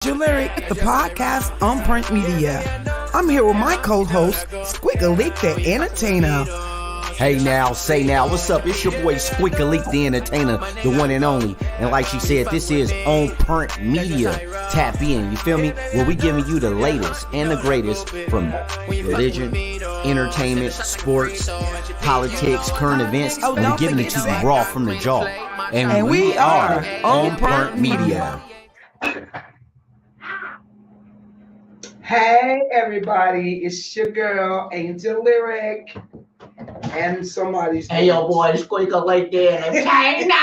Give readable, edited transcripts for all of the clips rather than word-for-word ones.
Lyric, the podcast on Print Media. I'm here with my co-host, Squiggalik the Entertainer. Hey now, say now, what's up? It's your boy Squiggalik the Entertainer, the one and only. And like she said, this is On Print Media. Tap in, you feel me? Where we giving you the latest and the greatest from religion, entertainment, sports, politics, current events, and we're giving it to you raw from the jaw. And we are On Print Media. Hey everybody, it's your girl, Angel Lyric, and somebody's... Hey yo boy, Squiggalik the Entertainer!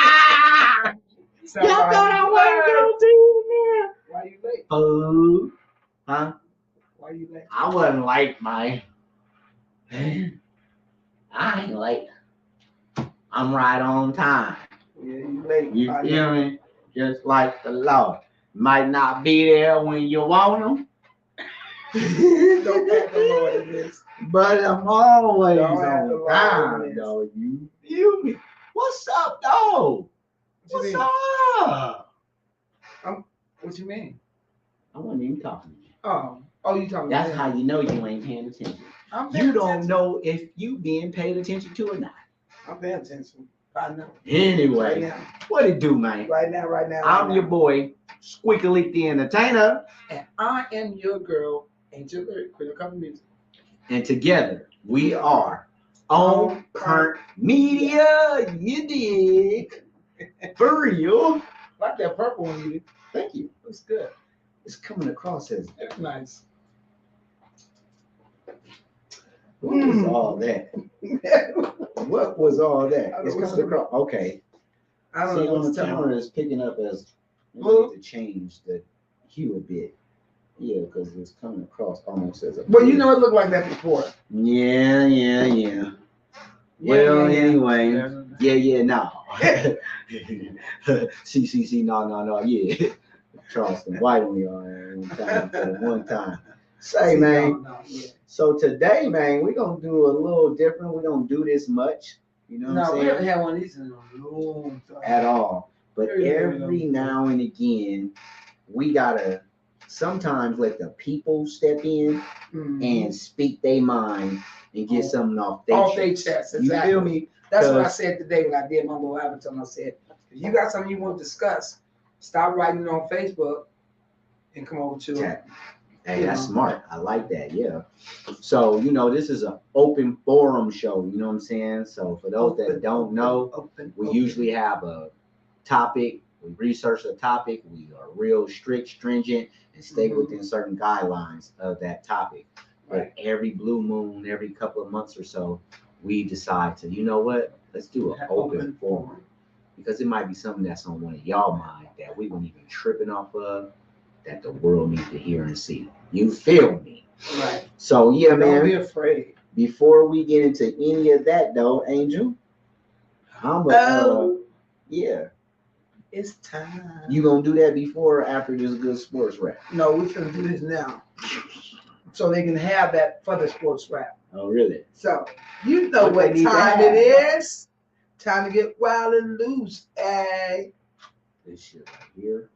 Y'all thought I wasn't gonna do it, man. Why you late? Food. Huh? Why you late? I wasn't late, man. I ain't late. I'm right on time. Yeah, you late. You feel me? Just like the Lord. Might not be there when you want them, Don't act the Lord in this. but I'm always Don't act the on Lord time, in this. though. You feel me? What's up, though? What you What's mean? up? What you mean? I wasn't even talking to you. Oh, you talking That's about how you know you ain't paying attention. I'm paying You don't attention. know if you being paid attention to or not. I'm paying attention. Right now. Right Anyway, now. what it do, man? Right now. I'm your boy, Squiggalik the Entertainer, And I am your girl, Angel Lyric, Queen of Country Music. and together we are On Print Media. You dig? For real. Like that purple one you did. Thank you. Looks good. It's coming across as That's nice. what was all that? What was all that? I It's don't know. coming across. Okay. I don't See, know on what's the telling. camera it's picking up as we Blue? need to change the hue a bit. Yeah, because it's coming across almost as a Well, you know it looked like that before. Yeah. Well, anyway. Yeah, no. See, no, yeah. Charleston White on y'all one time. Say, man. No, yeah. So today, man, we're gonna do a little different. We don't do this much, you know what No, I'm we saying? haven't had one of these in a long time. At all. But Very every long. now and again, we gotta sometimes let the people step in Mhm. and speak their mind and get something off Off their their chest. chest, You exactly. feel me? That's what I 'Cause- said today when I did my little avatar. I said, if you got something you want to discuss, stop writing it on Facebook and come over to it. Okay. Hey, that's smart. I like that. Yeah. So, this is an open forum show. You know what I'm saying? So, for those that don't know, we usually have a topic. We research a topic. We are real strict, stringent, and stay Mhm. within certain guidelines of that topic. Right. But every blue moon, every couple of months or so, we decide to, you know what? Let's do an open forum. Because it might be something that's on one of y'all mind that we weren't even tripping off of, that the world needs to hear and see. You feel me? Right. So yeah, Don't be man. afraid. Before we get into any of that, though, Angel, yeah, It's time. you gonna do that before or after this good sports rap? No, we're gonna do this now, so they can have that for the sports rap. Oh, really? So you know What what they need to time have. it is. Time to get wild and loose. Hey. This shit right here.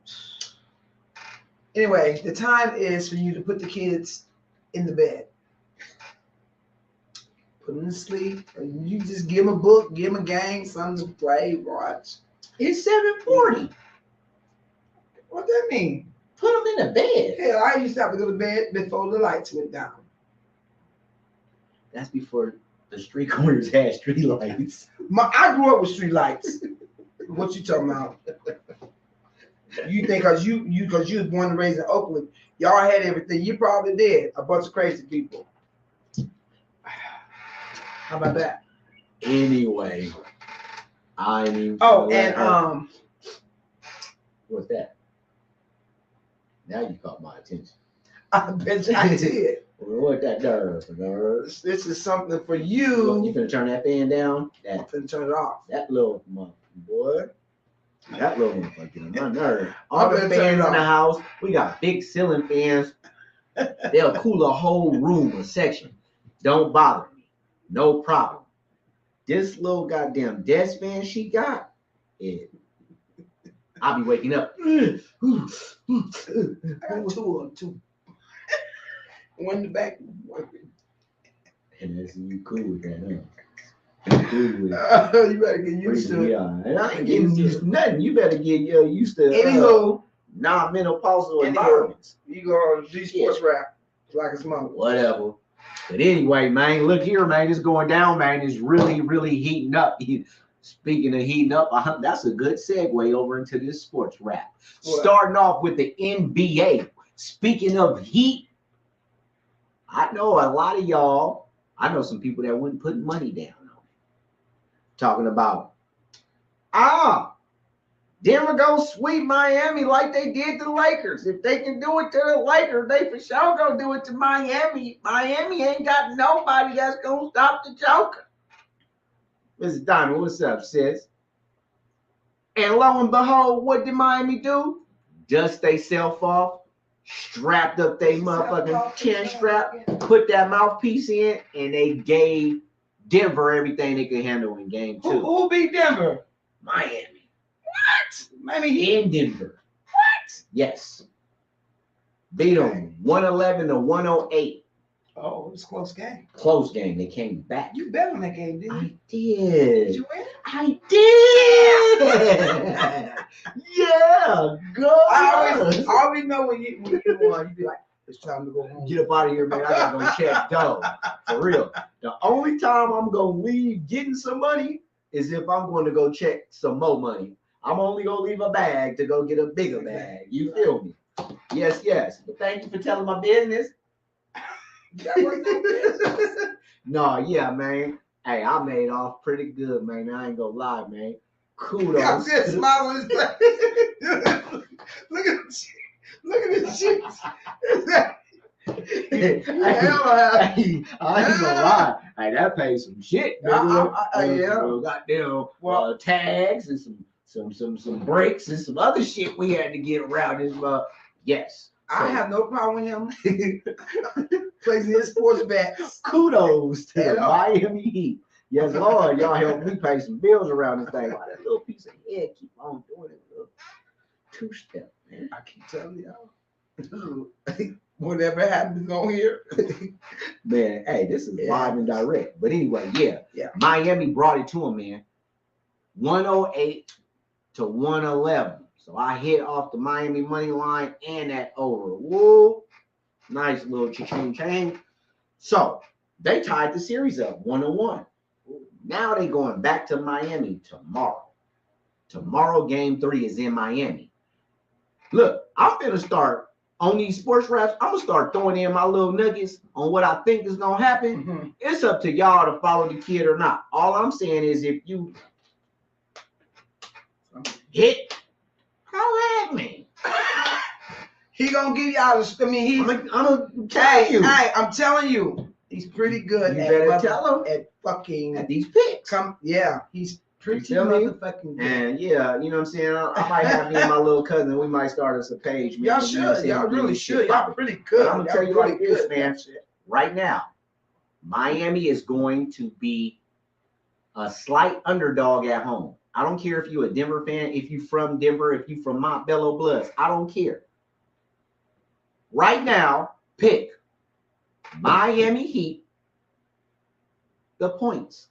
Anyway, the time is for you to put the kids in the bed. Put them to sleep. Or you just give them a book, give them a game, something to play, watch. It's 7:40. What that mean? Put them in the bed. Hell, I used to have to go to bed before the lights went down. That's before the street corners had street lights. I grew up with street lights. What you talking about? You think because you was born and raised in Oakland, y'all had everything. You probably did. A bunch of crazy people. How about that? Anyway, I mean. Oh, and What's that? Now you caught my attention. I bet you I did. What that nerve? This is something for You you. finna turn that fan down? I'm finna turn it off. That little boy. That little motherfucker get on my nerve. All I'm the gonna turn fans it in the off. house, we got big ceiling fans. They'll cool a whole room, a section. Don't bother me. No problem. This little goddamn desk fan she got, it I'll be waking up. I got two of them too. One in the back. And that's you cool with that, huh? You cool with it. You better get used to it. Yeah, and I ain't getting used to nothing. You better get used to Anywho, non-menopausal Anywho. environments. you go on G Sports Rap like a mother. Whatever. But anyway, man, look here, man. It's going down, man. It's really, really heating up. Speaking of heating up, that's a good segue over into this sports rap. What? Starting off with the NBA. Speaking of heat, I know a lot of y'all, I know some people that wouldn't put money down on it. Talking about, Denver gonna sweep Miami like they did the Lakers. If they can do it to the Lakers, they for sure gonna do it to Miami. Miami ain't got nobody that's gonna stop the Joker. Mr. Diamond, what's up, sis? And lo and behold, what did Miami do? Dust they self off, strapped up their motherfucking chin strap, put that mouthpiece in, and they gave Denver everything they could handle in game 2. Who beat Denver? Miami. Miami In Denver. What? Yes. Beat them 111 to 108. Oh, it was a close game. Close game. They came back. You bet on that game, didn't you? I did. Did you win? I did. Yeah. Go. I always know when you won, you be like, it's time to go home. Get up out of here, man. I gotta go check dough. For real. The only time I'm gonna leave getting some money is if I'm going to go check some more money. I'm only gonna leave a bag to go get a bigger bag. You feel me? Yes, yes. But thank you for telling my business. No, yeah, man. Hey, I made off pretty good, man. I ain't gonna lie, man. Kudos. I'm just smiling on his face. Look at the cheeks. Look at his cheeks. Hey, I ain't gonna lie. Hey, that pays some shit. Yeah. Goddamn tags and some breaks and some other shit we had to get around this. Yes. I have no problem with him placing his sports bets. Kudos to the Yeah. Miami Heat. Yes, Lord, y'all helped me pay some bills around this thing. Why that little piece of head keep on doing it? Little two-step, man. I keep telling y'all. Whatever happens on here. Man, hey, this is Yeah. live and direct. But anyway, yeah. Yeah. Miami brought it to him, man. 108 to 111. So I hit off the Miami money line and that over. Woo. Nice little cha-ching. So they tied the series up 1-1. Now they going back to Miami tomorrow. Tomorrow, game 3 is in Miami. Look, I'm going to start on these sports raps. I'm going to start throwing in my little nuggets on what I think is going to happen. Mm-hmm. It's up to y'all to follow the kid or not. All I'm saying is if you hit, holla at me. He gonna give y'all the. I mean, he's. I'm gonna tell you. Hey, I'm telling you, he's pretty good. You at better fucking- tell him. at fucking. At these picks. Yeah, he's pretty feel me? motherfucking good. And yeah, you know what I'm saying? I might have me and my little cousin. We might start us a page. Man. Y'all You know what I'm should. saying? Y'all Do really this shit should. Y'all proper. pretty But good. I'm gonna Y'all tell you really like this, good. man. Right now, Miami is going to be a slight underdog at home. I don't care if you're a Denver fan, if you from Denver, if you from Montbello Bloods. I don't care. Right now, pick Miami Heat, the points.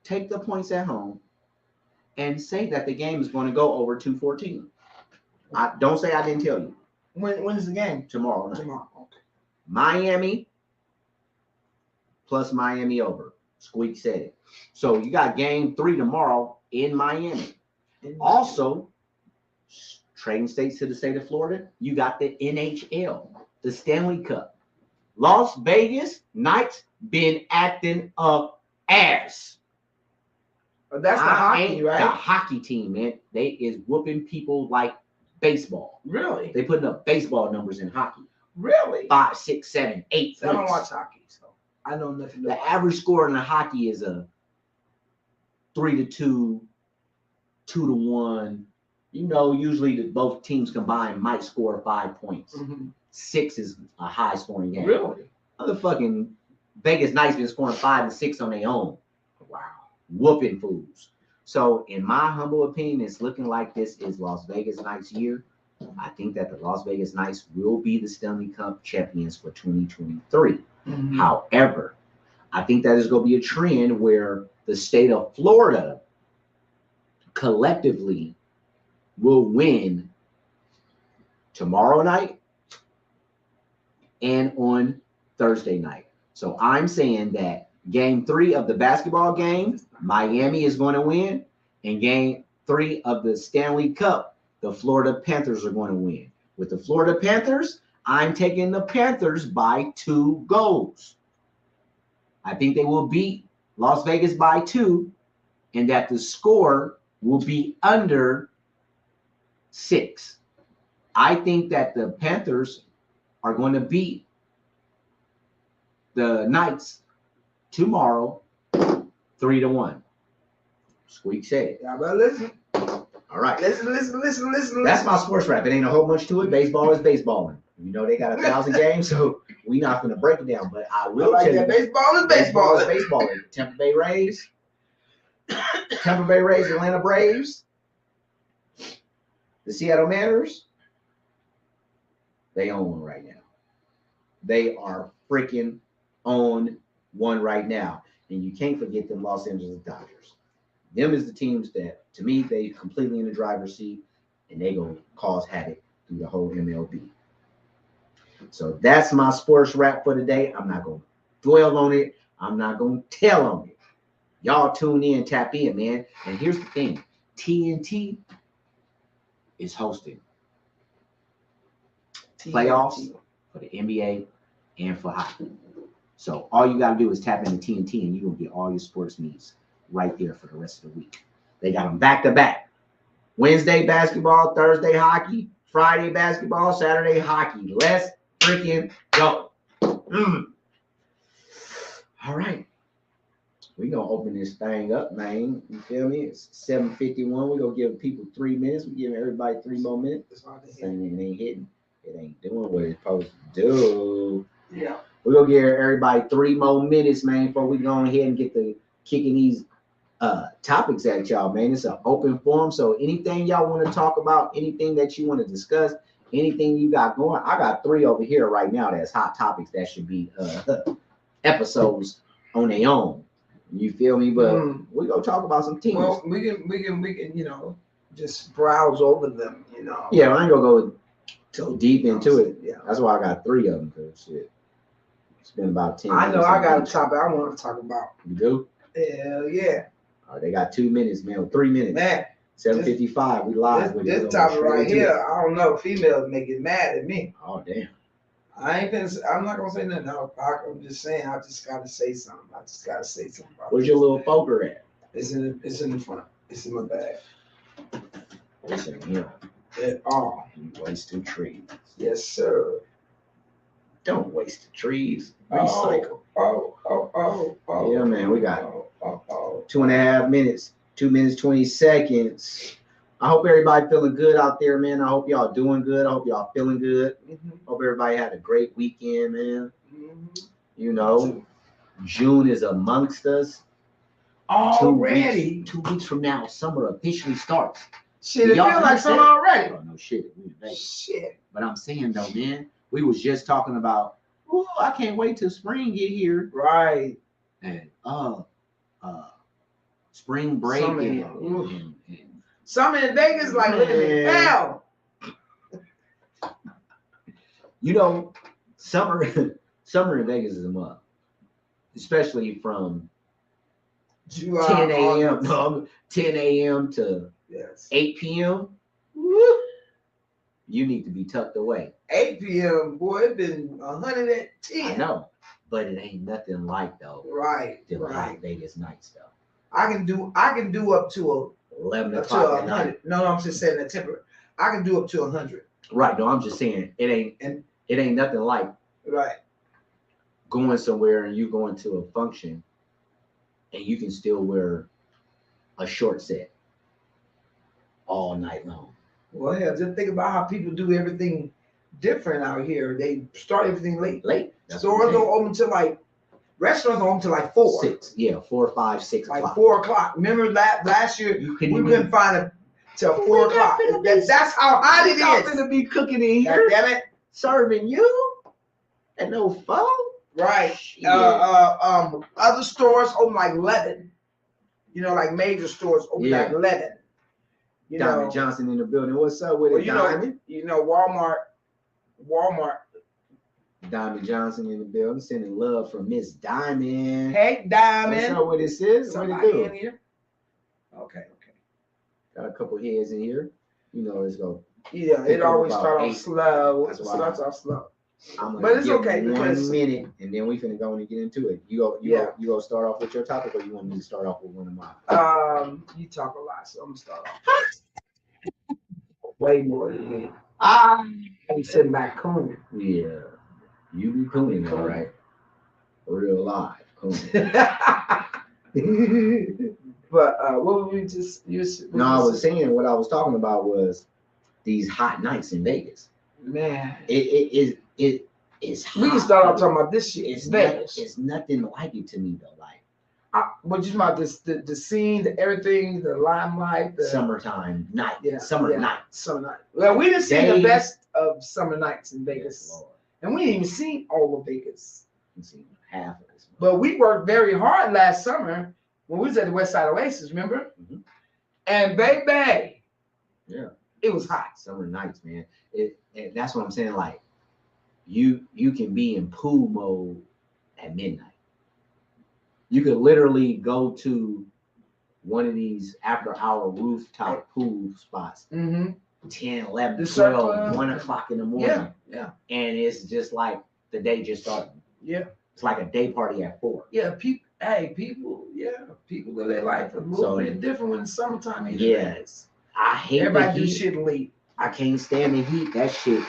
Take the points at home and say that the game is going to go over 214. Don't say I didn't tell you. When is the game? Tomorrow night. Tomorrow. Okay. Miami plus Miami over. Squeak said it. So you got game 3 tomorrow in Miami. Also, trading states to the state of Florida, you got the NHL, the Stanley Cup. Las Vegas Knights been acting up ass. That's the hockey, The right? hockey team, man. They is whooping people like baseball. Really? They putting up baseball numbers in hockey. Really? 5, 6, 7, 8 I don't points. watch hockey, so I know nothing The about average score in the hockey is a 3-2, 2-1. You know, usually both teams combined might score 5 points. Mhm. 6 is a high scoring game. Really? Motherfucking Vegas Knights been scoring 5 and 6 on their own. Wow. Whooping fools. So, in my humble opinion, it's looking like this is Las Vegas Knights' year. I think that the Las Vegas Knights will be the Stanley Cup champions for 2023. Mhm. However, I think that is going to be a trend where the state of Florida collectively will win tomorrow night and on Thursday night. So I'm saying that game 3 of the basketball game, Miami is going to win, and game 3 of the Stanley Cup, the Florida Panthers are going to win. With the Florida Panthers, I'm taking the Panthers by 2 goals. I think they will beat Las Vegas by 2, and that the score will be under 6. I think that the Panthers are going to beat the Knights tomorrow 3-1. Squeak said it. Y'all better listen. All right. Listen. That's my sports rap. It ain't a whole much to it. Baseball is baseballing. You know they got 1,000 games, so we not going to break it down. But I will like tell that. you, Baseball is baseball. Baseball. Tampa Bay Rays, Atlanta Braves, the Seattle Mariners. They own one right now. They are freaking on one right now. And you can't forget the Los Angeles Dodgers. Them is the teams that, to me, they completely in the driver's seat, and they going to cause havoc through the whole MLB. So that's my sports wrap for today. I'm not going to dwell on it. I'm not going to tell on it. Y'all tune in, tap in, man. And here's the thing. TNT is hosting playoffs for the NBA and for hockey. So all you got to do is tap into TNT, and you're going to get all your sports needs right there for the rest of the week. They got them back to back. Wednesday basketball, Thursday hockey, Friday basketball, Saturday hockey. Let's freaking go. All right. We're going to open this thing up, man. You feel me? It's 7:51. We're going to give people 3 minutes. We're giving everybody 3 more minutes. Saying it ain't hitting. It ain't doing what it's supposed to do. Yeah. We're going to give everybody 3 more minutes, man, before we go ahead and get the kicking these topics at y'all, man. It's an open forum. So anything y'all want to talk about, anything that you want to discuss, anything you got going, I got 3 over here right now that's hot topics that should be episodes on their own. You feel me? But we're going to talk about some teams. Well, we can, just browse over them, Yeah, I ain't going to go so deep into it. Yeah. That's why I got 3 of them, because shit. It's been about 10 I know minutes. I got a topic I want to talk about. You do? Hell yeah. All right, they got 2 minutes, man. 3 minutes. Man, 7:55. We live with this topic right here, I don't know. Females may get mad at me. Oh, damn. I'm not gonna say nothing. I'm just saying. I just gotta say something. About Where's your little poker at? It's in the front. It's in my bag. It's in here. At all. You wasting trees. Yes, sir. Don't waste the trees. Recycle. Oh. Yeah, man. We got Oh. 2.5 minutes. 2 minutes 20 seconds. I hope everybody feeling good out there, man. I hope y'all doing good. I hope y'all feeling good. Hope everybody had a great weekend, man. You know, June is amongst us. Already. 2 weeks from now, summer officially starts. Shit, it Y'all feels like understand? summer already. Oh, no shit. We in Vegas. Shit. But I'm saying though, man, we was just talking about, oh, I can't wait till spring get here. Right. And spring break Summer, and Summer in Vegas like living in hell. You know, summer in Vegas is a month. Especially from July, 10 a.m. August. No, 10 a.m. to Yes. 8 p.m. You need to be tucked away. 8 p.m. Boy, it been 110. I know, but it ain't nothing like though. Right. The Right. Las Vegas nights though. I can do up to 11 up to o'clock at night. 100. No, I'm just saying that temporary. I can do up to 100. Right. No, I'm just saying it ain't nothing like Right. going somewhere and you going to a function and you can still wear a short set all night long. Well, hell, just think about how people do everything different out here. They start everything late. Late. That's Stores what I'm don't open till like Restaurants are open till like 4. 6, yeah, 4, 5, 6 Like o'clock. 4 o'clock. Remember last year You we couldn't couldn't find it till 4 o'clock. That's how hot it I'm is. gonna be cooking in God here, damn it. serving you, and no phone. Right. Shit. Other stores open like 11. You know, like major stores open Yeah. like 11. You Diamond know, Johnson in the building. What's up with well, it, you know, Diamond? Walmart. Diamond Johnson in the building, sending love from Miss Diamond. Hey, What's Diamond. up with it, sis? What it Somebody do? in here? Okay. Got a couple heads in here. You know, let's go. Yeah, Pick it up always about start off 8. slow. That's So why. that's off slow. I'm gonna But it's give okay you because- 1 minute, and then we finna go and get into it. You go start off with your topic, or you want me to start off with one of mine? You talk a lot, so I'm gonna start off. Way more than me. I'm sitting back cooning. Yeah, you be cooning, all right. Real live cooning. But what were we just? No, I was saying what I was talking about was these hot nights in Vegas. Man, It is hot. we can start off talking about this shit. It's Vegas. it's nothing like it to me though. Like What you talking about? The scene, the everything, the limelight, the summertime night, yeah, summer yeah, night. summer night. Well, we didn't see the Days. best of summer nights in Vegas, Lord, and we didn't even see all of Vegas. I've seen half of this. But we worked very hard last summer when we was at the West Side Oasis. Remember? Mhm. And baby, Yeah. it was hot. Summer nights, man. And that's what I'm saying. Like you can be in pool mode at midnight. You could literally go to one of these after hour rooftop pool spots, Mm-hmm. 10, 11, The Surf 12, Club. 1 o'clock in the morning. Yeah, yeah, And it's just like the day just started. yeah, It's like a day party at 4. yeah. People live their life a little So- bit different when it's summertime. in Yes. I hate everybody the do heat. shit late. I can't stand the heat. That shit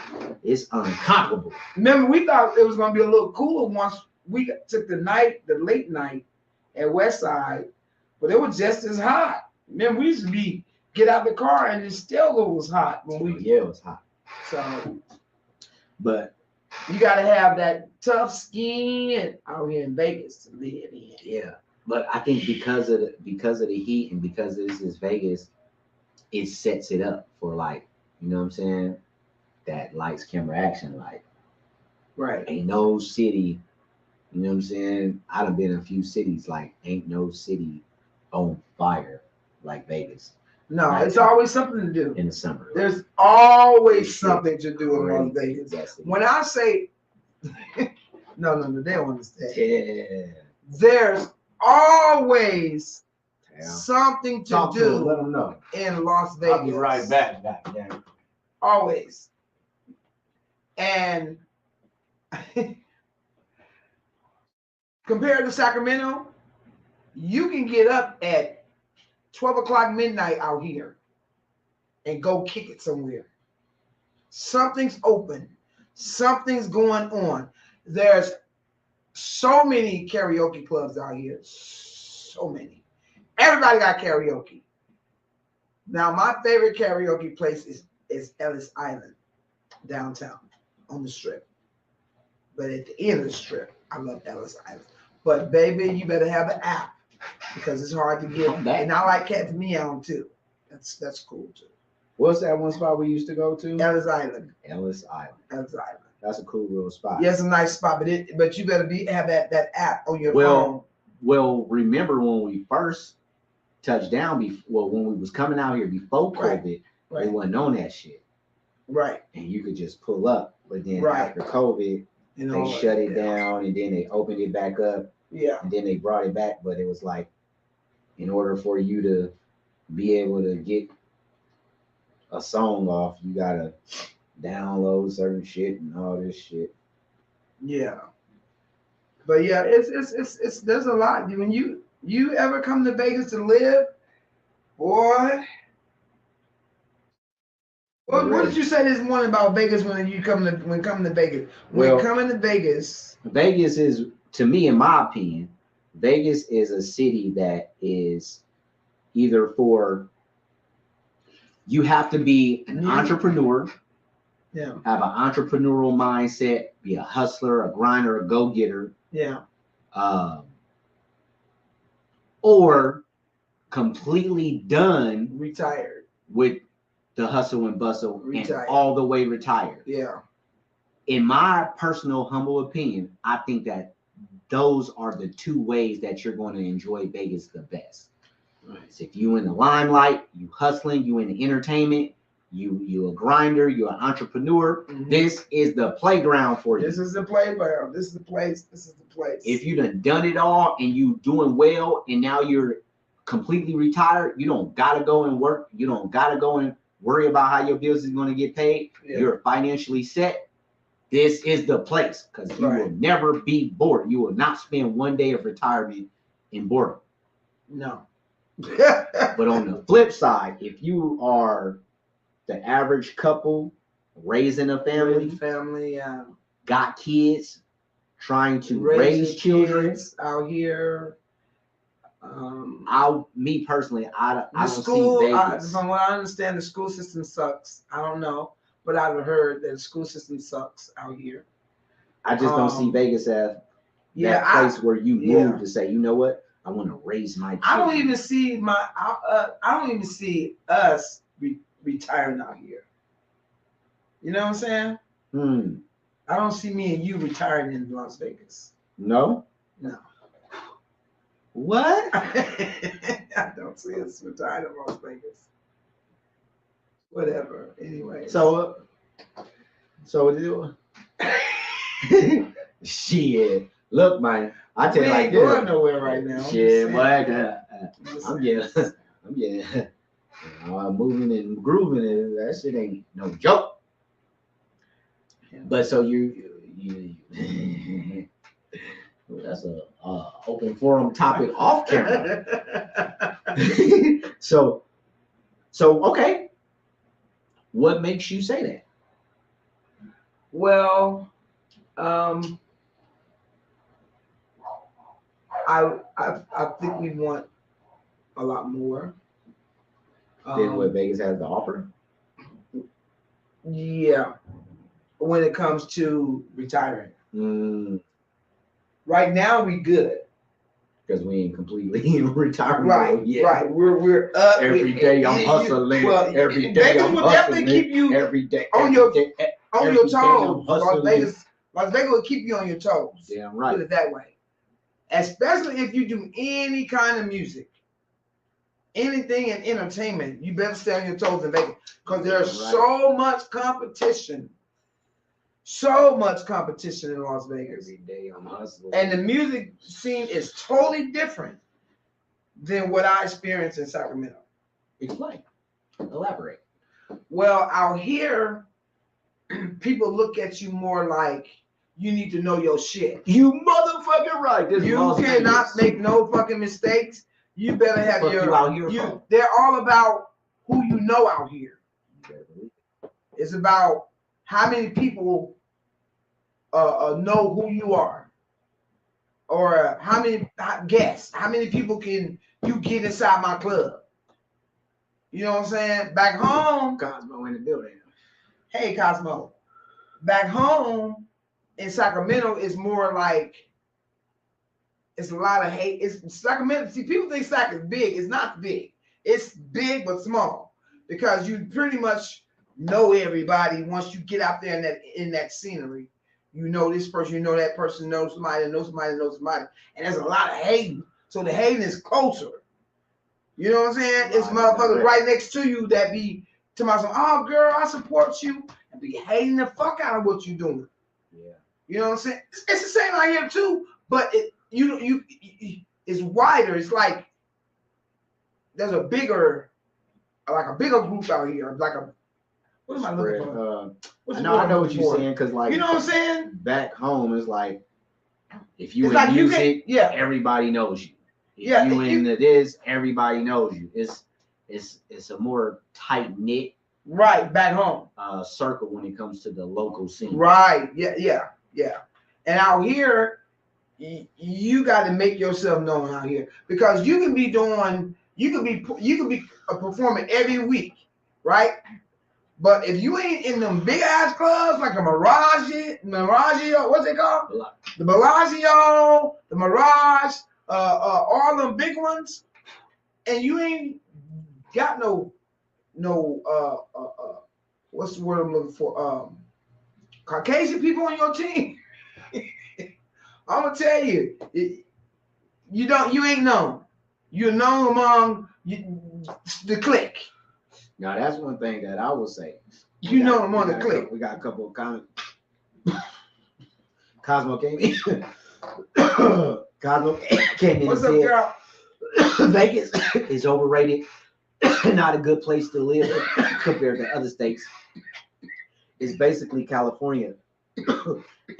is uncomfortable. Remember, we thought it was gonna be a little cooler once we took the late night at West Side, but it was just as hot. Remember, we used to get out the car and it still was hot when we. Yeah, it was hot. So But you gotta have that tough skin out here in Vegas to live in. yeah, but I think because of the heat and because this is Vegas, it sets it up for like, you know what I'm saying? That lights, camera, action. Like Right. ain't no city, you know what I'm saying? I done been in a few cities, like ain't no city on fire like Vegas No, Right. it's always something to do. in the summer. There's always something to do in Las Crazy. Vegas. That's it. When I say no, they don't understand. Yeah. There's always Yeah. something to Talk to them, let do them know. in Las Vegas. I'll be right back. Goddamn. Always. And compared to Sacramento, you can get up at 12 o'clock midnight out here and go kick it somewhere. Something's open. Something's going on. There's so many karaoke clubs out here. So many. Everybody got karaoke. Now, my favorite karaoke place is Ellis Island, downtown on the Strip. But at the end of the Strip, I love Ellis Island. But baby, you better have an app because it's hard to get. I'm back. And I like Cat Meow too. That's cool too. What's that one spot we used to go to? Ellis Island. Ellis Island. Ellis Island. That's a cool little spot. Yeah, it's a nice spot, but you better have that app on your phone. Well, remember when we first touched down, when we was coming out here before Right. COVID, Right. we wasn't on that shit. Right. And you could just pull up. But then Right. after COVID, You know, they shut it yeah. down and then they opened it back up Yeah. and then they brought it back. But it was like, in order for you to be able to get a song off, you gotta download certain shit and all this shit. Yeah. But yeah, it's there's a lot. When you ever come to Vegas to live, boy. What did you say this morning about Vegas when coming to Vegas? When Well- coming to Vegas, Vegas is, to me, in my opinion, Vegas is a city that is either for, you have to be an Yeah. entrepreneur, yeah, have an entrepreneurial mindset, be a hustler, a grinder, a go-getter. yeah, or completely done Retired. with the hustle and bustle and Retired. all the way retired. Yeah. In my personal humble opinion, I think that those are the two ways that you're going to enjoy Vegas the best. Right. So if you in the limelight, you hustling, you in the entertainment, you a grinder, you're an entrepreneur. Mhm. This is the playground for you. This is the playground. This is the place. This is the place. If you done it all and you doing well and now you're completely retired, you don't gotta go and work. You don't gotta go and worry about how your bills is going to get paid. Yeah. You're financially set. This is the place because you Right. will never be bored. You will not spend one day of retirement in boredom. No. But on the flip side, if you are the average couple raising a family, got kids, trying to raise children out here. Me personally, I The don't school, see Vegas. from what I understand, the school system sucks. I don't know, but I've heard that the school system sucks out here. I just don't see Vegas as that place where you move to say, you know what, I want to raise my children. I don't even see us retiring out here. You know what I'm saying? I don't see me and you retiring in Las Vegas. No. What? I don't see us retiring in Las Vegas. Whatever. Anyway. So shit. Look, man. I tell you like this. Going nowhere right now. Shit, what? I'm getting moving and grooving, and that shit ain't no joke. Yeah. But so you that's a open forum topic off camera. so okay, what makes you say that? Well, I think we want a lot more than what Vegas has to offer. Yeah, when it comes to retiring. Right now we good because we ain't completely in retirement mode yet. Right, we're up every day. I'm hustling. Every day Vegas will definitely keep you every day on your toes. Las Vegas will keep you on your toes. Damn right. Put it that way. Especially if you do any kind of music, anything in entertainment, you better stay on your toes in Vegas because there's so much competition. So much competition in Las Vegas. Every day I'm hustling. And the music scene is totally different than what I experienced in Sacramento. Explain. Elaborate. Well, out here, people look at you more like you need to know your shit. You motherfucking right. You cannot make no fucking mistakes. You better have they're all about who you know out here. It's about how many people know who you are, or how many guests, how many people can you get inside my club? You know what I'm saying? Back home, Cosmo in the building. Hey, Cosmo. Back home in Sacramento, it's more like it's a lot of hate. It's Sacramento. See, people think Sac is big. It's not big. It's big but small because you pretty much know everybody once you get out there in that scenery. You know this person, you know that person, knows somebody, knows somebody, knows somebody. And there's a lot of hating. So the hating is closer. You know what I'm saying? It's motherfuckers right next to you that be to myself, oh girl, I support you, and be hating the fuck out of what you're doing. Yeah. You know what I'm saying? It's the same out here too, but it's wider. It's like there's a bigger group out here, like a. What am I looking for? I know what you're saying, because like, you know what I'm saying? Back home is like, if you in music, everybody knows you. If you into this, everybody knows you. It's a more tight knit back home circle when it comes to the local scene. Right. Yeah. And out here, you got to make yourself known out here because you can be performing every week, right? But if you ain't in them big ass clubs like a Mirage, what's it called? The Bellagio, the Mirage, all them big ones, and you ain't got no what's the word I'm looking for? Caucasian people on your team. I'm gonna tell you, you ain't known. You're known among the clique. Now that's one thing that I will say. You know among the clique. We got a couple of comments. Cosmo came in. Cosmo came in. What's up, girl? Vegas is overrated. Not a good place to live compared to other states. It's basically California.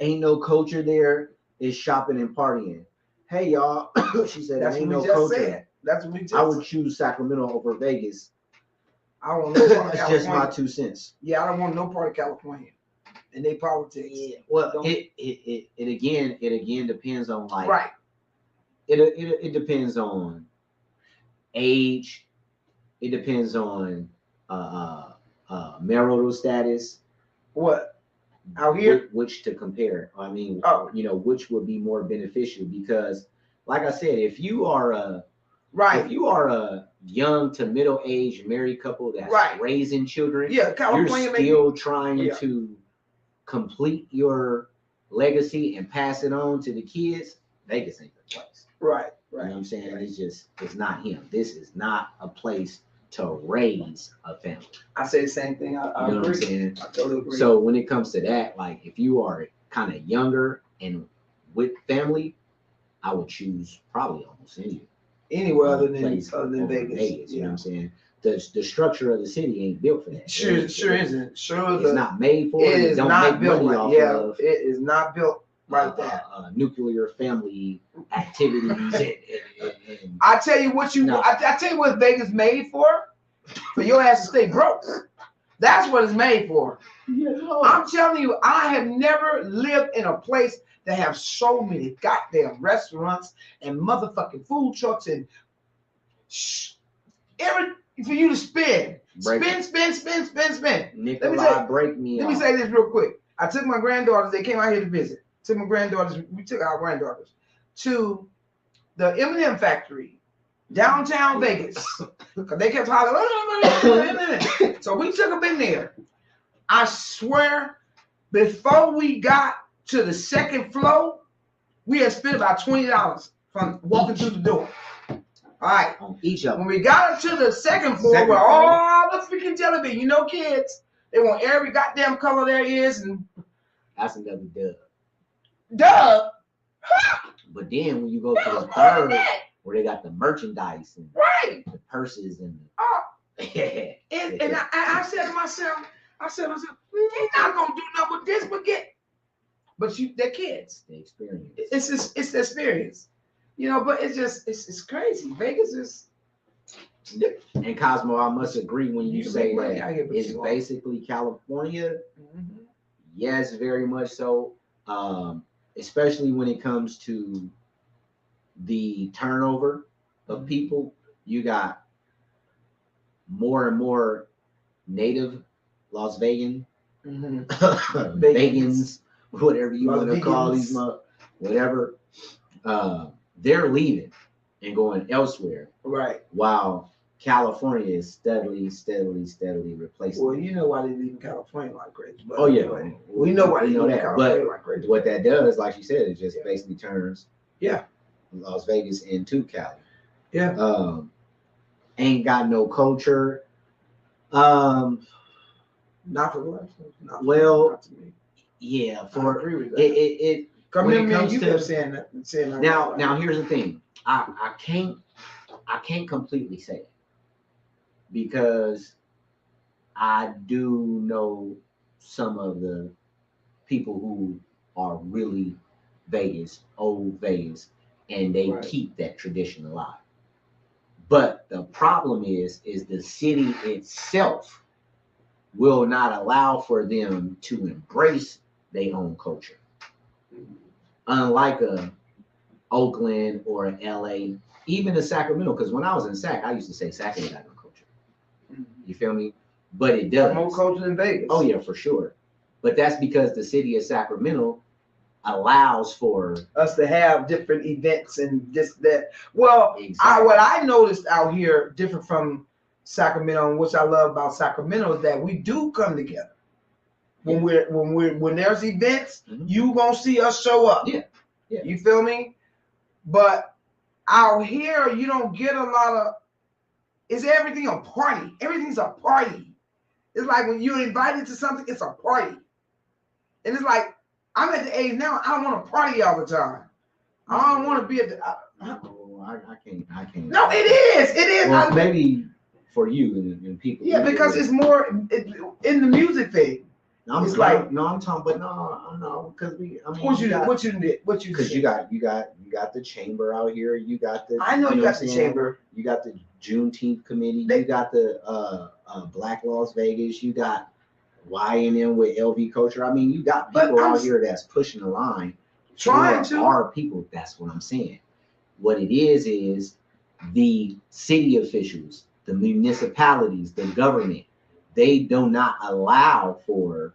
Ain't no culture there. It's shopping and partying. Hey y'all, she said That's ain't what no we just culture. said. That's what we just I would choose Sacramento over Vegas. I don't know. That's just my 2 cents. Yeah, I don't want no part of California and they politics. Yeah, well, it again depends on like Right. It depends on age. It depends on marital status. What? Out here? Which to compare. I mean, Oh. you know, which would be more beneficial because, like I said, if you are a young to middle aged married couple that's Right. raising children, Yeah, California you're still trying to complete your legacy and pass it on to the kids. Vegas ain't the place. Right. You know what I'm saying? It's not him. This is not a place to raise a family. I say the same thing. I You know agree. what I'm saying? I totally agree. So when it comes to that, like if you are kind of younger and with family, I would choose probably almost anywhere other than place over Vegas. You know what I'm saying? The structure of the city ain't built for that. Sure isn't. Sure, it's not made for it. It is don't not make built money like off yeah. of, It is not built like that. Nuclear family activities. and I tell you what I tell you what Vegas made for your ass to stay broke. That's what it's made for. I'm telling you, I have never lived in a place that have so many goddamn restaurants and motherfucking food trucks and for you to spend. Nikolai, break me Let me say this real quick. I took my granddaughters, they came out here to visit. We took our granddaughters to the M&M factory, downtown Vegas. Because they kept hollering, so we took them in there. I swear, before we got to the second floor, we had spent about $20 from walking through the door. All right. On each of them. When we got up to the second floor, where all the freaking television, you know, kids, they want every goddamn color there is, and that's another dub. Dub. But then when you go to the third, where they got the merchandise and the purses and I said to myself, he's not gonna do nothing with this, but they're kids. The experience. It's the experience, you know. But it's crazy. Vegas is. And Cosmo, I must agree when you say that here, it's basically California. Mm-hmm. Yes, very much so. Especially when it comes to the turnover of people. You got more and more native Las Vegan, Vegans, whatever you want to call these, whatever. They're leaving and going elsewhere. Right. While California is steadily replacing. Well, you know why they leave California like crazy. Oh yeah, we know why they know leave that. California But like crazy. what that does, like you said, it just basically turns Las Vegas into Cali. Yeah. Ain't got no culture. Not for us. Well, yeah. I For agree with that. it Come when in, it man. comes You to kept saying that. now here's the thing. I can't completely say it because I do know some of the people who are really Vegas, old Vegas, and they keep that tradition alive. But the problem is the city itself will not allow for them to embrace their own culture. Unlike a Oakland or LA, even in Sacramento, because when I was in Sac, I used to say Sac ain't got no culture. You feel me? but it does. More culture than Vegas. Oh yeah, for sure. But that's because the city of Sacramento allows for us to have different events and this, that. Well, exactly. What I noticed out here, different from Sacramento, and which I love about Sacramento, is that we do come together. When when there's events, you gonna see us show up. Yeah. You feel me? But out here, you don't get a lot of. Is everything a party? Everything's a party. It's like when you're invited to something, it's a party. And it's like, I'm at the age now, I don't want to party all the time. I don't want to be at the. I can't. No, it is. It is. Well, maybe for you and people. Yeah, because it's more in the music thing. I'm talking, but no, because what you did? Because you got the chamber out here. You got the. I know you got the chamber. You got the Juneteenth committee. You got the Black Las Vegas. You got YNM with LV Culture. I mean, you got people out here that's pushing the line. Trying to. Our people. That's what I'm saying. What it is the city officials, the municipalities, the government. They do not allow for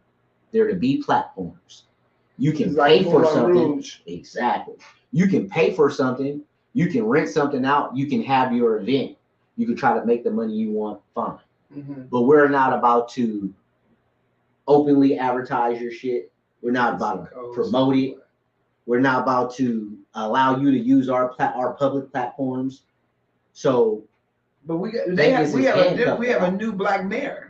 there to be platforms. You can pay for something. Exactly. You can pay for something. You can rent something out. You can have your event. You can try to make the money you want. Fine. Mm-hmm. But we're not about to openly advertise your shit. We're not about to promote it. We're not about to allow you to use our public platforms. So, but we have a new black mayor.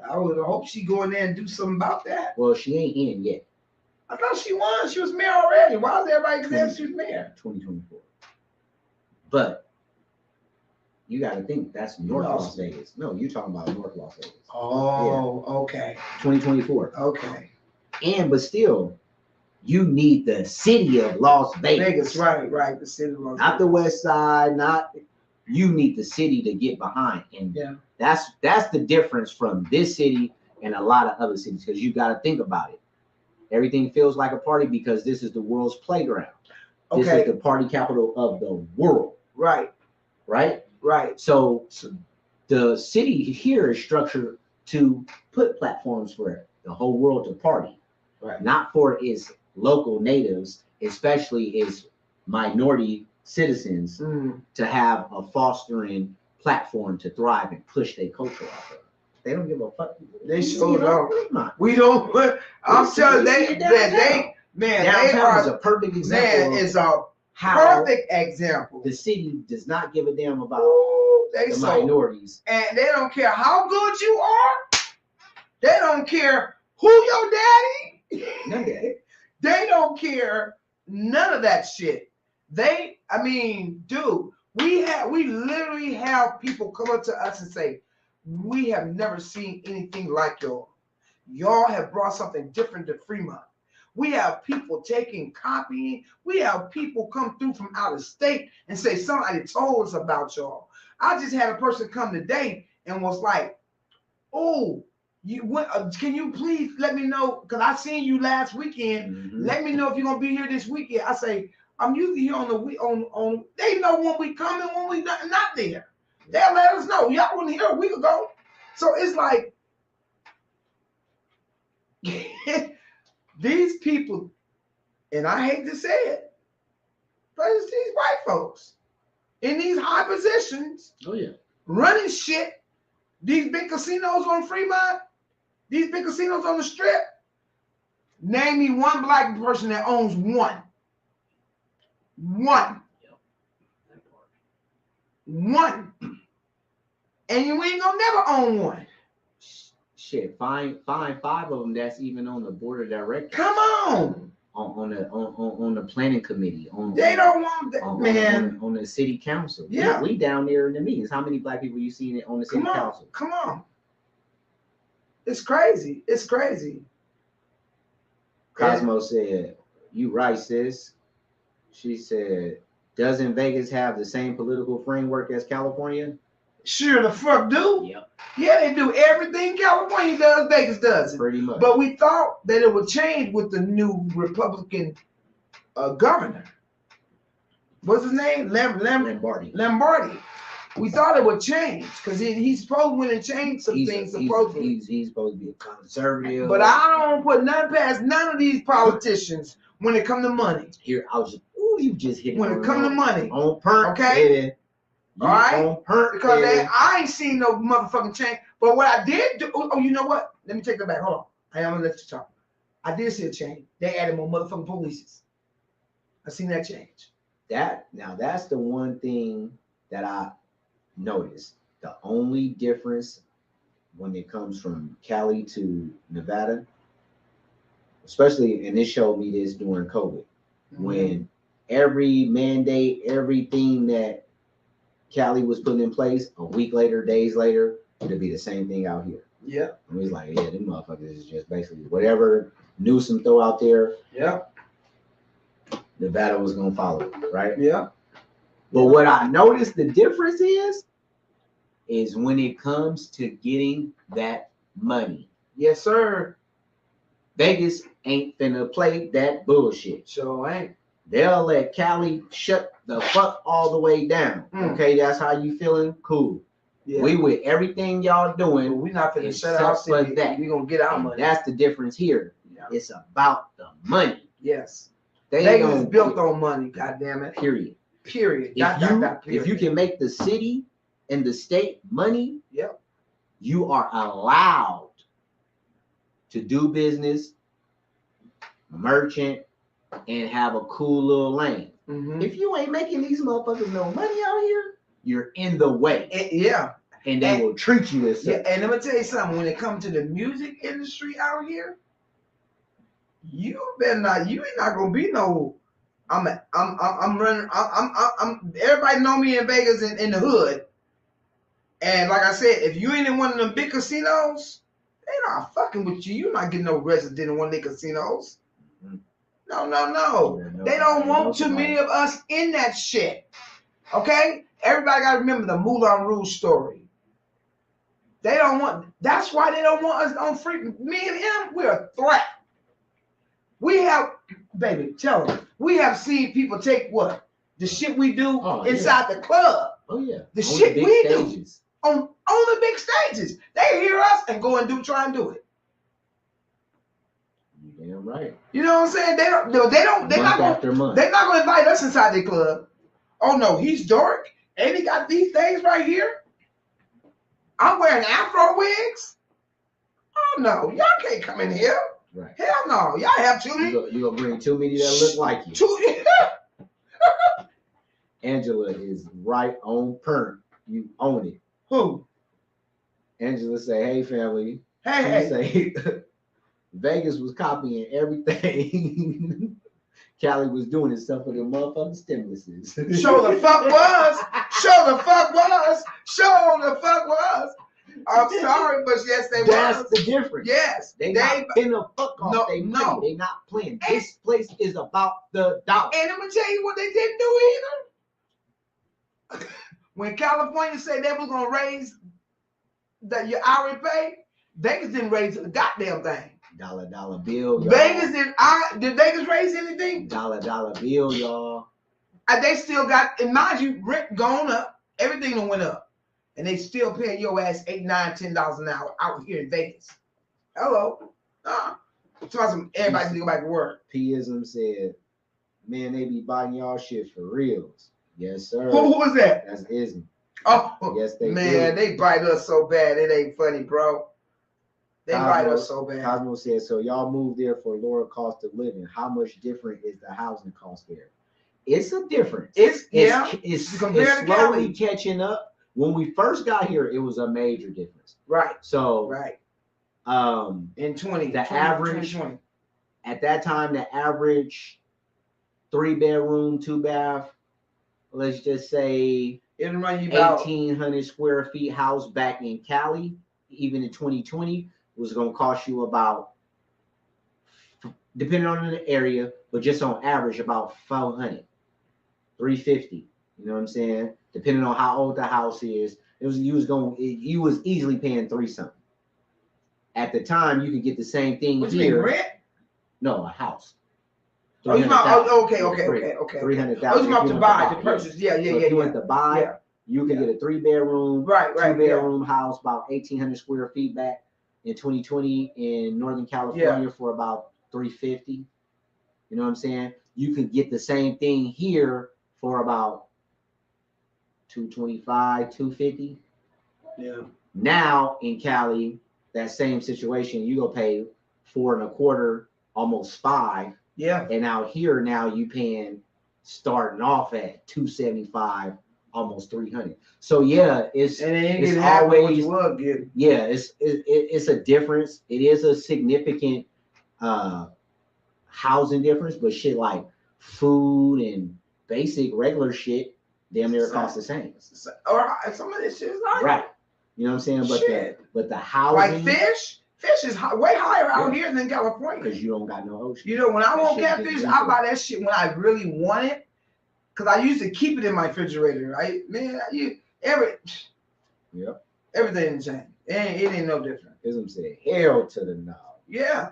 I would hope she go in there and do something about that. Well, she ain't in yet. I thought she won. She was mayor already. Why is everybody saying she was mayor? 2024. But you got to think that's North Las Vegas. No, you're talking about North Las Vegas. Oh, yeah. Okay. 2024. Okay. But still, you need the city of Las Vegas, Vegas. right. The city of Las Vegas. Not the West Side, you need the city to get behind. And that's the difference from this city and a lot of other cities, because you got to think about it. Everything feels like a party because this is the world's playground. This is the party capital of the world. Right. So the city here is structured to put platforms for the whole world to party, not for its local natives, especially its minority citizens, to have a fostering platform to thrive and push their culture off of. They don't give a fuck. They sure don't. We don't. I'm telling you, downtown is a perfect example. Man, it's a perfect example. The city does not give a damn about the minorities, and they don't care how good you are. They don't care who your daddy. None of that. They don't care none of that shit. Dude, we literally have people come up to us and say, we have never seen anything like y'all. Y'all have brought something different to Fremont. We have people copying. We have people come through from out of state and say, somebody told us about y'all. I just had a person come today and was like, oh, can you please let me know? Because I seen you last weekend. Mm-hmm. Let me know if you're going to be here this weekend. I say, I'm usually here on the week. They know when we come and when we not there. They'll let us know. Y'all wasn't here a week ago. So it's like these people, and I hate to say it, but it's these white folks in these high positions. Oh yeah, running shit. These big casinos on Fremont, these big casinos on the Strip. Name me one black person that owns one. One. And you ain't gonna never own one. Shit, find 5 of them that's even on the board of directors. Come on. On the planning committee. They don't want that, man. On the city council. Yeah. We down there in the meetings. How many black people you seen on the city council? Come on. It's crazy. It's crazy. Cosmo said, you right, sis. She said, doesn't Vegas have the same political framework as California? Sure the fuck do. Yep. Yeah, they do everything California does, Vegas does. Pretty much. But we thought that it would change with the new Republican governor. What's his name? Lombardi. We thought it would change because he's supposed to win and change some things supposedly. He's supposed to be a conservative. But I don't put none past none of these politicians when it come to money. Here, I was just, ooh, you just hit it. When it come to money. On perk, okay? Baby. All right? On perk, because I ain't seen no motherfucking change. But what I did do, oh, you know what? Let me take that back. Hold on. I am going to let you talk. I did see a change. They added more motherfucking polices. I seen that change. Now that's the one thing that I noticed. The only difference when it comes from Cali to Nevada, especially, and this showed me this during COVID, when every mandate, everything that Cali was putting in place, a week later, days later, it'll be the same thing out here. Yeah. And he's like, yeah, them motherfuckers is just basically whatever Newsom throw out there. Yeah. Nevada was gonna follow, right? Yeah. But what I noticed the difference is when it comes to getting that money. Yes, sir. Vegas ain't finna play that bullshit. So ain't. They'll let Cali shut the fuck all the way down. Okay, that's how you feeling? Cool. Yeah. We with everything y'all doing. But we not finna shut our city. We gonna get our money. That's the difference here. Yeah. It's about the money. Yes. Vegas is built on money, goddamn it. Period. Period. If you can make the city and the state money, yep, you are allowed to do business, merchant, and have a cool little lane. If you ain't making these motherfuckers no money out here, you're in the way. Yeah. And they will treat you as such. Yeah, and let me tell you something. When it comes to the music industry out here, you better not. You ain't not gonna be no. I'm running. I'm. Everybody know me in Vegas in the hood, and like I said, if you ain't in one of them big casinos, they not fucking with you. You're not getting no resident in one of the casinos. No. They don't want too many of us in that shit. Okay, everybody gotta remember the Moulin Rouge story. They don't want. That's why they don't want us on free. Me and him, we're a threat. We have, baby, tell them. We have seen people take what? The shit we do inside the club. Oh, yeah. The shit we do on the big stages. They hear us and go and try and do it. You're damn right. You know what I'm saying? They're not gonna invite us inside their club. Oh no, he's dark and he got these things right here. I'm wearing Afro wigs. Oh no, y'all can't come in here. Right. Hell no. Y'all have too many. You gonna bring too many that look like you. Angela is right on perk. You own it. Who? Angela say, hey family. Hey. Say Vegas was copying everything Cali was doing except for the motherfucking stimuluses. Show the fuck was. Show the fuck was. Show the fuck was. I'm sorry, but yes, they That's was. the difference. Yes. They not pin the fuck off. No. They not playing. This place is about the dollar. And I'm gonna tell you what they didn't do either. When California said they was gonna raise your hourly pay, Vegas didn't raise the goddamn thing. Dollar bill, y'all. Vegas did Vegas raise anything? Dollar bill, y'all. They still got, and mind you, rent gone up, everything done went up. And they still paying your ass $8, $9, $10 an hour out here in Vegas. Hello. Everybody to go back to work. P-ism said, man, they be buying y'all shit for reals. Yes, sir. Who was that? That's ism. Oh, yes, they man, do. they bite us so bad. It ain't funny, bro. They bite us so bad. Cosmo said, so y'all moved there for lower cost of living. How much different is the housing cost there? It's a difference. It's slowly catching up. When we first got here, it was a major difference. Right. So in 20, the average 2020. At that time, the average 3-bedroom, 2-bath, let's just say it'll run you about 1,800 square feet house back in Cali, even in 2020, was going to cost you about, depending on the area, but just on average, about 400, 350. You know what I'm saying? Depending on how old the house is, you was easily paying $3 something. At the time, you could get the same thing here. You mean rent? No, a house. Okay. 300,000. Oh, you about to buy, to purchase? Yeah. You want to buy, You can get a 3-bedroom, right, 2-bedroom house, about 1,800 square feet back in 2020 in Northern California for about $350. You know what I'm saying? You can get the same thing here for about $225, $250. Yeah. Now in Cali, that same situation, you go pay $4.25, almost $5. Yeah. And out here now you paying starting off at $275, almost $300. So yeah, it's always yeah, it's a difference. It is a significant housing difference, but shit like food and basic regular shit damn near cost the same. Or some of this shit is like right. You know what I'm saying? But shit. the housing, like fish is way higher out here than California because you don't got no ocean. You know, when I want catfish, I buy that shit when I really want it, because I used to keep it in my refrigerator. Right, man, everything changed. It ain't no different. Ism said, hell to the no. Yeah.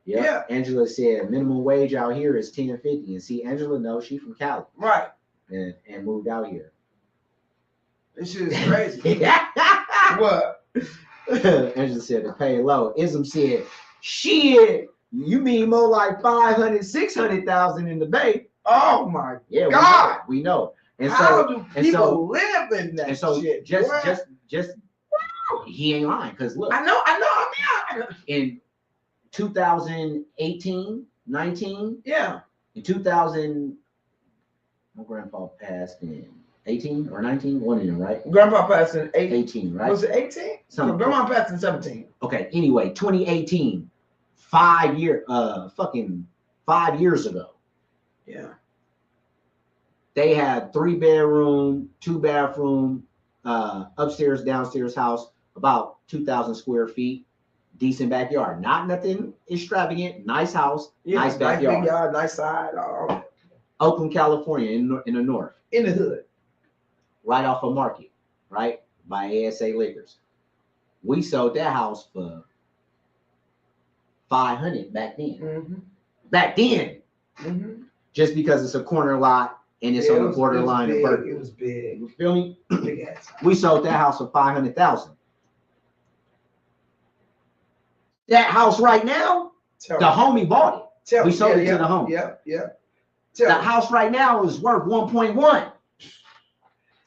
Yep. Yeah. Angela said minimum wage out here is $10.50. And see, Angela knows she's from Cali. Right. And moved out here. This shit is crazy. What? Angela said to pay low. Ism said, shit, you mean more like 500, 600,000 in the Bay. Oh my God. We know. And how do people live in that shit? Just he ain't lying, because look. I know. I mean, in 2018, 19. Yeah. In 2000, my grandpa passed in 18 or 19, one of them, right? Grandpa passed in 18, right? Was it 18? Something. Grandma passed in 17. Okay. Anyway, 2018, 5 years ago. Yeah. They had 3-bedroom, 2-bathroom, upstairs, downstairs house, about 2,000 square feet, decent backyard. Not nothing extravagant, nice house, nice backyard. Nice backyard, nice side. Oakland, California, in the north. In the hood. Right off of Market, right? By ASA Liquors. We sold that house for $500 back then. Mm-hmm. Back then. Mm-hmm. Just because it's a corner lot and it's on the borderline of Berkeley. It was big. You feel me? Big ass. We sold that house for $500,000. That house right now, the homie bought it. We sold it to the homie. Yeah. The house right now is worth 1.1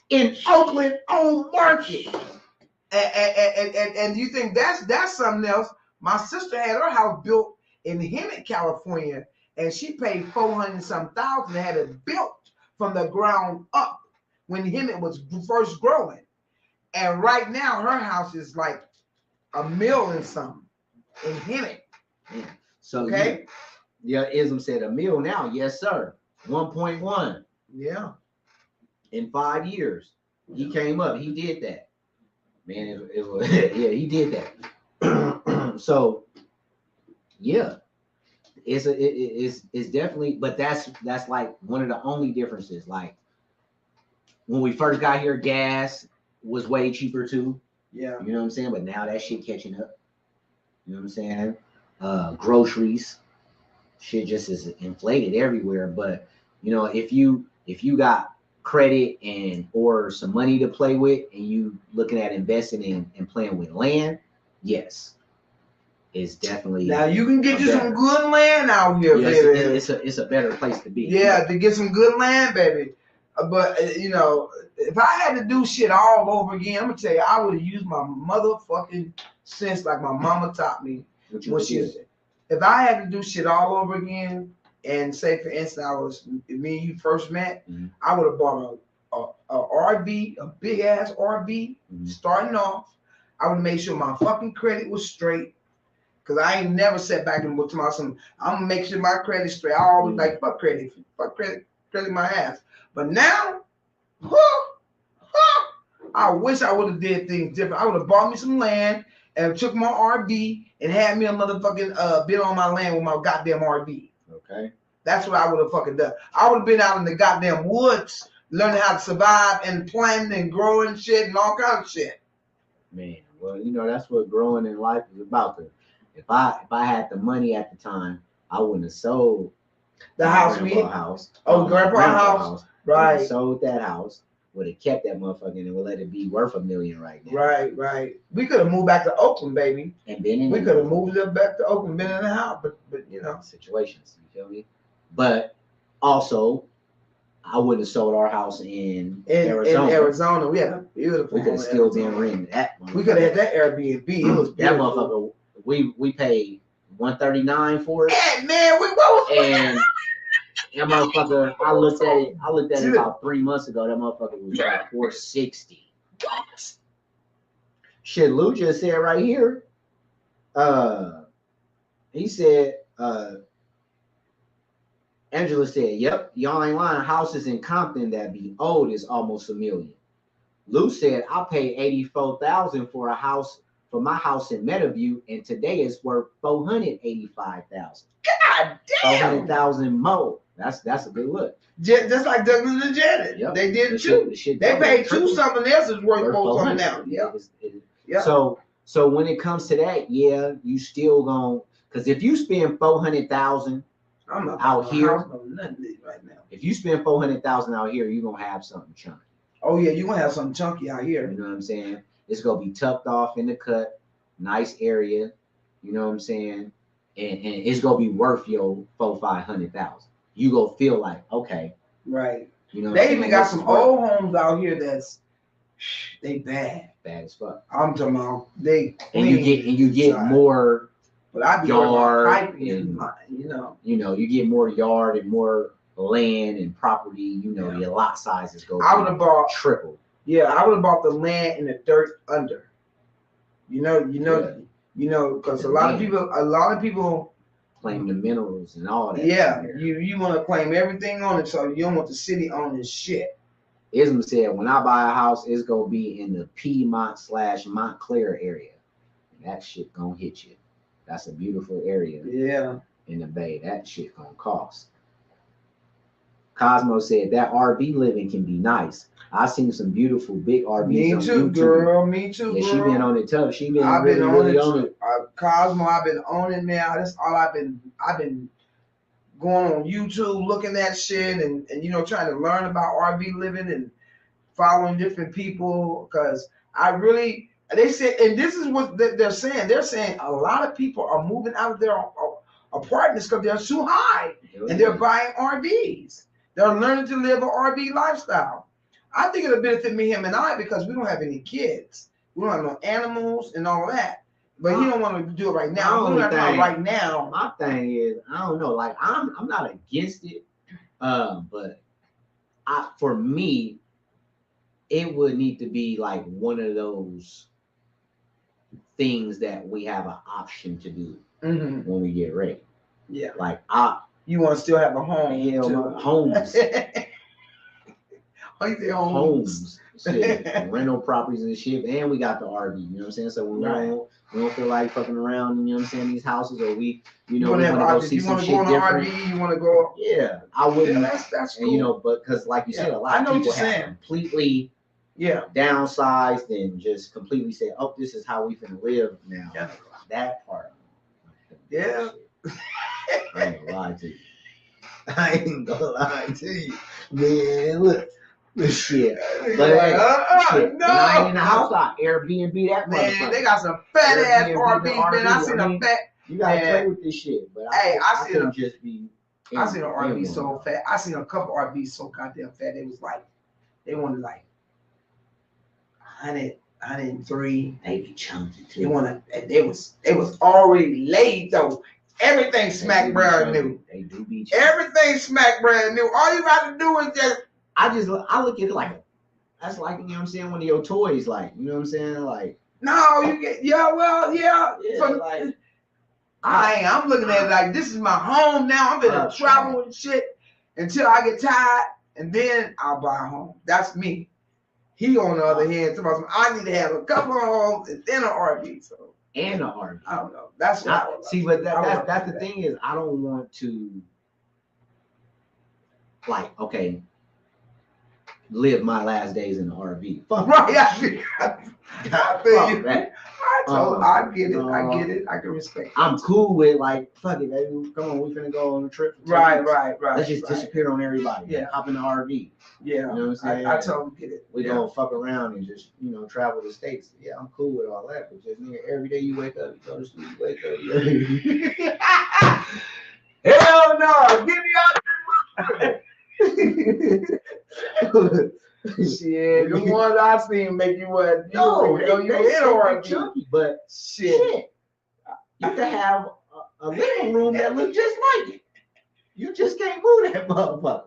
in Oakland on Market. And you think that's something else? My sister had her house built in Hemet, California, and she paid $400,000 and had it built from the ground up when Hemet was first growing. And right now her house is like $1 million something in Hemet. Yeah. So okay. Ism said $1 million now. Yes, sir. 1.1. Yeah. In 5 years. He came up. He did that. Man, it was yeah, he did that. So yeah. It's definitely, but that's like one of the only differences. Like when we first got here, gas was way cheaper too. Yeah. You know what I'm saying? But now that shit catching up. You know what I'm saying? Groceries, shit just is inflated everywhere. But you know, if you got credit and or some money to play with, and you looking at investing in and playing with land, yes, it's definitely. Now you can get you some good land out here, baby. It's a better place to be. Yeah, to get some good land, baby. But you know, if I had to do shit all over again, I'm gonna tell you, I would have used my motherfucking sense like my mama taught me. If I had to do shit all over again, and say for instance, me and you first met, I would have bought a RV, a big ass RV, starting off. I would have made sure my fucking credit was straight, cause I ain't never sat back and looked to myself. I'm gonna make sure my credit's straight. I always like fuck credit, credit my ass. But now, I wish I would have did things different. I would have bought me some land and took my RV and had me a motherfucking bit on my land with my goddamn RV. Okay. That's what I would have fucking done. I would have been out in the goddamn woods, learning how to survive and planting and growing shit and all kinds of shit. Man, well, you know, that's what growing in life is about. If I had the money at the time, I wouldn't have sold the house. Grandpa house. Grandpa house. Right. Sold that house. would have kept that motherfucker and would let it be worth $1 million right now. Right. We could have moved back to Oakland, baby. And been in. We could have moved it back to Oakland, been in the house, but you know, situations. You feel me? But also, I wouldn't have sold our house in Arizona. In Arizona, we had a beautiful. We could have still been renting that. We could have had that Airbnb. It was beautiful. That motherfucker. We paid $139 for it. Yeah, man, what was and that motherfucker, I looked at it about 3 months ago. That motherfucker was like $460. Shit, Lou just said right here. He said, Angela said, yep, y'all ain't lying. Houses in Compton that be old is almost $1 million. Lou said, I paid $84,000 for a house, for my house in Meadowview, and today it's worth $485,000. God damn. $400,000 more. That's a good look. Just like Douglas and Janet. Yep. They did too. They paid $2 something else is worth $400 now. Yeah. So when it comes to that, yeah, you still gonna, because if you spend $400,000 out here right now. If you spend $400,000 out here, you're gonna have something chunky. Oh yeah, you're gonna have something chunky out here. You know what I'm saying? It's gonna be tucked off in the cut, nice area. You know what I'm saying? And it's gonna be worth your $400,000-$500,000. You gonna feel like, okay, right? You know, they even got some old homes out here that's they bad as fuck. I'm talking about they and you get more. But I be yard and, you know, you get more yard and more land and property. You know, your lot sizes go. I would have bought triple. Yeah, I would have bought the land and the dirt under. You know, because a lot of people claim the minerals and all that. Yeah, you want to claim everything on it, so you don't want the city owning shit. Ism said, when I buy a house, it's gonna be in the Piedmont/Montclair area. And that shit gonna hit you. That's a beautiful area. Yeah. In the Bay. That shit gonna cost. Cosmo said that RV living can be nice. I've seen some beautiful big RVs. Me too, girl. Me too, yeah, girl. she been on it tough. She been I've really, been really on it. Cosmo, I've been on it now. That's all I've been going on YouTube looking at shit and trying to learn about RV living and following different people because they said, and this is what they're saying. They're saying a lot of people are moving out of their apartments because they're too high and they're buying RVs. They're learning to live an RV lifestyle. I think it'll benefit me, him, and I because we don't have any kids. We don't have no animals and all that. But he don't want to do it right now. We don't have right now. My thing is, I don't know. Like I'm not against it, but for me, it would need to be like one of those things that we have an option to do when we get ready. Yeah. Like you want to still have a home. Homes. Homes. Shit, rental properties and shit. And we got the RV, you know what I'm saying? So when we don't feel like fucking around, you know what I'm saying, these houses, or we want to go see some shit different. RV, you want to go. Yeah, I wouldn't. Yeah, that's cool. And, but because like you said, a lot of people have completely downsized and just completely say, oh, this is how we can live now. Yeah. That part. Yeah. I ain't gonna lie to you. I ain't gonna lie to you. Man, look. Shit. But shit. No. When I ain't in the house, I Airbnb that motherfucker. Man, they got some fat ass RVs, man. I seen a fat. You gotta play with this shit. But I seen an RV so fat. I seen a couple RVs so goddamn fat. It was like, they wanted like 100, 103. They be chunky too. It was already laid though. Everything smack brand new. They do be chunky. Everything smack brand new. All you got to do is just. I look at it like that's like, you know what I'm saying, one of your toys, like, you know what I'm saying, like. No, you get I'm looking at it like this is my home now. I'm gonna travel and shit until I get tired, and then I'll buy a home. That's me. He on the other hand, I need to have a couple of homes and then an RV. So and an RV. I don't know. That's what I see, but that's the thing is, I don't want to like live my last days in the RV. Fuck right. I feel you. That. I I get it. I get it. I can respect it. I'm cool with like, fuck it, baby. Come on, we're finna go on a trip. Right. Let's just disappear on everybody. Yeah. Hop in the RV. Yeah. You know what I'm saying? I totally get it. We gonna fuck around and just, travel the states. Yeah, I'm cool with all that. But just every day you wake up, you go to sleep, you wake up. Hell no! Get me out. Shit, the ones I seen make you what? No, you in or chunky, but shit. You can have a living room that looks just like it. You just can't move that motherfucker.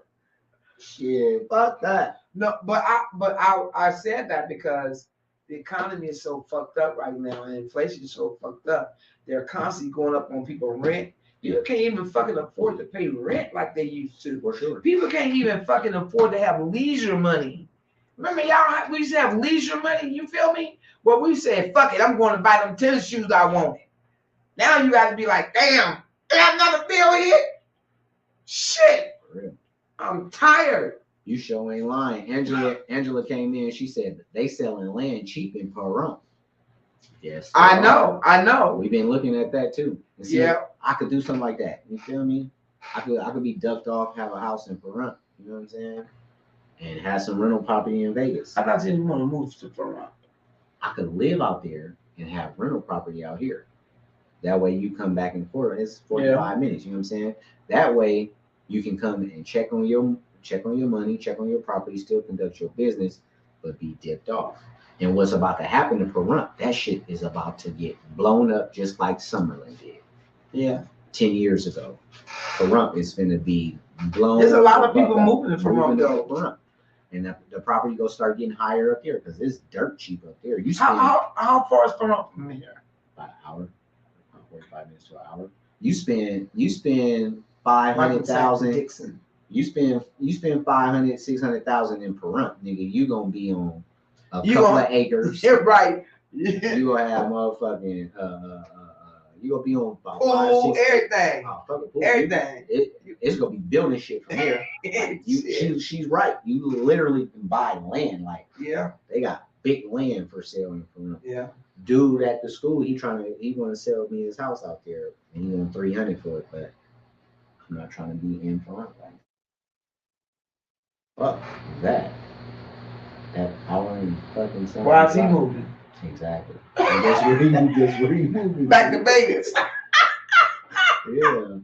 Shit, fuck that. No, but I said that because the economy is so fucked up right now, and inflation is so fucked up. They're constantly going up on people's rent. You can't even fucking afford to pay rent like they used to. For sure. People can't even fucking afford to have leisure money. Remember, we used to have leisure money. You feel me? Well, we said, fuck it, I'm going to buy them tennis shoes I wanted. Now you got to be like, damn, got another bill here? Shit. I'm tired. You sure ain't lying. Angela came in. She said they selling land cheap in Pahrump. Yes. I know. We've been looking at that too. See, yeah. I could do something like that. You feel me? I could be ducked off, have a house in Pahrump. You know what I'm saying? And have some rental property in Vegas. I thought you didn't want to move to Pahrump. I could live out there and have rental property out here. That way you come back and forth. It's 45 minutes. You know what I'm saying? That way you can come and check on your money, check on your property, still conduct your business, but be dipped off. And what's about to happen to Pahrump, that shit is about to get blown up just like Summerlin did. Yeah. 10 years ago. Pahrump is going to be blown. There's a lot of people moving to Pahrump, though. And the property going to start getting higher up there because it's dirt cheap up there. How far is Pahrump from here? About an hour. 45 minutes to an hour. You spend 500,000. You spend 500, 600,000 in Pahrump, nigga. You gonna be on a couple of acres. You're right. You gonna have motherfucking you gonna be on about pool, everything. Everything. It's gonna be building shit from here. She's right. You literally can buy land. Like they got big land for sale in Pahrump. Yeah. Dude at the school, he want to sell me his house out there, and he want 300 for it, but I'm not trying to be in Pahrump. Fuck that hour and fucking something. Why is he moving? Exactly. Guess where he moving? Back to Vegas. Yeah.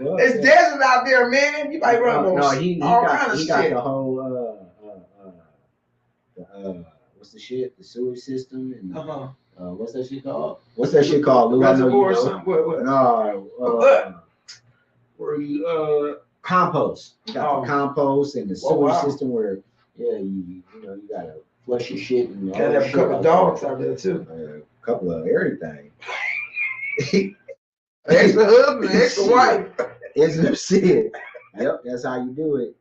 Well, it's desert out there, man. You might run he got the whole what's the shit? The sewage system and what's that shit called? Lou? I know you know. What? No. Where you compost. You got the compost and the sewage system where you gotta flush your shit and all have a couple of dogs out there too. A couple of everything. Extra husband, extra wife. Extra shit. Yep, that's how you do it.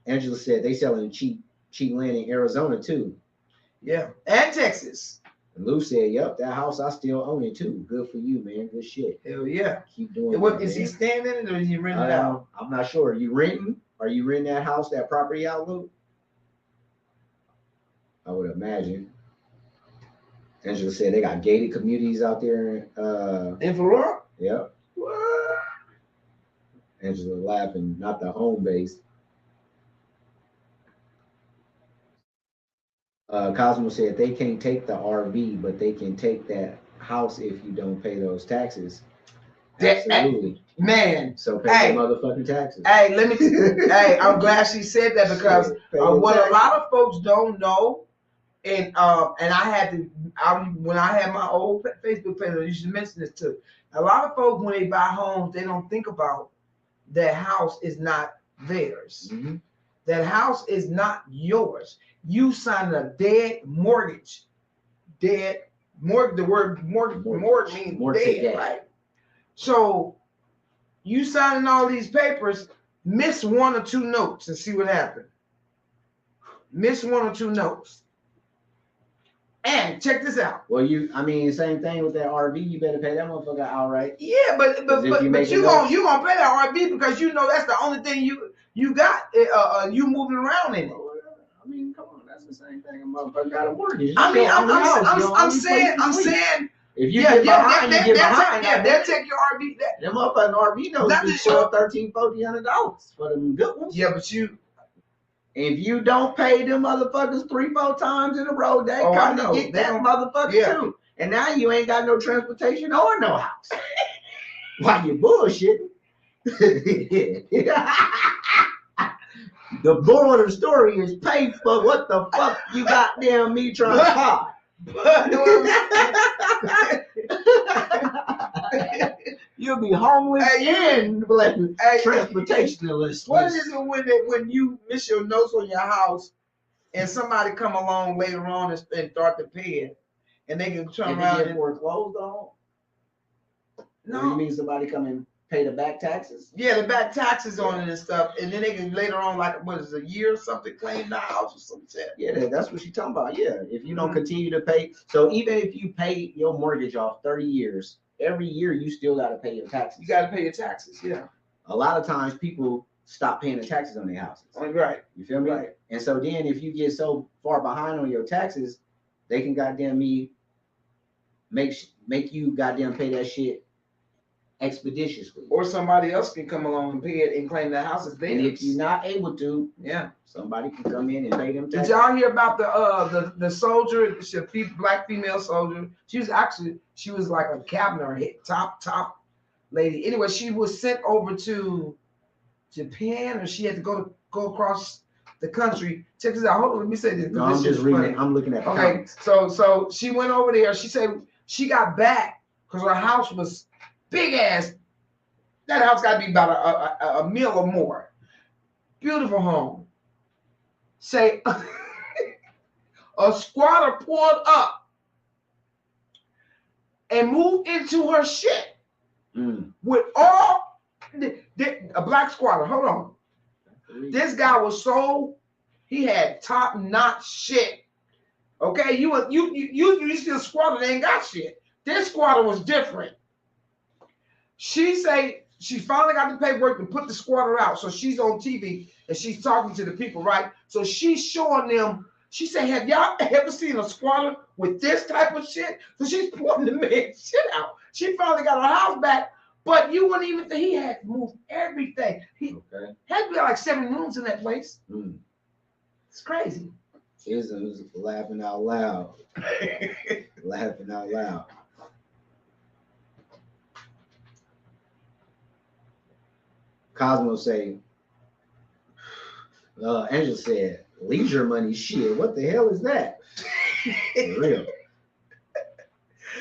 Angela said they selling cheap land in Arizona too. Yeah, and Texas. And Lou said, "Yep, that house I still own it too. Good for you, man. Good shit. Hell yeah. Keep doing it. Is he staying in it or is he renting it out? I'm not sure. Are you renting that house, that property out, Lou? I would imagine. Angela said they got gated communities out there in Florida. Yep. What? Angela laughing, not the home base. Cosmo said they can't take the RV, but they can take that house if you don't pay those taxes. Absolutely. Man. So pay the motherfucking taxes. Hey, I'm glad she said that because what a lot of folks don't know, and when I had my old Facebook page, I used to mention this too. A lot of folks, when they buy homes, they don't think about that house is not theirs. Mm-hmm. That house is not yours. You signed a dead mortgage. The word mortgage means dead, right? So you signing all these papers, miss one or two notes and see what happened. Miss one or two notes. And check this out. Well, same thing with that RV. You better pay that motherfucker outright. Yeah, but you gonna pay that RV because you know that's the only thing you got. You moving around in it. I mean, come on, that's the same thing. A motherfucker got a mortgage. I mean, I'm saying. If you get behind, you get behind. They'll take your RV. Them motherfucking RV notes be $12, $13, $1,400 for them good ones. Yeah, but if you don't pay them motherfuckers 3-4 times in a row, they come to get that motherfucker too. And now you ain't got no transportation or no house. Why you bullshitting? The moral of the story is pay for what the fuck you goddamn me trying to buy. You'll be homeless and transportationalist. What is it when you miss your notes on your house and somebody come along later on and start to pay it, and they can turn around and foreclosed on? No, you mean somebody come and pay the back taxes? Yeah, the back taxes on it and stuff, and then they can later on, like what is it, a year or something, claim the house or some shit. Yeah, that's what she's talking about. Yeah, if you don't continue to pay, so even if you pay your mortgage off 30 years, every year you still got to pay your taxes. You got to pay your taxes. Yeah. A lot of times people stop paying the taxes on their houses. Right. You feel me? Right. And so then if you get so far behind on your taxes, they can goddamn make you goddamn pay that shit expeditiously. Or somebody else can come along and pay it and claim the house is theirs. And if you're not able to, somebody can come in and pay them taxes. Did y'all hear about the soldier, black female soldier? She was like a cabinet top lady. Anyway, she was sent over to Japan, or she had to go across the country. Check this out. Hold on, let me say this. No, I'm just reading. I'm looking at the comments. So she went over there. She said she got back because her house was big ass. That house got to be about a meal or more. Beautiful home. Say a squatter pulled up and moved into her shit with all a black squatter. Hold on. This guy was he had top notch shit. Okay, you see a squatter, they ain't got shit. This squatter was different. She say she finally got the paperwork to put the squatter out. So she's on TV and she's talking to the people, right? So she's showing them. She said, "Have y'all ever seen a squatter with this type of shit?" So she's pulling the man's shit out. She finally got her house back, but you wouldn't even think he had to move everything. He had to be like 7 rooms in that place. It's crazy. Isms laughing out loud. Laughing out loud. Cosmo say, Angela said, leisure money shit. What the hell is that? For real.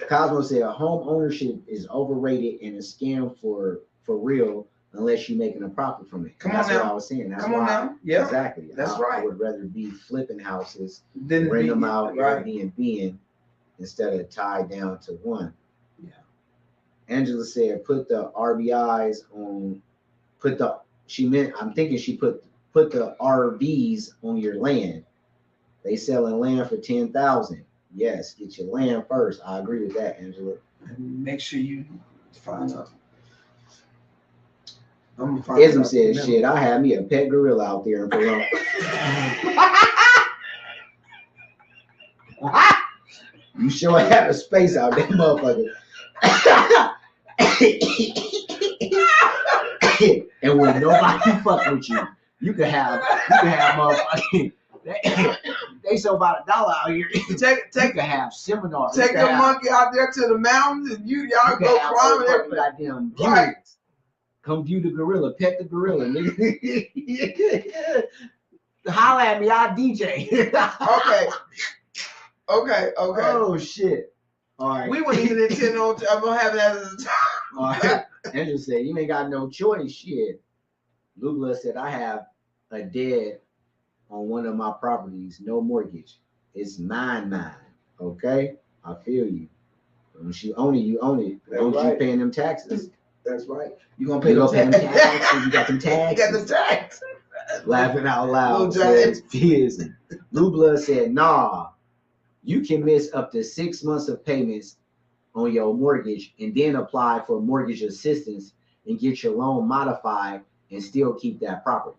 Cosmo said, home ownership is overrated and a scam for real unless you're making a profit from it. That's what I was saying. That's now. Yeah. Exactly. That's right. I would rather be flipping houses, rent them out, Airbnb instead of tied down to one. Yeah. Angela said, put the RBIs on. I'm thinking she put the RVs on your land. They selling land for $10,000. Yes, get your land first. I agree with that, Angela. And make sure you find out. Ism said, shit, I had me a pet gorilla out there in Cologne. You sure have a space out there, motherfucker. And when nobody fuck with you, you can have motherfucking. They sell about $1 out here. You can have seminars. Take your monkey out there to the mountains and y'all go climbing everything. Goddamn right. Come view the gorilla, pet the gorilla, nigga. Holla at me, I'll DJ. Okay. Oh shit. All right. We wouldn't even intend on having that as a time. All right. Angela said, you ain't got no choice. Shit. Lugla said, I have a deed on one of my properties, no mortgage. It's mine. Okay? I feel you. Once you own it, you own it. Don't you paying them taxes. That's right. You gonna pay them taxes. You got them taxes. You got them taxes. Laughing out loud. Blue Blood said, nah, you can miss up to 6 months of payments on your mortgage and then apply for mortgage assistance and get your loan modified and still keep that property.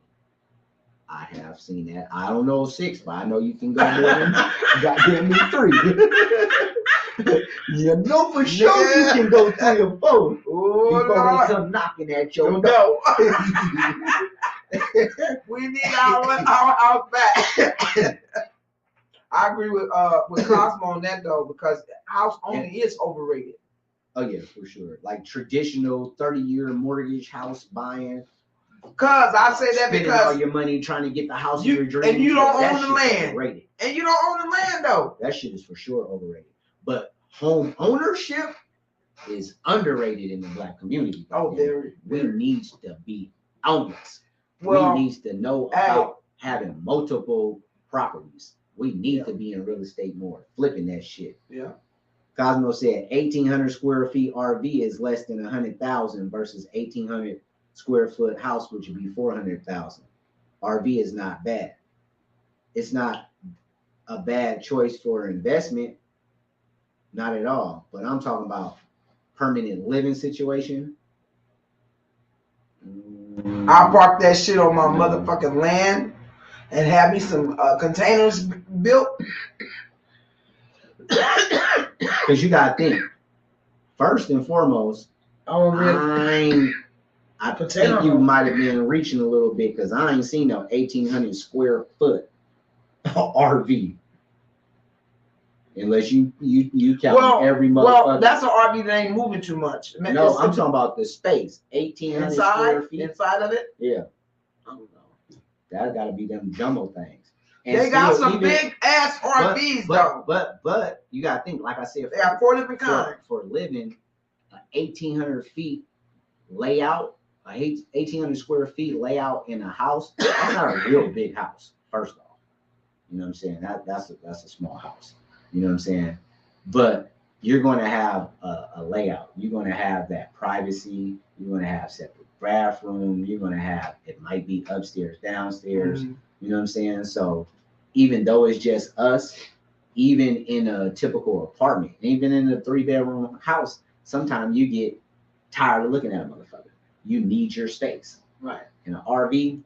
I have seen that. I don't know 6, but I know you can go more than goddamn me 3. You know for sure you can go 3 or 4 before they come knocking at your door. We need our house back. I agree with Cosmo on that though, because house owning is overrated. Oh yeah, for sure. Like traditional 30-year mortgage house buying. Cause I say that spending because all your money trying to get the house of your dreams, and you don't own the land. Overrated. And you don't own the land though. That shit is for sure overrated. But home ownership is underrated in the Black community. Oh, we needs to be owners. Well, we needs to know about having multiple properties. We need to be in real estate more, flipping that shit. Yeah. Cosmo said 1,800 square feet RV is less than 100,000 versus 1,800 square foot house, which would be 400,000. RV is not bad. It's not a bad choice for investment, not at all. But I'm talking about permanent living situation. I'll park that shit on my motherfucking land and have me some containers built. Because you gotta think, first and foremost, I think you might have been reaching a little bit because I ain't seen no 1,800 square foot RV. Unless you count every motherfucker. Well, that's an RV that ain't moving too much. No, I'm talking about the space. 1,800 square feet. Inside of it? Yeah. I don't know. That gotta be them jumbo things. And they got some big ass RVs though. But you gotta think, like I said, they have 4 different kinds. For living, 1,800 feet layout, 1,800 square feet layout in a house, that's not a real big house, first off. You know what I'm saying? That's a small house. You know what I'm saying? But you're going to have a layout. You're going to have that privacy. You're going to have separate bathroom. You're going to have, it might be upstairs, downstairs. Mm-hmm. You know what I'm saying? So even though it's just us, even in a typical apartment, even in a 3-bedroom house, sometimes you get tired of looking at a motherfucker. You need your space. Right. In an RV,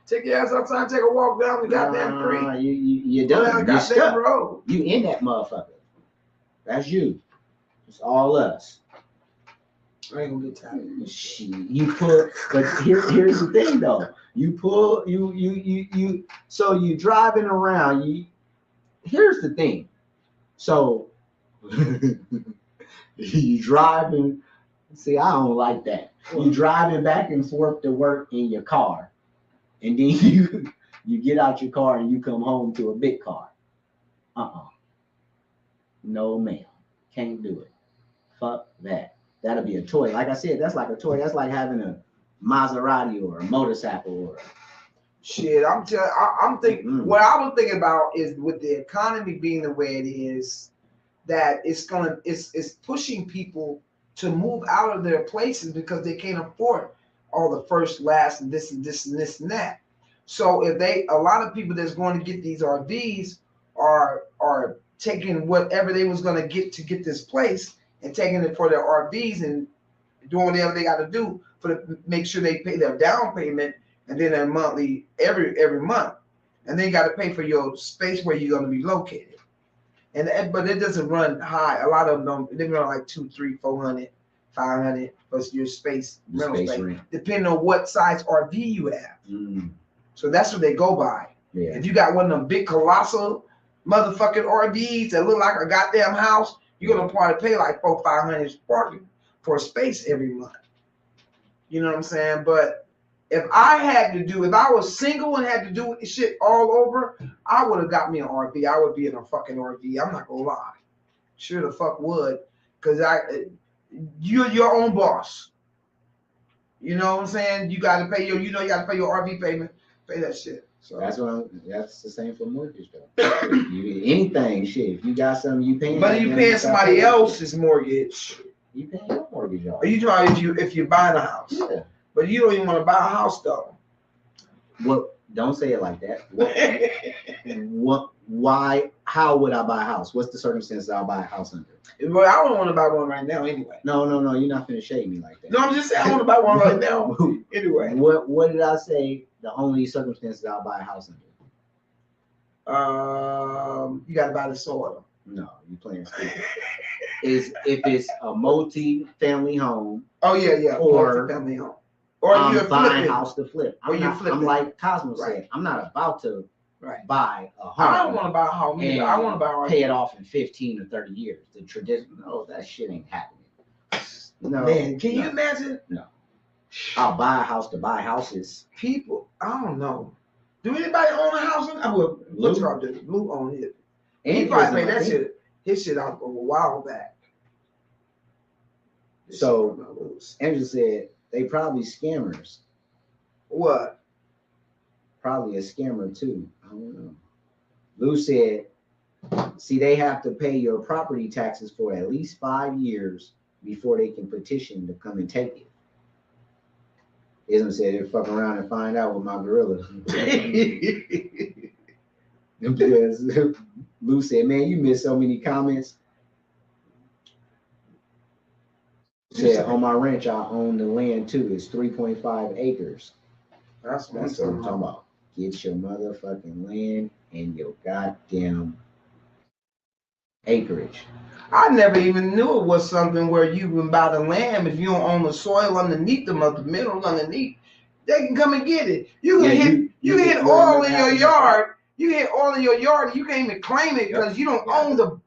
take your ass outside, take a walk down the goddamn creek. You're done. You're stuck. Road. You in that motherfucker. That's you. It's all us. I ain't gonna get tired. You pull, but here's the thing though. You pull, so you driving around. Here's the thing. So you driving. See, I don't like that. You driving back and forth to work in your car, and then you get out your car and you come home to a big car. No, ma'am. Can't do it. Fuck that. That'll be a toy. Like I said, that's like a toy. That's like having a Maserati or a motorcycle or shit. I'm thinking. What I was thinking about is with the economy being the way it is, that it's pushing people to move out of their places because they can't afford all the first, last, and this and this and this and that. So if a lot of people that's going to get these RVs are taking whatever they was going to get this place and taking it for their RVs and doing whatever they got to do make sure they pay their down payment and then their monthly every month, and then you got to pay for your space where you're going to be located. But it doesn't run high. A lot of them don't. They run like 200, 300, 400, 500 plus your space rental space, depending on what size RV you have. So that's what they go by. Yeah. If you got one of them big colossal motherfucking RVs that look like a goddamn house, you're gonna probably pay like $400-500 parking for a space every month. You know what I'm saying? But if I was single and had to do shit all over, I would have got me an RV. I would be in a fucking RV. I'm not gonna lie. Sure the fuck would. Cause you're your own boss. You know what I'm saying? You gotta pay you gotta pay your RV payment. Pay that shit. So that's the same for mortgage though. Anything, shit. If you got something you paying. But you paying somebody else's mortgage. You paying your mortgage off. Are you talking if you're buying a house? Yeah. But you don't even want to buy a house though. Well, don't say it like that. Why? How would I buy a house? What's the circumstances I'll buy a house under? Well, I don't want to buy one right now anyway. No. You're not finna shade me like that. No, I'm just saying I want to buy one right now anyway. What did I say? the only circumstances I'll buy a house under? You gotta buy the soil. No, you playing stupid. Is if it's a multi-family home. Oh yeah, or multi-family home. Or I'm you're buying flipping. house to flip. I'm like Cosmo said. Right. I'm not about to Right. buy a home. I don't want to buy a home either. I want to buy pay it off in 15 or 30 years. The traditional, no, that shit ain't happening. No, man, can you imagine? No. I'll buy a house to buy houses. People, I don't know. Do anybody own a house? What's wrong with Blue own it? He probably made that shit. His shit out a while back. So Angela said they probably scammers. What? Probably a scammer too. I don't know. Lou said, see, they have to pay your property taxes for at least 5 years before they can petition to come and take it. Ism said they'll fuck around and find out with my gorilla. Because Lou said, man, you missed so many comments. Said, on my ranch, I own the land too. It's 3.5 acres. That's what I'm talking about. Get your motherfucking land and your goddamn acreage. I never even knew it was something where you can buy the land if you don't own the soil underneath them, or the minerals underneath. They can come and get it. You can hit oil in your yard. You hit oil in your yard, and you can't even claim it because you don't own the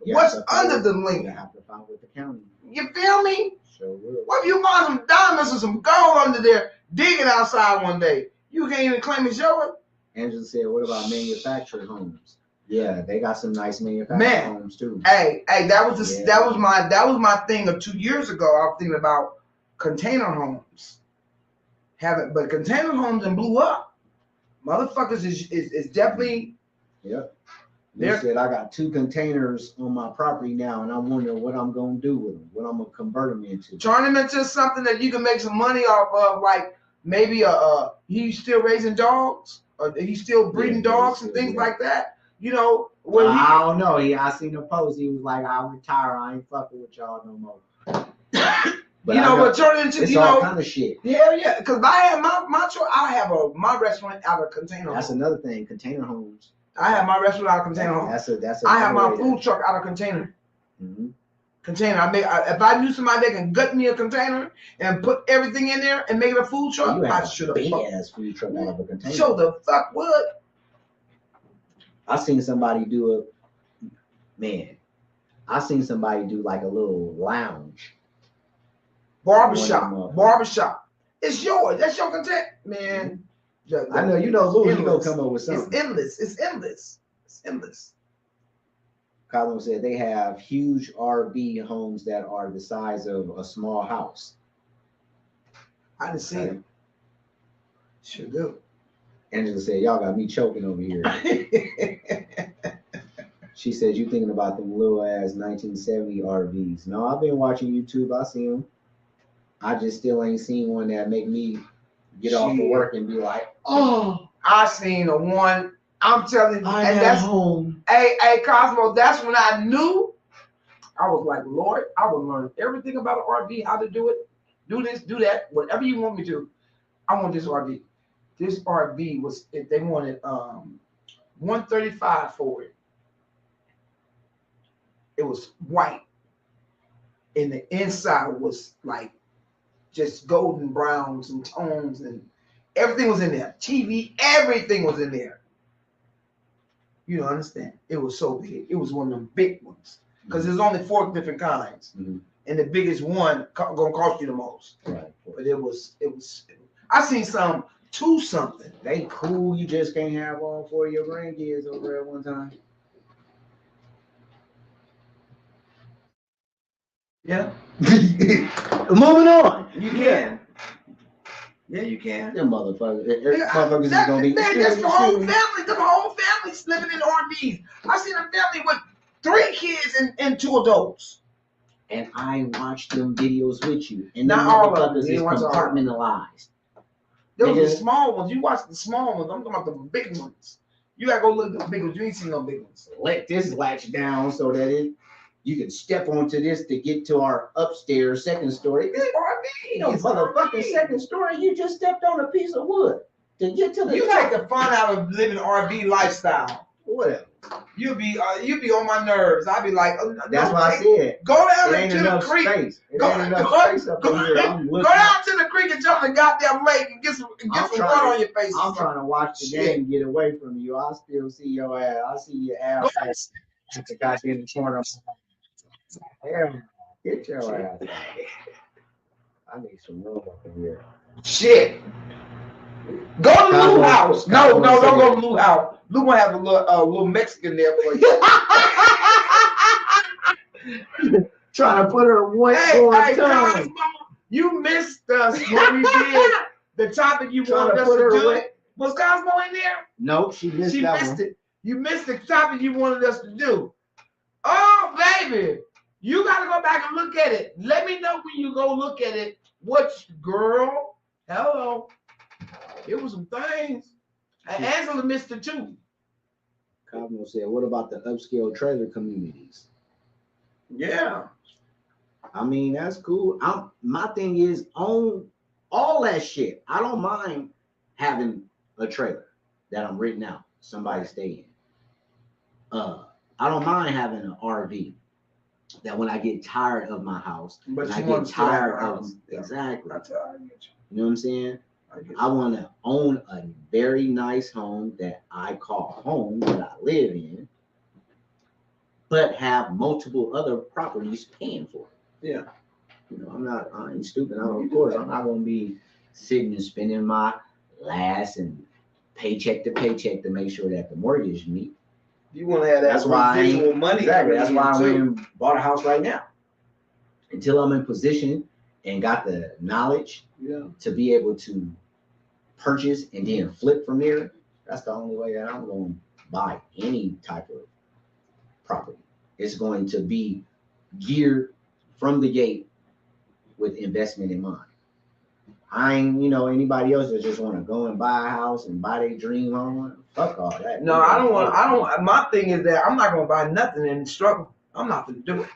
what's under the land. You have to file with the county. You feel me? Sure will. What if you find some diamonds or some gold under there digging outside one day? You can't even claim and show it. Angela said, what about manufactured homes? Yeah, they got some nice manufactured homes too. Hey, that was my thing of 2 years ago. I was thinking about container homes. But container homes and blew up. Motherfuckers is definitely. Yep. They said I got 2 containers on my property now, and I'm wondering what I'm gonna do with them, what I'm gonna convert them into. Turn them into something that you can make some money off of, like maybe he's still raising dogs, or he's still breeding dogs and things like that. You know, when I don't know. I seen a post. He was like, "I'll retire. I ain't fucking with y'all no more." But but turn it into it's all kind of shit. Yeah. Because I have I have my restaurant out of container. That's another thing. Container homes. I have my restaurant out of container home. I have my food truck out of container. Mm-hmm. Container. If I knew somebody that can gut me a container and put everything in there and make it a food truck, I should have. Big ass food truck out of a container. So the fuck would. I seen somebody do I seen somebody do like a little lounge. Barbershop. It's yours. That's your content, man. I know, Louis, you gonna come up with something. It's endless. Colin said they have huge RV homes that are the size of a small house. I didn't see them. Sure do. Angela said, y'all got me choking over here. She said, you thinking about them little ass 1970 RVs. No, I've been watching YouTube. I see them. I just still ain't seen one that make me get off of work and be like, oh, I seen the one. I'm telling you, and that's home. Hey, Cosmo, that's when I knew. I was like, Lord, I will learn everything about an RV, how to do it, do this, do that, whatever you want me to. I want this RV. This RV was, they wanted $135 for it. It was white, and the inside was like just golden browns and tones, and everything was in there. TV, everything was in there. You don't understand. It was so big. It was one of them big ones because there's only 4 different kinds, and the biggest one gonna cost you the most. Right. But it was. I seen some 2 something. They cool. You just can't have all 4 of your grandkids over at one time. Yeah. Moving on. You can. Yeah, you can. Them motherfuckers. Motherfuckers is gonna be. Man, that's the whole family. The whole family's living in RVs. I seen a family with 3 kids and 2 adults. And I watched them videos with you. And not all of them. Is compartmentalized. Those are the small ones. You watch the small ones. I'm talking about the big ones. You gotta go look at the big ones. You ain't seen no big ones. Let this latch down so that you can step onto this to get to our upstairs 2nd story. It's RV. Motherfucking 2nd story. You just stepped on a piece of wood. to get to the You top. take the fun out of living RV lifestyle. Whatever. You be on my nerves. I be like, that's why I said go down it ain't into the enough creek. space. It Go- ain't enough go- space up go- in here. I'm Go looking. down to the creek and jump in the goddamn lake and get some water on your face. I'm trying to watch the game and get away from you. I still see your ass. I see your ass at the goddamn corner. Hell, get your ass out. I need some room up in here. Shit. Go to Lou house. No, don't go to Lou house. Lou gonna have a little Mexican there for you. Trying to put her one Cosmo, you missed us when we did the topic you wanted us to do. Was Cosmo in there? Nope, she missed it. You missed the topic you wanted us to do. Oh, baby. You got to go back and look at it. Let me know when you go look at it. Girl? Hello. It was some things. And Angela missed it too. Cosmo said, what about the upscale trailer communities? Yeah. I mean, that's cool. My thing is, own all that shit. I don't mind having a trailer that I'm renting out, somebody stay in. I don't mind having an RV that when I get tired of my house, but I get tired of exactly. You know what I'm saying? I want to own a very nice home that I call home that I live in, but have multiple other properties paying for it. Yeah. You know, I ain't stupid. Of course, I'm not going to be sitting and spending my last and paycheck to paycheck to make sure that the mortgage meet. You want to have that residual money. Exactly. That's why I went and bought a house right now. Until I'm in position and got the knowledge to be able to purchase and then flip from there, that's the only way that I'm going to buy any type of property. It's going to be geared from the gate with investment in mind. I ain't, anybody else that just want to go and buy a house and buy their dream home. Fuck all that. No, I don't want. My thing is that I'm not gonna buy nothing and struggle. I'm not gonna do it.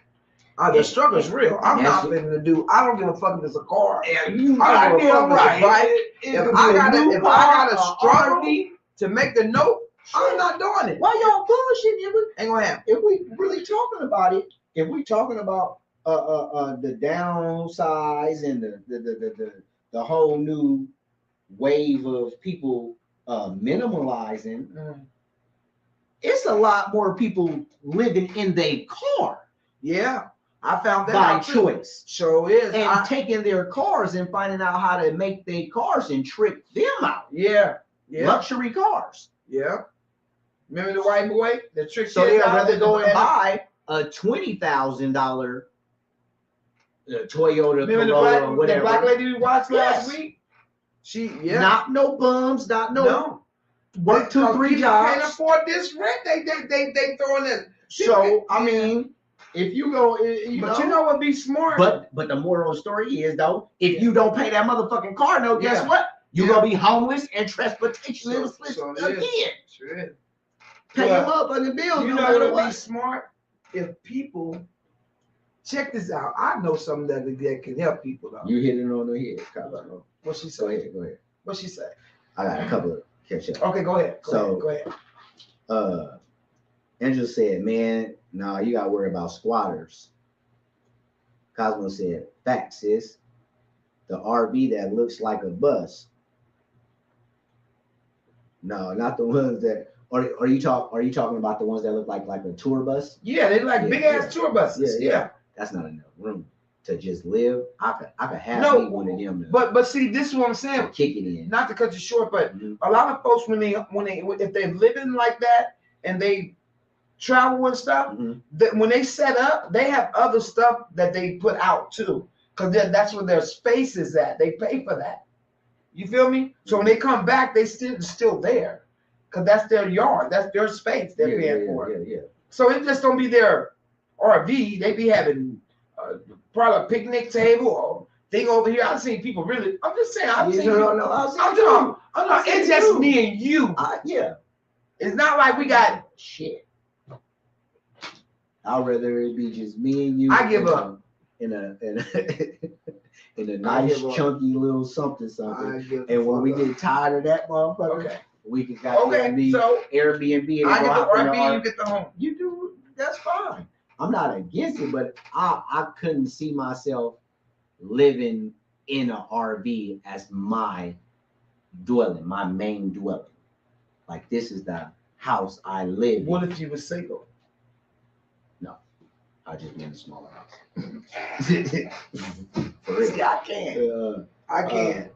The struggle is real. I'm not gonna do. I don't give a fuck if it's a car. Yeah, I don't give a fuck if it's a bike. If I gotta struggle to make the note, I'm not doing it. Why y'all bullshitting? Ain't gonna happen. If we really talking about it, if we talking about the downsize and the whole new wave of people minimalizing, it's a lot more people living in their car. Yeah, I found that by out choice. Sure is. And taking their cars and finding out how to make their cars and trick them out. Yeah. Luxury cars. Yeah. Remember the white boy that tricked? So they'd rather go and buy a $20,000 Toyota Corolla or whatever. The black lady we watched last week. Not no bums, no. Work 2-3 jobs. Can't afford this rent. They throwing it. So I mean, if you go, you know what be smart. But the moral of the story is though, if you don't pay that motherfucking car note, guess what? You're gonna be homeless and transportation again. Sure. Pay your motherfucking bills. You know what would be smart? If people check this out, I know something that can help people though. You hit it on the head, Carlo. What she say? Go ahead. What she say? I got a couple of catch up. Okay, go ahead. Go ahead. Angela said, man, no, you gotta worry about squatters. Cosmo said, fact, sis. The RV that looks like a bus. No, not the ones that are you talking about the ones that look like a tour bus? Yeah, they like big ass tour buses. Yeah. That's not enough room to just live. I could have one of them. But see, this is what I'm saying. Kick it in. Not to cut you short, but a lot of folks if they're living like that and they travel and stuff, that when they set up, they have other stuff that they put out too, because that's where their space is at. They pay for that. You feel me? So when they come back, they still there, because that's their yard, that's their space. They're paying for it. Yeah. So it just don't be their RV. They be having probably a picnic table or thing over here. I've seen people really. I'm just saying. It's just me and you. It's not like we got shit. I'd rather it be just me and you. I give up in in a nice chunky little something. And when we get tired of that motherfucker, we can be so Airbnb. I get the RV, you get the home. You do, that's fine. I'm not against it, but I couldn't see myself living in an RV as my dwelling, my main dwelling. Like this is the house I live in. What if you were single? No, I just be in a smaller house. For real. See, I can't. I can't.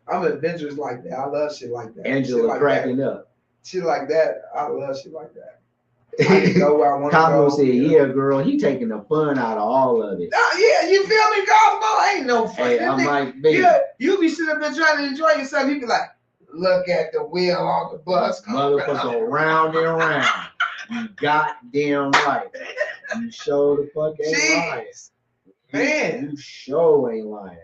I'm adventurous like that. I love shit like that. Angela like cracking that. Up. Shit like that. I love shit like that. I can go where I want to go. Said, "Yeah, girl, he taking the fun out of all of it." Yeah, you feel me, Cosmo? Ain't no fun. Hey, I'm like, baby. Yeah, you be sitting up there trying to enjoy yourself. You be like, look at the wheel on the bus. Motherfucker, round and round. You goddamn right. You show the fuck ain't lying. Man. You show ain't lying.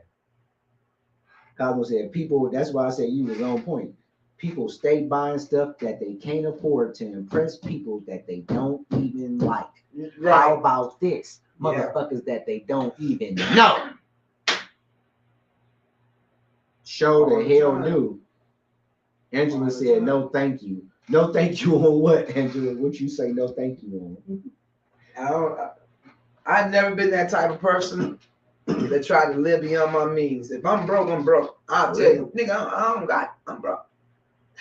Cosmo said, people, that's why I said you was on point. People stay buying stuff that they can't afford to impress people that they don't even like. Right. How about this? Motherfuckers that they don't even know. Show the hell do. Angela said, no thank you. No thank you on what, Angela? What you say no thank you on? I've never been that type of person that try to live beyond my means. If I'm broke, I'm broke. I'll tell you, nigga, I don't got it. I'm broke.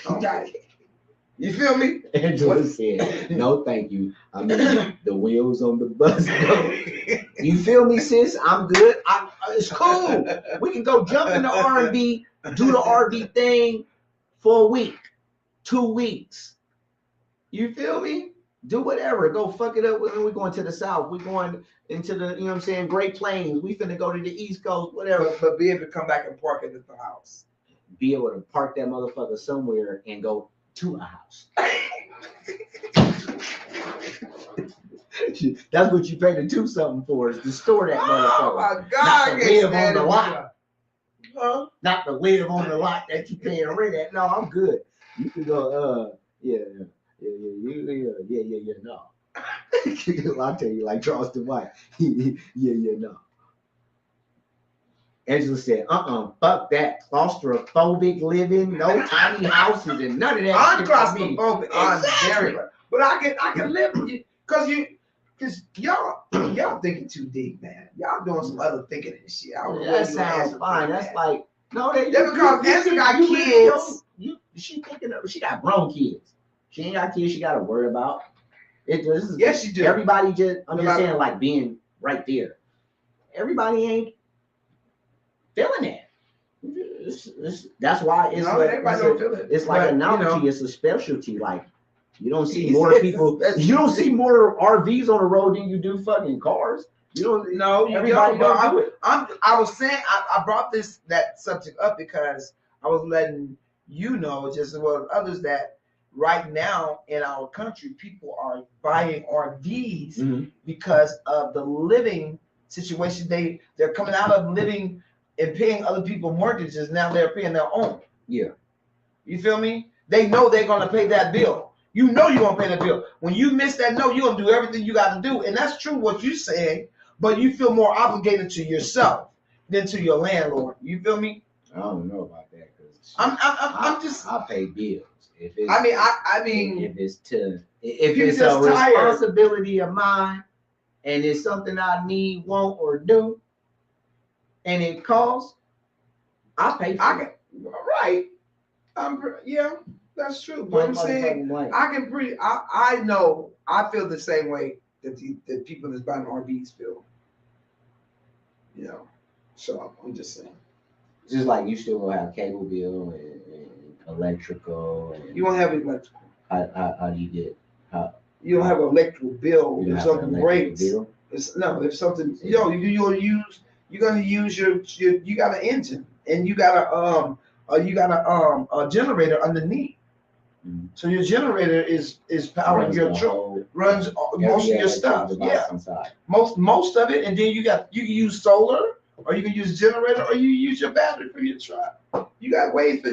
I don't got it. You feel me? Angela said, no thank you. I mean, the wheels on the bus. You feel me, sis? I'm good. It's cool. We can go jump in the R&B, do the RV thing for a week, 2 weeks. You feel me? Do whatever. Go fuck it up. We're going to the South. We're going into the, you know what I'm saying, Great Plains. We finna go to the East Coast, whatever. But be able to come back and park it at the house. Be able to park that motherfucker somewhere and go to a house. That's what you pay the 2 something for, is to store that motherfucker. Oh my God. Not to live on the lot. Huh? Not to live on the lot that you paying rent at. No, I'm good. You can go, yeah, no. I'll tell you like Charleston White. No. Angela said, fuck that claustrophobic living, no tiny houses and none of that. I'm claustrophobic. I'm very, but I can live because y'all thinking too deep, man. Y'all doing some other thinking and shit. That sounds fine. That's like because Angela got kids. She got grown kids. She ain't got kids she got to worry about. Yes, she do. Everybody I'm just saying, like being right there. Everybody ain't feeling that. That's why it's like a novelty. It's a specialty. Like you don't see more people. You don't see more RVs on the road than you do fucking cars. You don't. No, everybody don't do it. I was saying I brought that subject up because I was letting you know, just as well as others, that right now in our country, people are buying RVs because of the living situation. They're coming out of living and paying other people mortgages. Now they're paying their own. Yeah. You feel me? They know they're going to pay that bill. You know you're going to pay that bill. When you miss that note, you're going to do everything you got to do. And that's true what you're saying, but you feel more obligated to yourself than to your landlord. You feel me? I don't know about that. I'm just. I pay bills. If it's, I mean, if it's a responsibility of mine, and it's something I need, want, or do, and it costs, I pay for it. Right. Yeah, that's true. But I'm saying I know I feel the same way that the people that's buying RVs feel. You know, so I'm just saying. Just like you still will have cable bill and electrical. And you won't have electrical. How do you get? You don't have an electrical bill. If something breaks, if something, you're gonna use your you got an engine and you got a generator underneath. Mm-hmm. So your generator is powering your truck, runs most of your stuff. Yeah, most of it, and then you can use solar, or you can use generator, or you use your battery for your truck. You got ways for.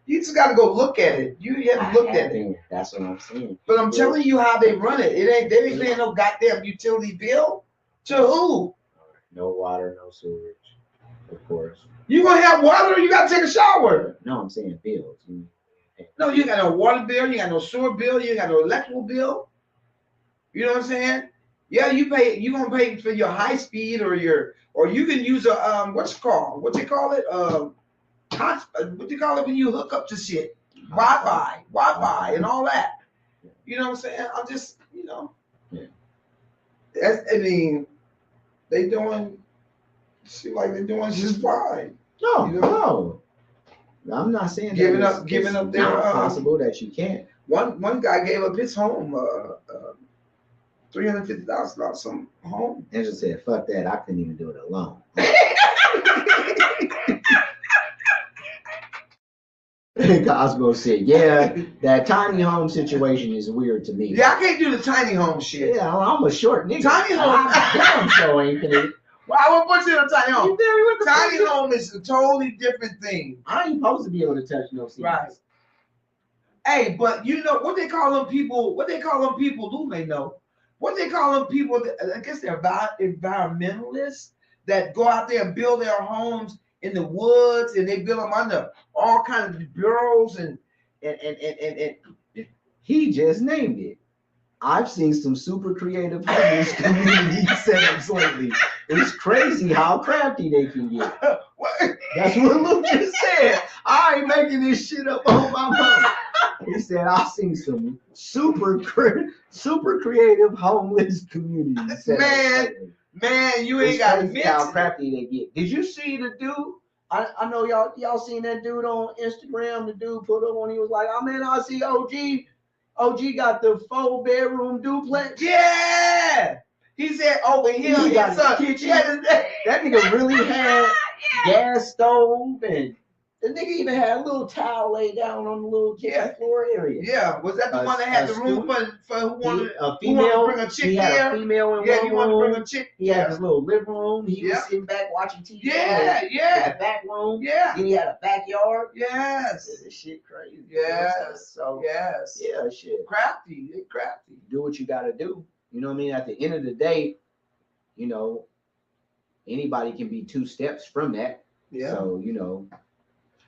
You just got to go look at it. You haven't looked at it. That's what I'm saying. But I'm telling you how they run it. They ain't paying no goddamn utility bill. To who? No water, no sewage, of course. You gonna have water? Or you gotta take a shower. No, I'm saying bills. No, you got no water bill. You got no sewer bill. You got no electrical bill. You know what I'm saying? Yeah, you pay. You gonna pay for your high speed or you can use a what's it called? What they call it? What do you call it when you hook up to shit? Wi-Fi, and all that. You know what I'm saying? I'm just, Yeah. I mean, they doing. Seem like they're doing just fine. No, You know? no. I'm not saying Giving that up it's their not possible that you can't. One guy gave up his home, $350,000 some home. Angela said, "Fuck that! I couldn't even do it alone." Cosmo said, "Yeah, that tiny home situation is weird to me." Yeah, I can't do the tiny home shit. Yeah, I'm a short nigga. Tiny home. Damn sure ain't finna. Well, I won't put you in a tiny home. You feel me? What the Tiny fuck? home is a totally different thing. I ain't supposed to be able to touch no seats. Right. Hey, but you know what they call them people? What they call them people? Who may know? What they call them people? I guess they're environmentalists that go out there and build their homes in the woods, and they build them under all kinds of bureaus and. He just named it. I've seen some super creative homeless community setups lately. It's crazy how crafty they can get. That's what Luke just said. I ain't making this shit up on my phone. He said I've seen some super creative homeless community setups. Man, you ain't got to how crafty they get. Did you see the dude? I know y'all seen that dude on Instagram. The dude put up on. He was like, "Oh man, I see OG. OG got the 4-bedroom duplex." Yeah. He said over here, He got the kitchen. That nigga really had gas stove, and the nigga even had a little towel laid down on the little kitchen floor area. Yeah, was that the one that had the room for who wanted a female? to bring a chick he had there? a female in Yeah, one you want to room. bring a chick? He had his little living room. He was sitting back watching TV. Yeah, In the back room. yeah. Then he had a backyard. Yes. This shit crazy. Yes. So Yes. yeah, shit. Crafty. They crafty. Do what you gotta do. You know what I mean? At the end of the day, you know, anybody can be 2 steps from that. Yeah. So, you know.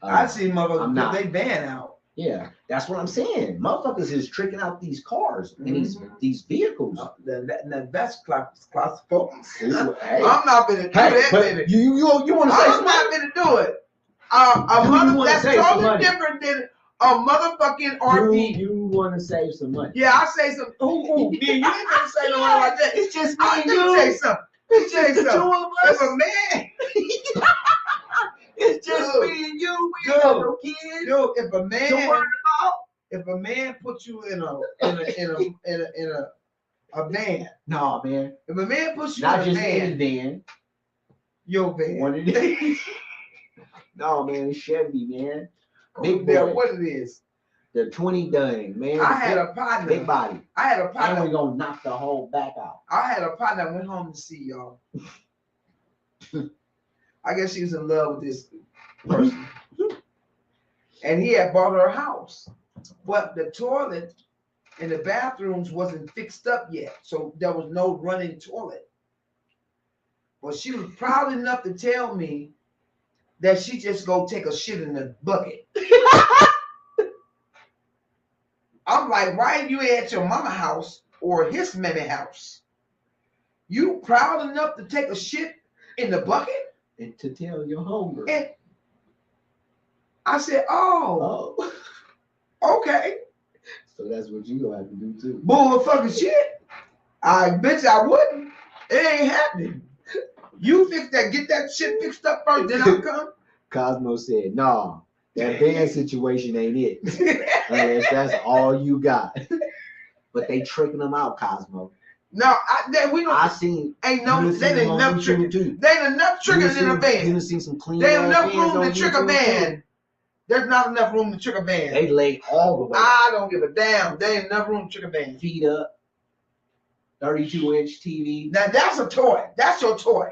I see motherfuckers not. put their van out. Yeah, that's what I'm saying. Motherfuckers is tricking out these cars and these vehicles. That's claustrophobic. Hey. I'm not gonna do that, baby. You want to say I'm not gonna do it. That's totally different than a motherfucking RV. You want to save some money? Yeah, I say some. Ooh, me and you ain't gonna say no one like that. It's just me I and let me you. say something. It's just the 2 of If us. a man, It's just Dude. me and you. We ain't got no kids. dude, if a Don't man, worry about. if a man puts you in a van, Nah, man. if a man puts you Not in a just any van, van. your van, One of these. No, man. Chevy, man. Big yeah, boy. what it is. The 20 done, man. I had a partner. big body. I had a And partner. we're gonna knock the whole back out. I had a partner that went home to see y'all. I guess she was in love with this person. And he had bought her a house. But the toilet and the bathrooms wasn't fixed up yet. So there was no running toilet. But she was proud enough to tell me that she just go take a shit in the bucket. I'm like, why you at your mama house or his mammy house? You proud enough to take a shit in the bucket? And to tell your homegirl. And I said, oh, okay. So that's what you gonna have to do too. Bull fucking shit. I bet you I wouldn't. It ain't happening. You fix that, get that shit fixed up first, then I'll come. Cosmo said, "Nah, that van situation ain't it. Unless that's all you got." But they tricking them out, Cosmo. No, we don't. I seen. Ain't no. They ain't enough tricking. Too. They ain't enough tricking in a You van. done seen some clean. There ain't enough vans room on to trick a YouTube, van. too. There's not enough room to trick a van. They lay all the way. I don't give a damn. There ain't enough room to trick a van. Feet up. 32-inch TV. Now that's a toy. That's your toy.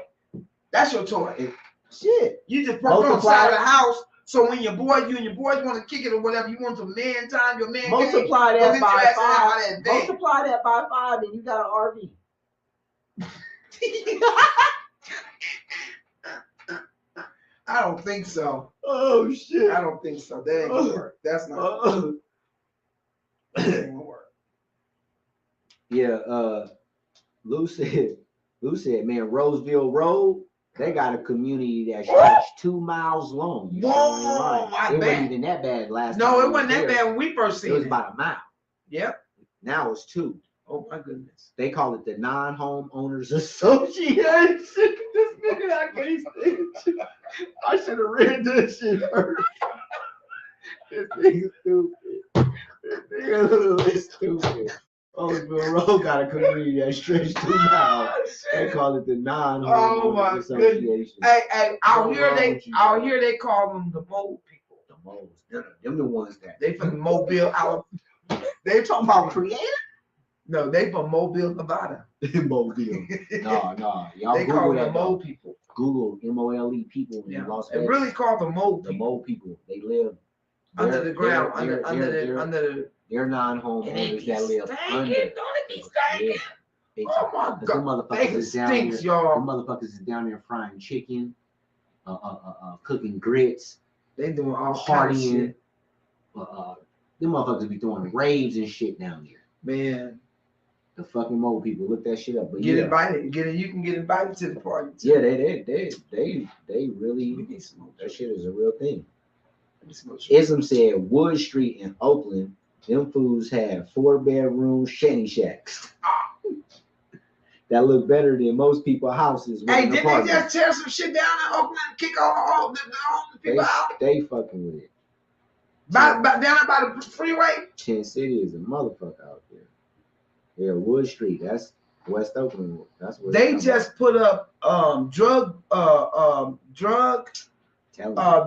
That's your toy. Shit. You just park on the side of the house. So when you and your boys want to kick it or whatever, you want some man time, your man. Multiply game, that get by your ass 5. out of that van. Multiply that by 5, and you got an RV. I don't think so. Oh shit. I don't think so. That ain't gonna work. That's not gonna work. That ain't gonna work. Yeah, Lou said, man, Roseville Road, they got a community that stretched 2 miles long. Whoa, it wasn't even that bad last time. No, it wasn't that bad when we first seen it. It was about a mile. Yep. Now it's 2. Oh my goodness. They call it the Non-Home Owners Association. This nigga, I can't stand it. I should have read this shit first. This nigga stupid. This nigga is stupid. Roseville Road got a community that stretched 2 miles. They call it the Non-Home Owners Association. Hey, out here they call them the Mole people. The moles. Them the ones that they from Mobile, Alabama. They talking about creative? No, they from Mobile, Nevada. Mobile. No. Y'all they Google call that them Mole people. Google MOLE people in Las Vegas. It really called the Mole people. The Mole people. They live under the ground, under the. They're non-home owners that live under. Don't it be stinking? Oh my God. Them motherfuckers is down stinks, there. y'all. Them motherfuckers is down there frying chicken, cooking grits. They doing all partying. Them motherfuckers be doing raves and shit down there. Man. The fucking Mole people, look that shit up. But get invited. You can get invited to the party too. Yeah, they really. That shit is a real thing. Ism said Wood Street in Oakland, them fools have 4-bedroom shanty shacks that look better than most people's houses. Hey, didn't they just tear some shit down in Oakland and kick all the people out? They fucking with it. Down by the freeway? Tent City is a motherfucker out there. Yeah, Wood Street. That's West Oakland. That's where they just put up drug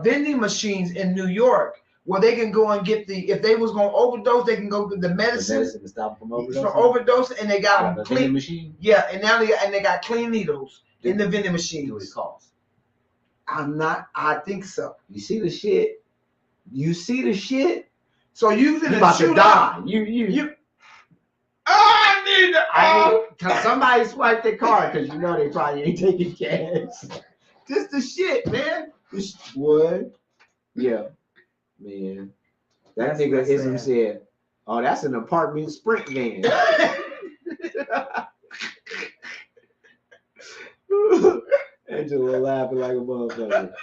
vending machines in New York where they can go and get if they was going to overdose, they can go get the medicine to stop them from overdosing, and they got them clean machine. Yeah, and now they got clean needles in the vending machines. What it costs? I think so. You see the shit? So you about to die. You. I need cause somebody swiped their card because you know they probably ain't taking cash. This the shit, man. What? Yeah, man. That nigga Ism said, "Oh, that's an apartment Sprint van." Angela laughing like a motherfucker.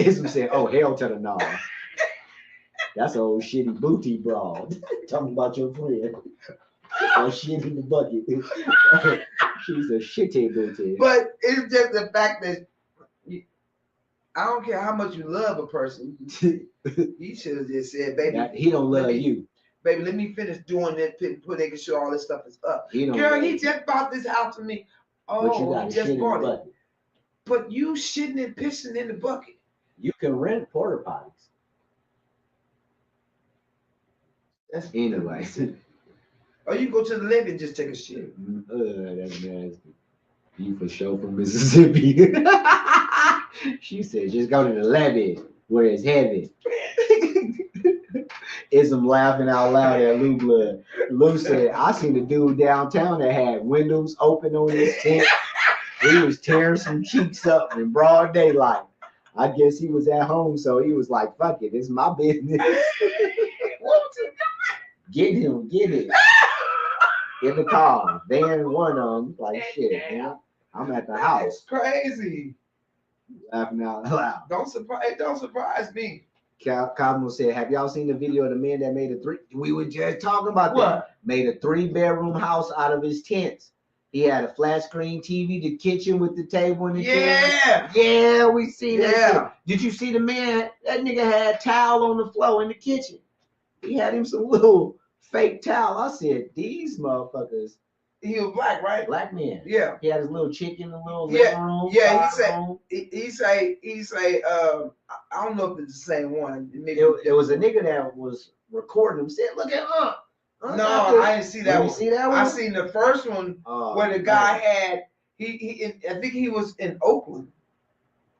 Ism said, "Oh, hell to the no. That's an old shitty booty broad." Talking about your friend. Oh, shit in the bucket. She's a shitty booty. But it's just the fact that I don't care how much you love a person. You should have just said, "Baby, he don't love you. Baby, let me finish doing this, making sure all this stuff is up." Girl, he just bought this house for me. Oh, he just bought it. But you shitting and pissing in the bucket. You can rent porta potties. Anyway. Or you go to the levee and just take a shit. That's nasty. You for sure from Mississippi. She said, just go to the levee where it's heavy. Ism laughing out loud at Lou Blood. Lou said, I seen a dude downtown that had windows open on his tent. He was tearing some cheeks up in broad daylight. I guess he was at home, so he was like, fuck it, it's my business. What was he doing? Get it. In the car. Van one of them, like shit, man. I'm at the house. It's crazy. Laughing out loud. Don't surprise me. Cosmo said, have y'all seen the video of the man that made we were just talking about what? That. Made a 3-bedroom house out of his tents. He had a flat screen TV, the kitchen with the table and the chair. Yeah, we seen that shit. Did you see the man? That nigga had towel on the floor in the kitchen. He had him some little fake towel. I said, these motherfuckers. He was black, right? Black man. Yeah. He had his little chicken in the little living room. Yeah, he say, I don't know if it's the same one. It was a nigga that was recording him, said, look at him. No, I didn't see that one. You see that one? I seen the first one where the guy had, I think he was in Oakland.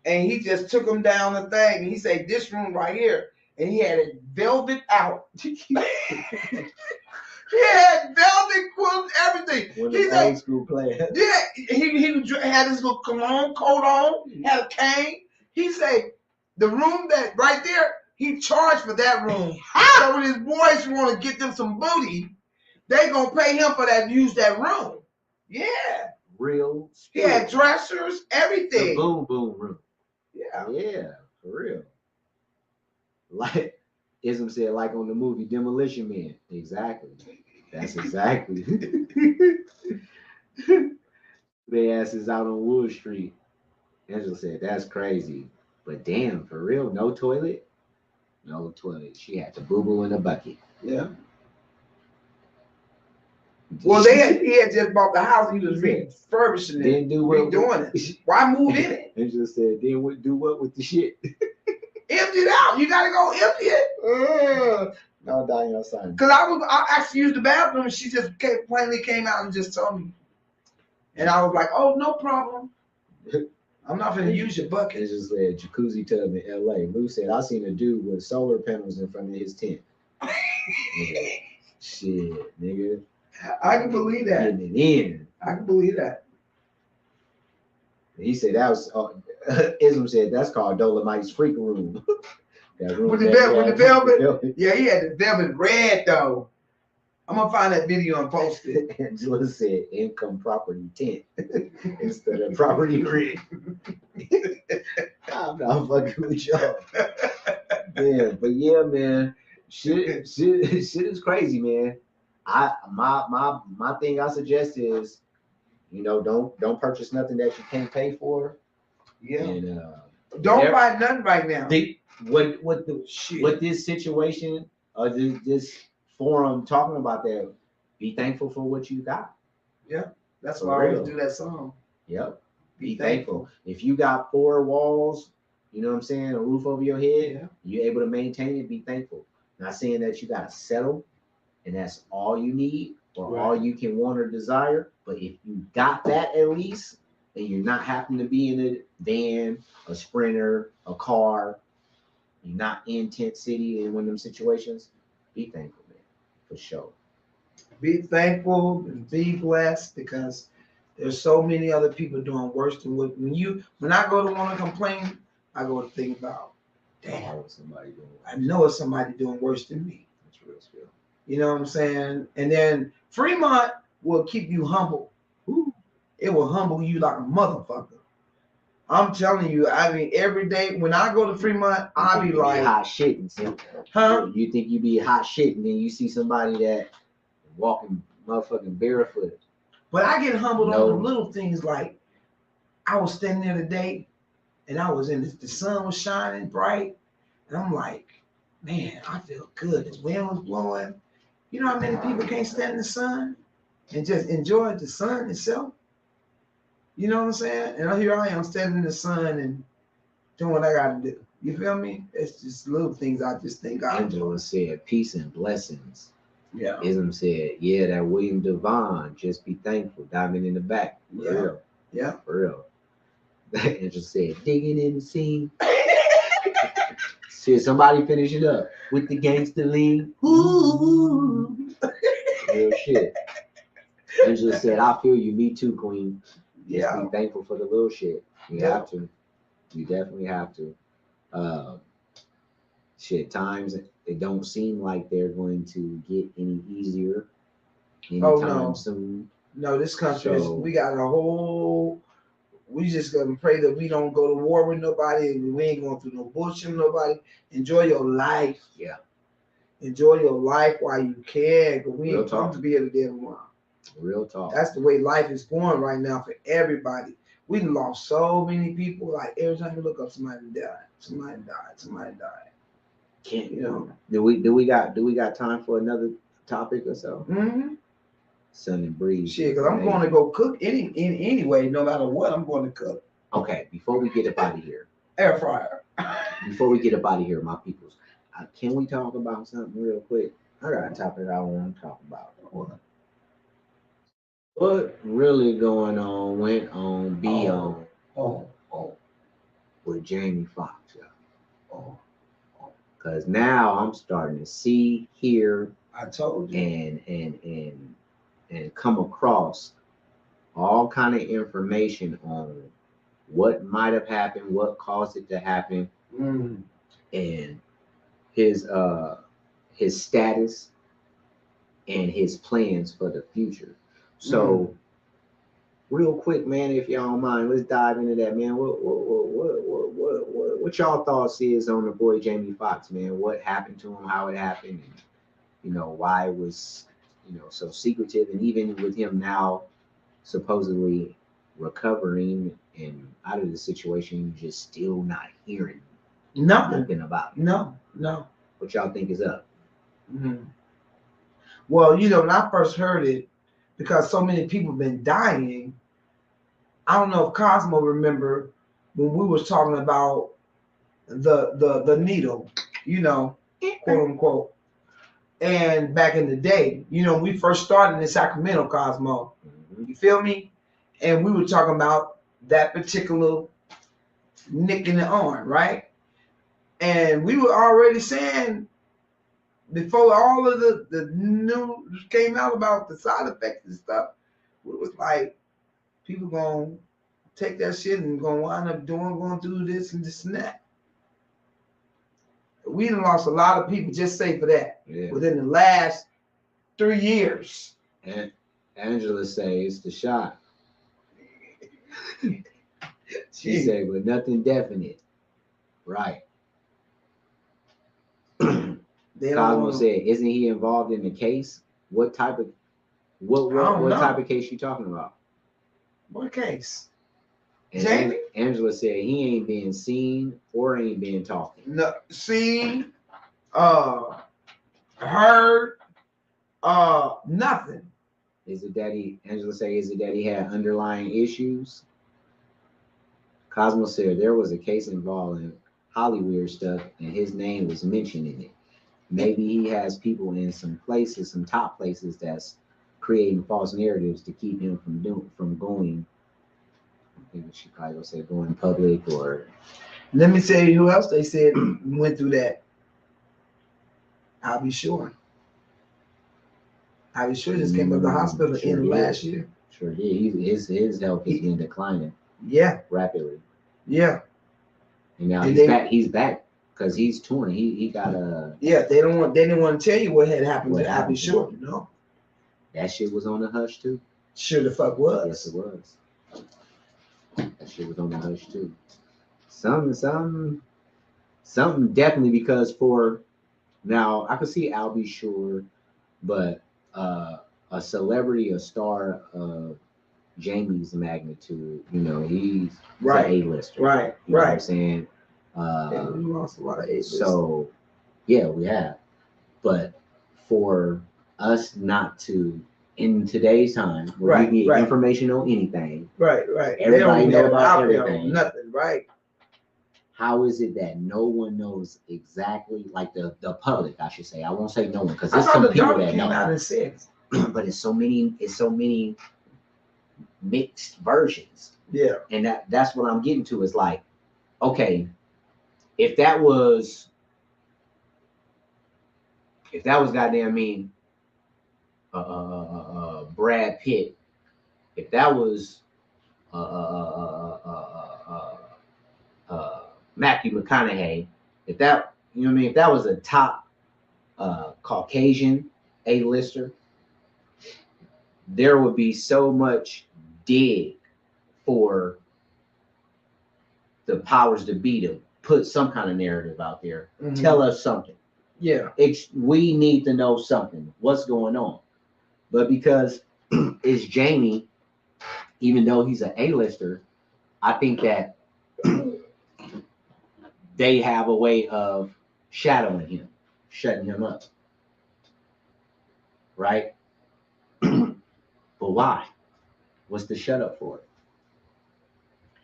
And he just took him down the thing. And he said, this room right here. And he had it velvet out. He had velvet quilts, everything. One of the old school players. Yeah, he had his little cologne coat on, had a cane. He said the room that right there, he charged for that room. So when his boys want to get them some booty, they gonna pay him for that, use that room. Yeah. Real. He had dressers, everything. The boom boom room. Yeah. Yeah, for real. Like Ism said, like on the movie Demolition Man. Exactly. That's exactly. They asses out on Wood Street. Angela said, that's crazy. But damn, for real, no toilet? No toilet. She had to boo-boo in a bucket. Yeah. Well, he had just bought the house. He was refurbishing it, redoing it. Why move in it? Angela said, then do what with the shit? Empty it out. You gotta go empty it. No, dying your son. Cause I actually used the bathroom, and she just plainly came out and just told me. And I was like, oh, no problem. I'm not gonna use your bucket. It just said jacuzzi tub in LA. Lou said, I seen a dude with solar panels in front of his tent. Nigga. Shit, nigga. I can believe that. Getting it in. I can believe that. He said that was Ism said that's called Dolomite's freak room. That room with the velvet. Yeah, he had the velvet red though. I'm gonna find that video and post it. Angela said income property tent instead of property rent. I'm not fucking with y'all. Yeah, but yeah, man, shit is crazy, man. My thing I suggest is, don't purchase nothing that you can't pay for. Yeah. And don't buy nothing right now. What this situation this forum talking about that, be thankful for what you got. Yeah. That's why I always do that song. Yep. Be thankful. If you got 4 walls, you know what I'm saying, a roof over your head, you're able to maintain it, be thankful. Not saying that you gotta settle and that's all you need or all you can want or desire. But if you got that at least, and you're not having to be in a van, a Sprinter, a car, you're not in Tent City in one of them situations, be thankful, man, for sure. Be thankful and be blessed, because there's so many other people doing worse than when I go to want to complain, I go to think about, damn, I know it's somebody doing worse than me. That's real skill. You know what I'm saying? And then Fremont will keep you humble. Ooh, it will humble you like a motherfucker. I'm telling you, I mean, every day when I go to Fremont, I'll be like hot shit and see. Huh? You think you be hot shit, and then you see somebody that walking motherfucking barefoot. But I get humbled on the little things, like I was standing there today and I was the sun was shining bright, and I'm like, man, I feel good. The wind was blowing. You know how many people can't stand in the sun and just enjoy the sun itself? You know what I'm saying? And here I am standing in the sun and doing what I gotta do. You feel me? It's just little things I just think I enjoy. Angela said, peace and blessings. Yeah. Ism said, yeah, that William Devon, just be thankful, diving in the back. For real. Yeah. For real. Angela said, digging in the scene. See, somebody finish it up with the gangster lean. Ooh. Real shit. Angela said, I feel you, me too, queen. Just be thankful for the little shit. You have to. You definitely have to. Times it don't seem like they're going to get any easier anytime soon. No, this country we got a whole. We just gonna pray that we don't go to war with nobody, and we ain't going through no bullshit with nobody. Enjoy your life. Yeah. Enjoy your life while you can, because we ain't come to be able to dead tomorrow. Real talk. That's the way life is going right now for everybody. We lost so many people. Like every time you look up, somebody died. Somebody died. Do we got time for another topic or so? Mm-hmm. Sun and breeze. Shit, because I'm going to go cook anyway. No matter what, I'm going to cook. Okay, before we get up out of here, air fryer. Before we get up out of here, my peoples, can we talk about something real quick? I got a topic I want to talk about. What really going on? Went on, be on. With Jamie Foxx, y'all. Because now I'm starting to see, hear, I told you. And come across all kind of information on what might have happened, what caused it to happen, and his status and his plans for the future. So real quick, man, if y'all don't mind, let's dive into that, man. What y'all thoughts is on the boy Jamie Foxx, man? What happened to him, how it happened, and why it was so secretive, and even with him now supposedly recovering and out of the situation, you're just still not hearing nothing about it. No. What y'all think is up? Well, when I first heard it, because so many people have been dying, I don't know if Cosmo remember when we was talking about the needle, quote unquote. And back in the day, we first started in Sacramento, Cosmo. You feel me? And we were talking about that particular nick in the arm, right? And we were already saying, before all of the news came out about the side effects and stuff, it was like, people gonna take that shit and gonna wind up going through this and this and that. We done lost a lot of people just say for that within the last 3 years. And Angela say it's the shot. She said, but nothing definite. Right. Cosmo said, isn't he involved in the case? What type of type of case you talking about? What case? And Jamie? Angela said he ain't been seen or ain't been talking. No, seen, heard, nothing. Is it that Angela said, is it that he had underlying issues? Cosmo said there was a case involving Hollywood stuff and his name was mentioned in it. Maybe he has people in some places, some top places, that's creating false narratives to keep him from going. I think she probably will say going public or. Let me tell you who else they said went through that. I'll be sure. Just came out of the hospital in last year. Sure did. His health has been declining. Yeah. Rapidly. Yeah. And now he's back. He's back because he's torn. He got a. Yeah, they didn't want to tell you what had happened to I'll be sure. That shit was on the hush too. Sure the fuck was. Yes, it was. That shit was on the hush too. Something definitely, because for now I could see I'll be sure, but a celebrity, a star of Jamie's magnitude, he's right. an A-lister. Right. You know what I'm saying? We lost a lot of A-listers. So yeah, we have. But for us not to, in today's time, where we get information on anything. Right. Everybody knows about everything. Nothing, right? How is it that no one knows exactly, like the public, I should say? I won't say no one, because there's some people that know. Out and said. But it's so many mixed versions. Yeah. And that's what I'm getting to, is like, okay, if that was goddamn Brad Pitt, if that was Matthew McConaughey, if that was a top Caucasian A-lister, there would be so much dig for the powers to be to put some kind of narrative out there. Mm-hmm. Tell us something. Yeah. We need to know something. What's going on? But because it's Jamie, even though he's an A-lister, I think that they have a way of shadowing him, shutting him up. Right? But why? What's the shut up for?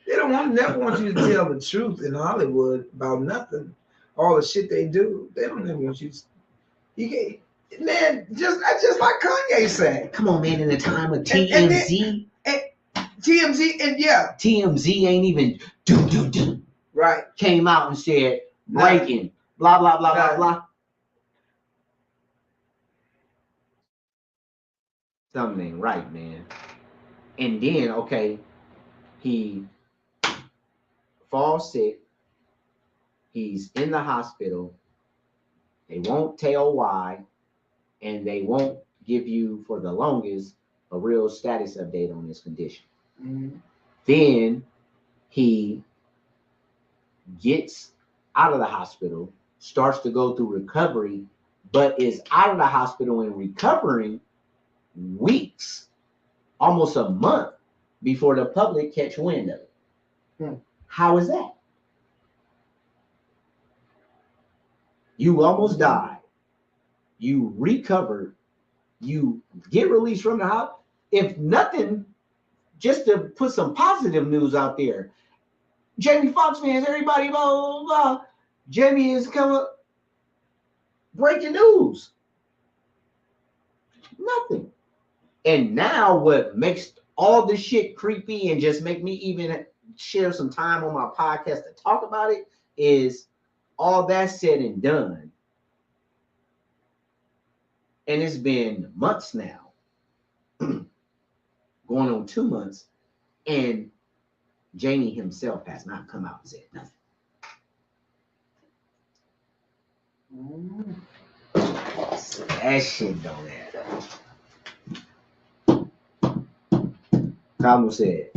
They never want you to tell the truth in Hollywood about nothing. All the shit they do, they don't ever want you to. Man, just like Kanye said. Come on, man, in the time of TMZ. TMZ, and yeah. TMZ ain't even do. Right. Came out and said, breaking, blah, blah, blah, blah, blah. Something ain't right, man. And then, okay, he falls sick. He's in the hospital. They won't tell why, and they won't give you, for the longest, a real status update on his condition. Mm-hmm. Then he gets out of the hospital, starts to go through recovery, but is out of the hospital and recovering weeks, almost a month, before the public catch wind of it. How is that? You almost died. You recovered. You get released from the house. If nothing, just to put some positive news out there. Jamie Foxx fans, everybody, blah, blah, blah. Jamie is coming. Breaking news. Nothing. And now what makes all this shit creepy and just make me even share some time on my podcast to talk about it is all that said and done. And it's been months now, going on 2 months, and Jamie himself has not come out and said nothing. So that shit don't add up. Cosmo said,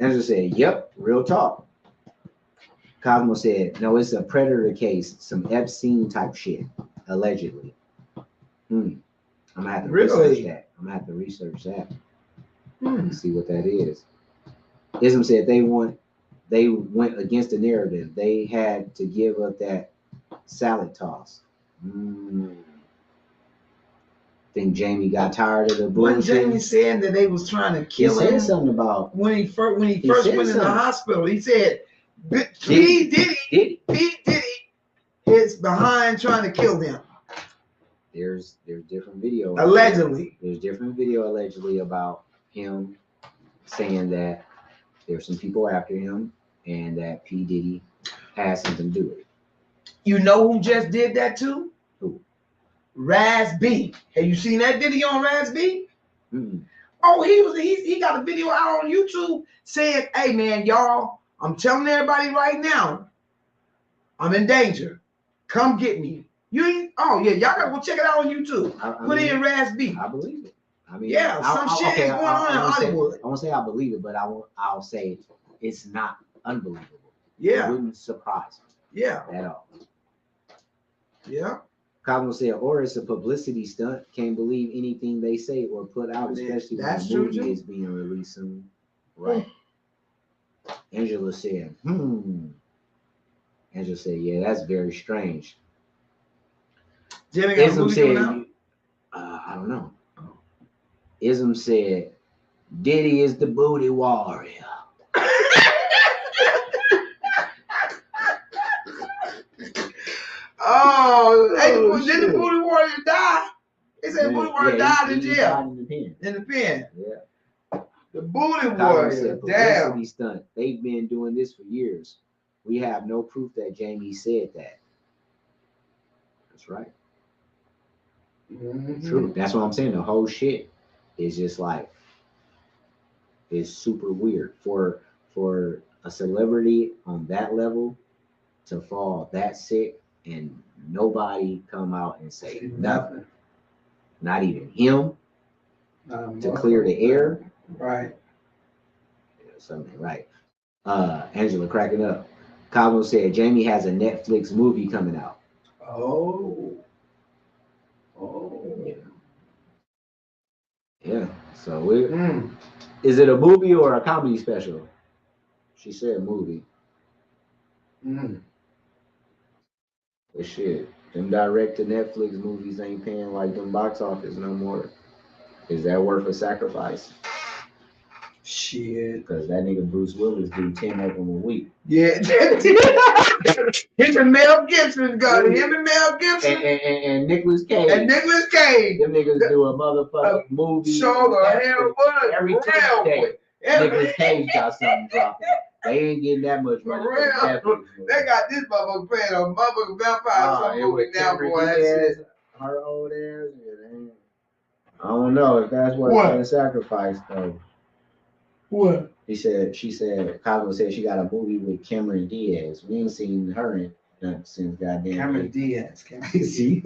Angela said, yep, real talk. Cosmo said, no, it's a predator case, some Epstein type shit, allegedly. I'm gonna have to research that. I'm gonna have to research that. See what that is. Ism said they went against the narrative. They had to give up that salad toss. Think Jamie got tired of the bullshit. When Jamie said that they was trying to kill him, he said something about when he first went in the hospital. He said P. Diddy is behind trying to kill them. There's different video. Allegedly. There's different video allegedly about him saying that there's some people after him and that P. Diddy has something to do with it. You know who just did that too? Who? Raz B. Have you seen that video on Raz B? Mm-hmm. Oh, he got a video out on YouTube saying, hey man, y'all, I'm telling everybody right now, I'm in danger. Come get me. Y'all gotta go check it out on YouTube. Put in Raz B. I believe it. I mean, yeah, shit is going on in Hollywood. I won't say I believe it, but I'll say it's not unbelievable. Yeah. It wouldn't surprise me. Yeah. At all. Yeah. Cosmo said, or it's a publicity stunt. Can't believe anything they say or put out, especially when the movie is being released soon. Right. Angela said, Angela said, yeah, that's very strange. Ism said, I don't know. Ism said, Diddy is the booty warrior. Did the booty warrior die? They said booty warrior died in jail. Died in the pen. Yeah. The booty warrior. Damn. Publicity stunt. They've been doing this for years. We have no proof that Jamie said that. That's right. Mm-hmm. True. That's what I'm saying. The whole shit is just like, it's super weird for a celebrity on that level to fall that sick and nobody come out and say nothing. Not even him to clear the air. Right. Yeah, something right. Angela cracking up. Cosmo said Jamie has a Netflix movie coming out. Oh. Yeah. So is it a movie or a comedy special? She said movie. But shit, them direct to Netflix movies ain't paying like them box office no more. Is that worth a sacrifice? Shit. Because that nigga Bruce Willis do 10 of them a week. Yeah. Him and Mel Gibson got it. Him and Mel Gibson. And Nicolas Cage. And Nicolas Cage. Them niggas do a motherfucking movie. Show the hell what? Every Tuesday. Nicolas Cage got something dropping. They ain't getting that much money. They got this motherfucker playing a motherfucking vampire movie now, boy. Her old ass. I don't know if that's what being sacrificed though. What? She said, Cosmo said she got a movie with Cameron Diaz. We ain't seen her in nothing since goddamn. Cameron Diaz. See?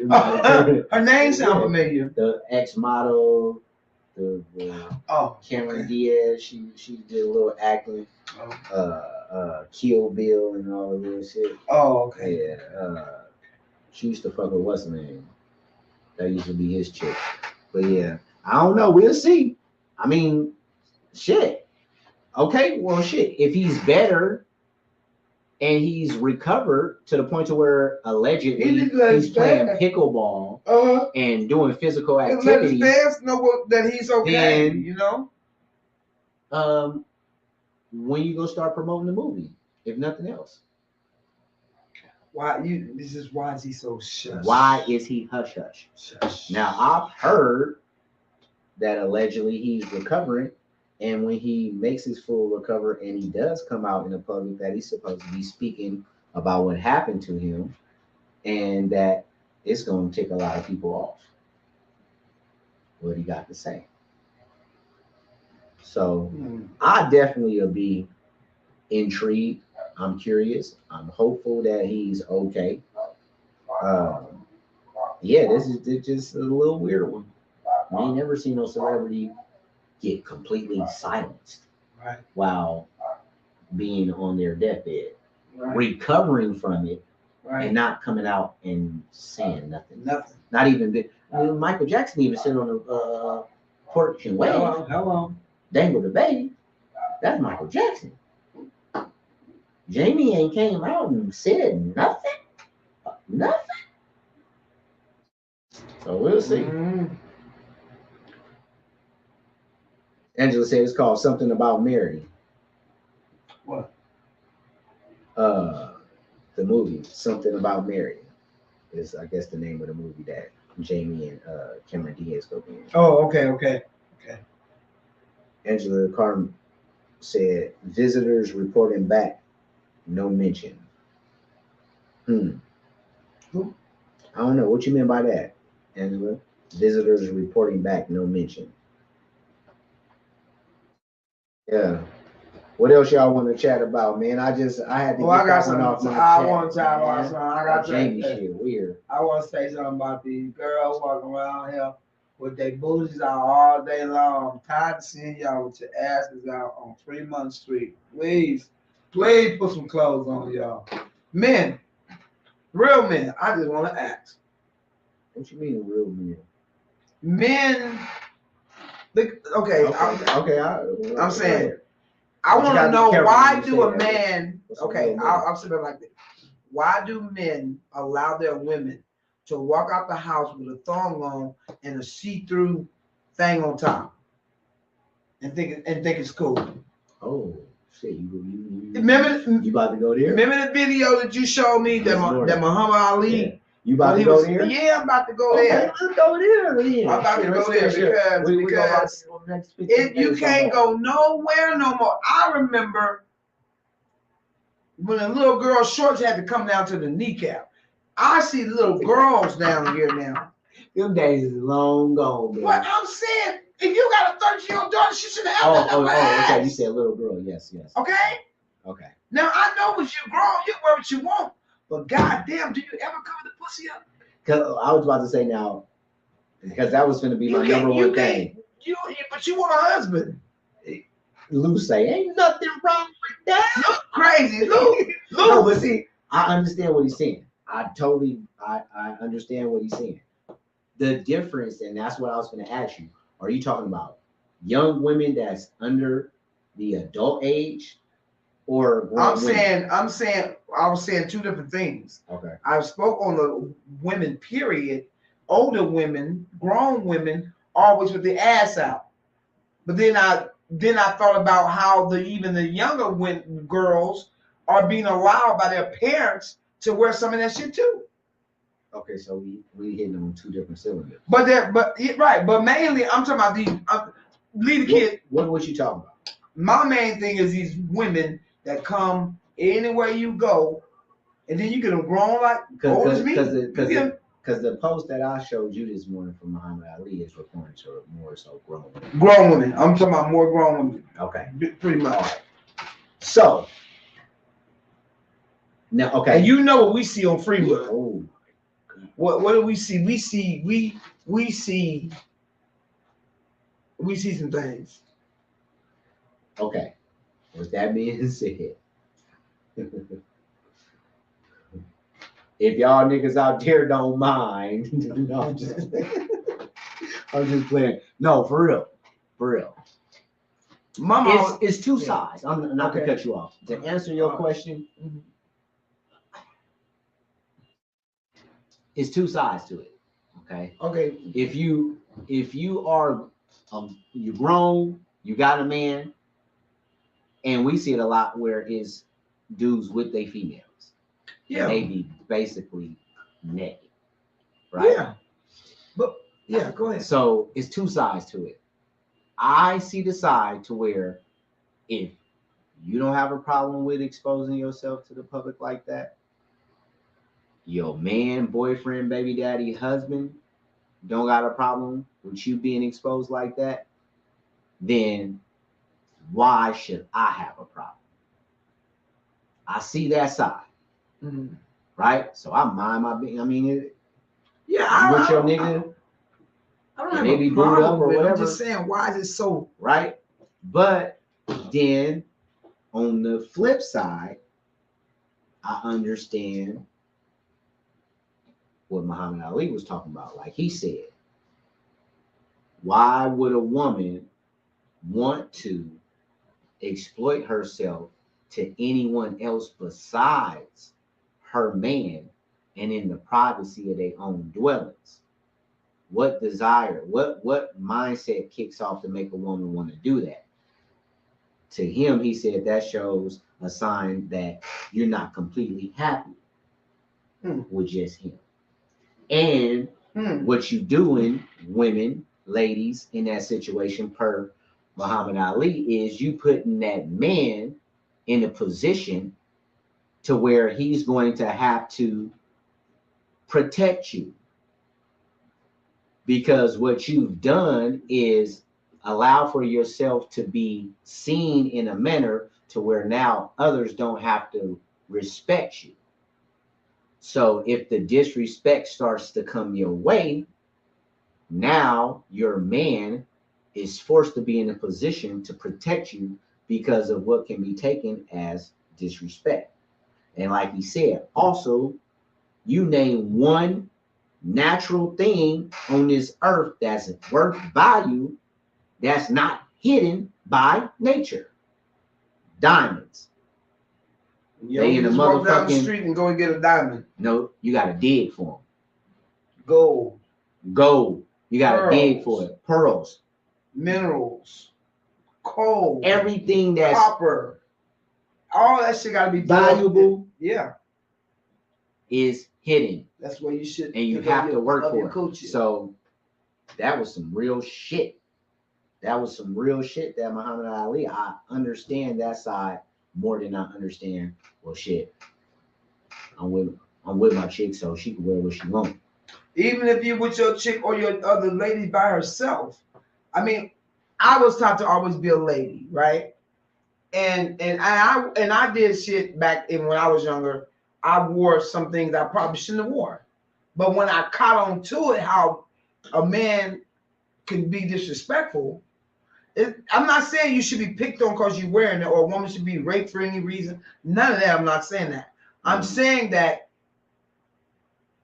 Her name sounds familiar. The ex-model, the Cameron Diaz. She did a little acting. Kill Bill and all of this shit. Oh, okay. Yeah. She used to fuck with what's her name? That used to be his chick. But yeah, I don't know. We'll see. I mean, shit. Okay, well, shit. If he's better and he's recovered to the point to where allegedly he's playing pickleball and doing physical activities, let his fans know that he's okay. Then, you know. When you go start promoting the movie, if nothing else. Why is he so shush? Why is he hush hush? Shush. Now I've heard that allegedly he's recovering, and when he makes his full recovery and he does come out in the public, that he's supposed to be speaking about what happened to him, and that it's going to tick a lot of people off. What he got to say. So I definitely will be intrigued. I'm curious. I'm hopeful that he's okay. Yeah, this is just a little weird one. We ain't never seen no celebrity get completely silenced while being on their deathbed, recovering from it, and not coming out and saying nothing. Not even Michael Jackson even sit on the porch and wave. Hello. Dangle the baby. That's Michael Jackson. Jamie ain't came out and said nothing. Nothing. So we'll see. Angela said it's called Something About Mary. What? The movie Something About Mary is, I guess, the name of the movie that Jamie and Cameron Diaz go in. Oh, okay. Angela Carm said visitors reporting back, no mention. Who? I don't know. What you mean by that, Angela? Visitors reporting back, no mention. Yeah. What else y'all want to chat about, man? I had to get that one off my chest. I want to chat about something. I got Jamie shit weird. I want to say something about these girls walking around here with their booties out all day long. I'm tired of seeing y'all with your asses out on Fremont Street. Please put some clothes on, y'all. Men, real men. I just want to ask. What you mean, real men? Men. I'm saying. I want to know why do a man? Okay, I'll say it like this. Why do men allow their women to walk out the house with a thong on and a see-through thing on top, and think it's cool? Oh shit! You remember? You about to go there? Remember the video that you showed me that Muhammad Ali? Yeah. You about to go there? Yeah, I'm about to go there. Let's go there. Yeah. I'm about to go there because you can't go nowhere no more. I remember when a little girl's shorts had to come down to the kneecap. I see little girls down here now. Them days is long gone, man. What I'm saying, if you got a 13-year-old daughter, she should have Oh, okay. You said little girl. Yes. Okay. Now I know when you grown, you wear what you want. But goddamn, do you ever cover the pussy up? Cause I was about to say now, because that was going to be my number one thing. But you want a husband. Lou say, ain't nothing wrong with that. You're crazy, Lou. No, but see, I understand what he's saying. I understand what he's saying. The difference, and that's what I was going to ask you. Are you talking about young women that's under the adult age? Or I was saying two different things. Okay. I spoke on the women, period. Older women, grown women, always with the ass out. But then I thought about how even the younger girls are being allowed by their parents to wear some of that shit too. Okay, so we hitting on two different cylinders. But mainly I'm talking about these. Leave the kid. What was you talking about? My main thing is these women that come anywhere you go, and then you get them grown like old as me. Because the post that I showed you this morning from Muhammad Ali is referring to more so grown women. Grown women. I'm talking about more grown women. Okay. Pretty much. All right. So now, okay. And you know what we see on Freewood. Oh. What do we see? We see some things. Okay. With that being said, if y'all niggas out there don't mind, no, I'm just playing. No, for real. Mama, it's two sides. I'm not to cut you off. To answer your question, it's two sides to it. Okay. Okay. If you are you're grown, you got a man, and we see it a lot where it's dudes with their females. Yeah. They be basically naked. Right? Yeah. But yeah, go ahead. So it's two sides to it. I see the side to where if you don't have a problem with exposing yourself to the public like that, your man, boyfriend, baby daddy, husband don't got a problem with you being exposed like that, then why should I have a problem? I see that side. Mm-hmm. Right? So I mind my business. I mean, with your nigga, I don't have a problem or whatever. I'm just saying, why is it so right? But then on the flip side, I understand what Muhammad Ali was talking about. Like he said, why would a woman want to exploit herself to anyone else besides her man and in the privacy of their own dwellings? What desire, what mindset kicks off to make a woman want to do that? To him, he said that shows a sign that you're not completely happy with just him. And what you doing, women, ladies, in that situation, per Muhammad Ali, is you putting that man in a position to where he's going to have to protect you. Because what you've done is allow for yourself to be seen in a manner to where now others don't have to respect you. So if the disrespect starts to come your way, now your man is forced to be in a position to protect you because of what can be taken as disrespect. And like he said, also, you name one natural thing on this earth that's worth value that's not hidden by nature. Diamonds. They in the motherfucking down the street and go and get a diamond. No, you gotta dig for them. Gold. You gotta dig for it. Pearls. Minerals. Coal. Everything that's copper. All that shit gotta be valuable. Yeah. Is hidden. That's what you should. And you have to work for it. So that was some real shit. That Muhammad Ali. I understand that side more than I understand. Well, shit. I'm with my chick, so she can wear what she wants. Even if you're with your chick or your other lady by herself. I mean, I was taught to always be a lady, right? And I did shit back in when I was younger. I wore some things I probably shouldn't have worn. But when I caught on to it, how a man can be disrespectful, I'm not saying you should be picked on because you're wearing it or a woman should be raped for any reason. None of that. I'm not saying that. I'm saying that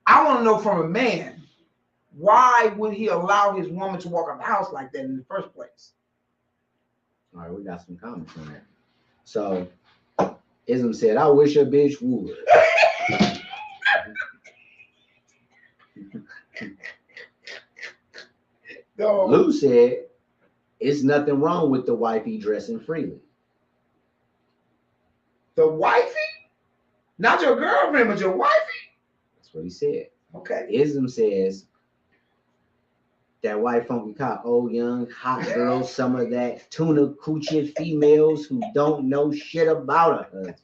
I want to know from a man, why would he allow his woman to walk out the house like that in the first place? All right, we got some comments on that. So, Ism said, I wish a bitch would. Lou said, it's nothing wrong with the wifey dressing freely. The wifey? Not your girlfriend, but your wifey? That's what he said. Okay. Ism says, that white funky cop, old young hot girls, some of that tuna coochie females who don't know shit about a husband.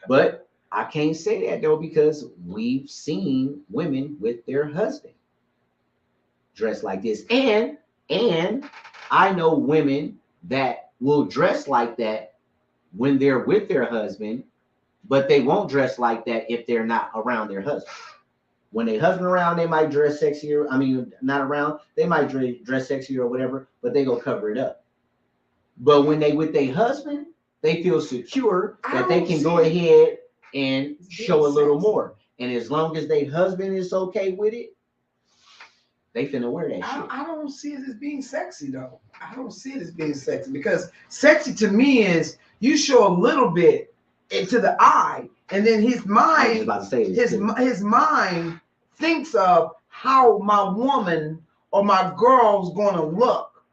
But I can't say that though, because we've seen women with their husband dressed like this. And I know women that will dress like that when they're with their husband, but they won't dress like that if they're not around their husband. When their husband around, they might dress sexier. I mean, not around, they might dress sexier or whatever, but they go cover it up. But when they with their husband, they feel secure that they can go ahead and show a little more. And as long as their husband is okay with it, they finna wear that shit. I don't see it as being sexy though. I don't see it as being sexy, because sexy to me is you show a little bit into the eye, and then his mind, his mind thinks of how my woman or my girl's gonna look,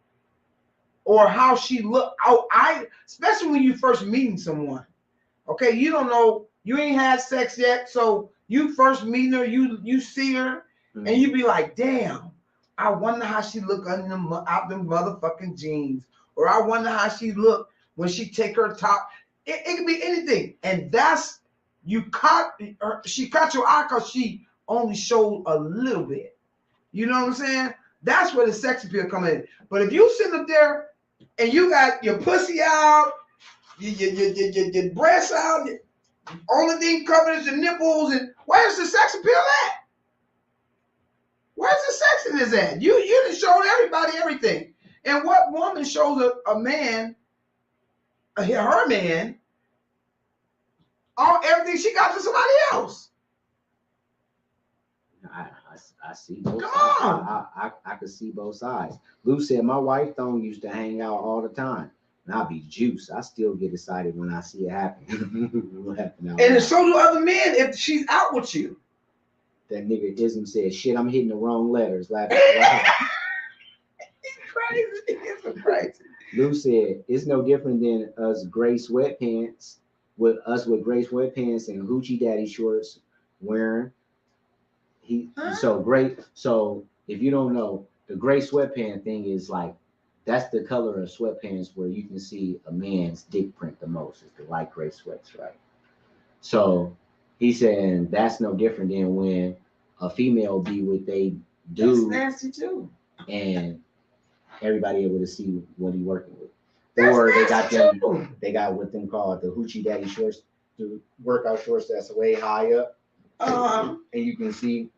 or how she look. Especially when you first meeting someone. Okay, you don't know, you ain't had sex yet, so you first meeting her, you see her, and you be like, damn, I wonder how she look under out them motherfucking jeans, or I wonder how she look when she take her top. It could be anything, and that's she caught your eye because she only showed a little bit. You know what I'm saying? That's where the sex appeal come in. But if you sitting up there and you got your pussy out, your breasts out, only thing covered is your nipples, and where's the sex appeal at? Where's the sexiness at? You done showed everybody everything. And what woman shows a man, her man, everything she got to somebody else? I see both Come sides. on. I could see both sides. Lou said my wife don't used to hang out all the time. And I'll be juiced. I still get excited when I see it happen. And so do other men if she's out with you. That nigga Ism said, shit, I'm hitting the wrong letters. Laughing. He's crazy. He's crazy. Lou said, it's no different than us gray sweatpants, with gray sweatpants and hoochie daddy shorts wearing. So great. So if you don't know, the gray sweatpant thing is like, that's the color of sweatpants where you can see a man's dick print the most, is the light gray sweats, right? So he's saying that's no different than when a female be what they do. That's nasty too. And everybody able to see what he working with. That's or nasty they got what them called the hoochie daddy shorts, the workout shorts that's way high up. And you can see.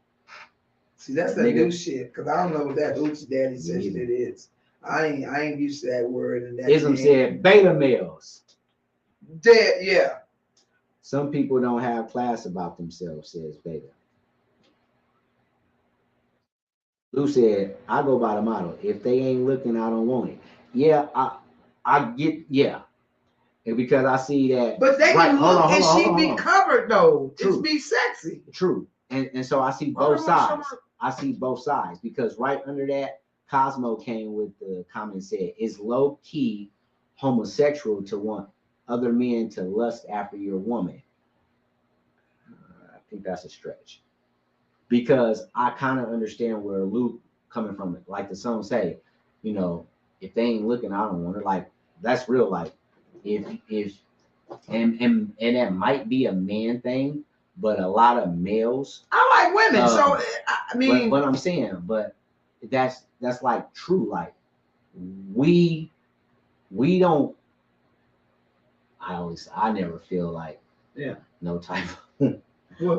See, that's that new shit, because I don't know what that hoochie daddy shit is. I ain't used to that word. And that Ism said beta males. Dead, yeah. Some people don't have class about themselves, says Beta. Lou said, I go by the model. If they ain't looking, I don't want it. Yeah, I get, yeah. And because I see that. But they can look and she be covered though. It's be sexy. True. And so I see both sides. I see both sides, because right under that, Cosmo came with the comment, said, it's low key homosexual to want other men to lust after your woman. I think that's a stretch, because I kind of understand where Luke coming from. Like the song say, you know, if they ain't looking, I don't want it. Like that's real. Like if and that might be a man thing, but a lot of males. I like women, so I mean. But I'm saying, but that's like true. Like we don't. I never feel like no type of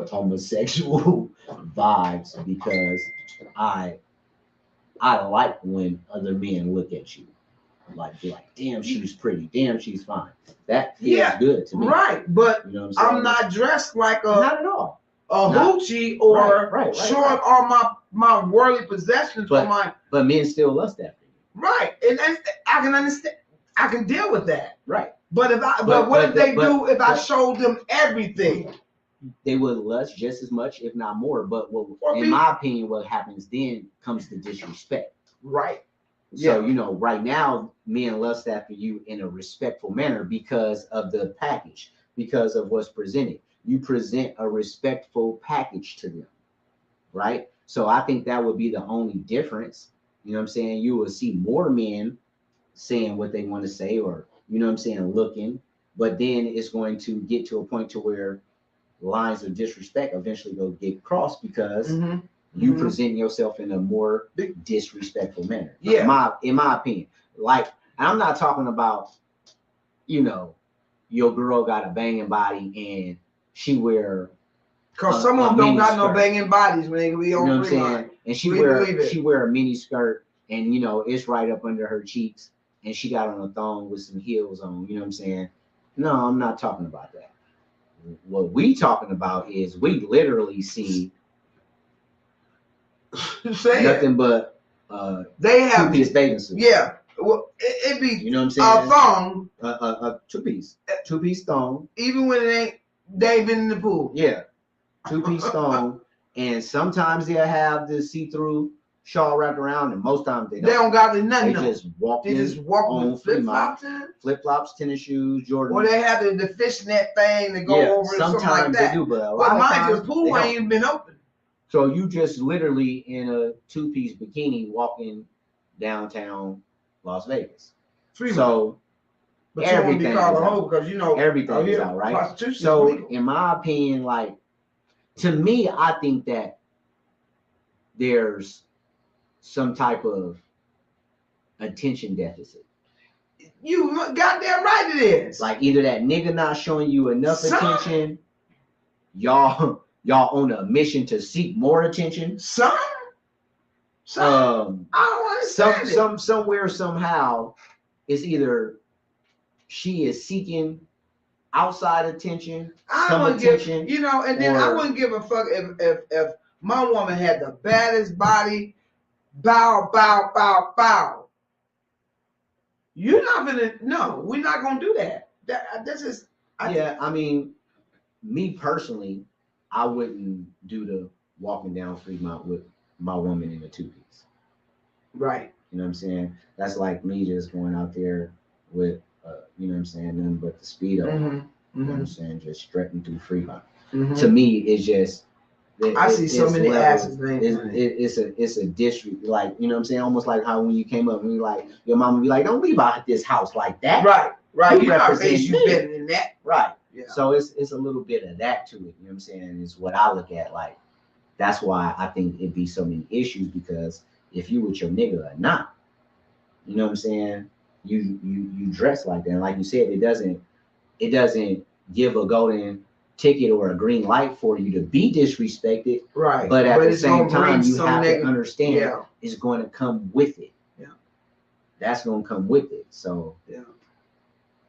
homosexual vibes, because I like when other men look at you like, be like, damn, she's pretty, damn, she's fine. That feels good to me. Right, but you know what I'm not dressed like not at all a hoochie or showing all my worldly possessions. But men still lust after you. Right, and I can understand. I can deal with that. Right. But what if they do if I showed them everything? They would lust just as much, if not more. But in my opinion, what happens then comes the disrespect. Right. So, you know, right now, men lust after you in a respectful manner because of the package, because of what's presented. You present a respectful package to them, right? So I think that would be the only difference. You know what I'm saying? You will see more men saying what they want to say, or, you know what I'm saying, looking. But then it's going to get to a point to where lines of disrespect eventually go get crossed because you present yourself in a more disrespectful manner. Yeah. In my opinion. Like, I'm not talking about, you know, your girl got a banging body and she wear. Cause some of them don't got no banging bodies when they be on, you know what I'm saying? And she wear a mini skirt and, you know, it's right up under her cheeks and she got on a thong with some heels on, you know what I'm saying? No, I'm not talking about that. What we talking about is we literally see nothing but they have two-piece bathing suits. Yeah. Well, it be, you know what I'm saying? A thong. A two-piece thong. Even when they ain't been in the pool. Yeah. Two-piece thong. And sometimes they'll have the see-through shawl wrapped around, and most times they don't. They don't got nothing. They just walk on flip-flops, flip-flops, tennis shoes, Jordan. Or they have the fishnet thing to go over and something like that. Sometimes they do, but a lot of times the pool ain't even been open. So you just literally in a two-piece bikini walking downtown Las Vegas. So but everything is out. Because, you know, everything is out, right? So in my opinion, like, to me, I think that there's some type of attention deficit. You goddamn right it is. Like, either that nigga not showing you enough attention, y'all on a mission to seek more attention. I don't understand somewhere, somehow, it's either she is seeking outside attention, attention, you know, and then I wouldn't give a fuck if my woman had the baddest body. Bow. You're not gonna. No, we're not gonna do that. That's just. I mean, me personally, I wouldn't do the walking down Fremont with my woman in a two-piece. Right. You know what I'm saying? That's like me just going out there with, you know what I'm saying, nothing but the Speedo. You know what I'm saying? Just strutting through Fremont. To me, it's just. I see so many asses, man. It's a district, like, you know what I'm saying? Almost like how when you came up, when you like, your mama be like, don't leave out this house like that. Right. You represent you better than that. Right. Yeah. So it's a little bit of that to it. You know what I'm saying? Is what I look at. Like, that's why I think it'd be so many issues, because if you with your nigga or not, you know what I'm saying? You dress like that. And like you said, it doesn't give a golden ticket or a green light for you to be disrespected. Right. But at the same time, you have to understand it's going to come with it. Yeah. That's going to come with it. So yeah.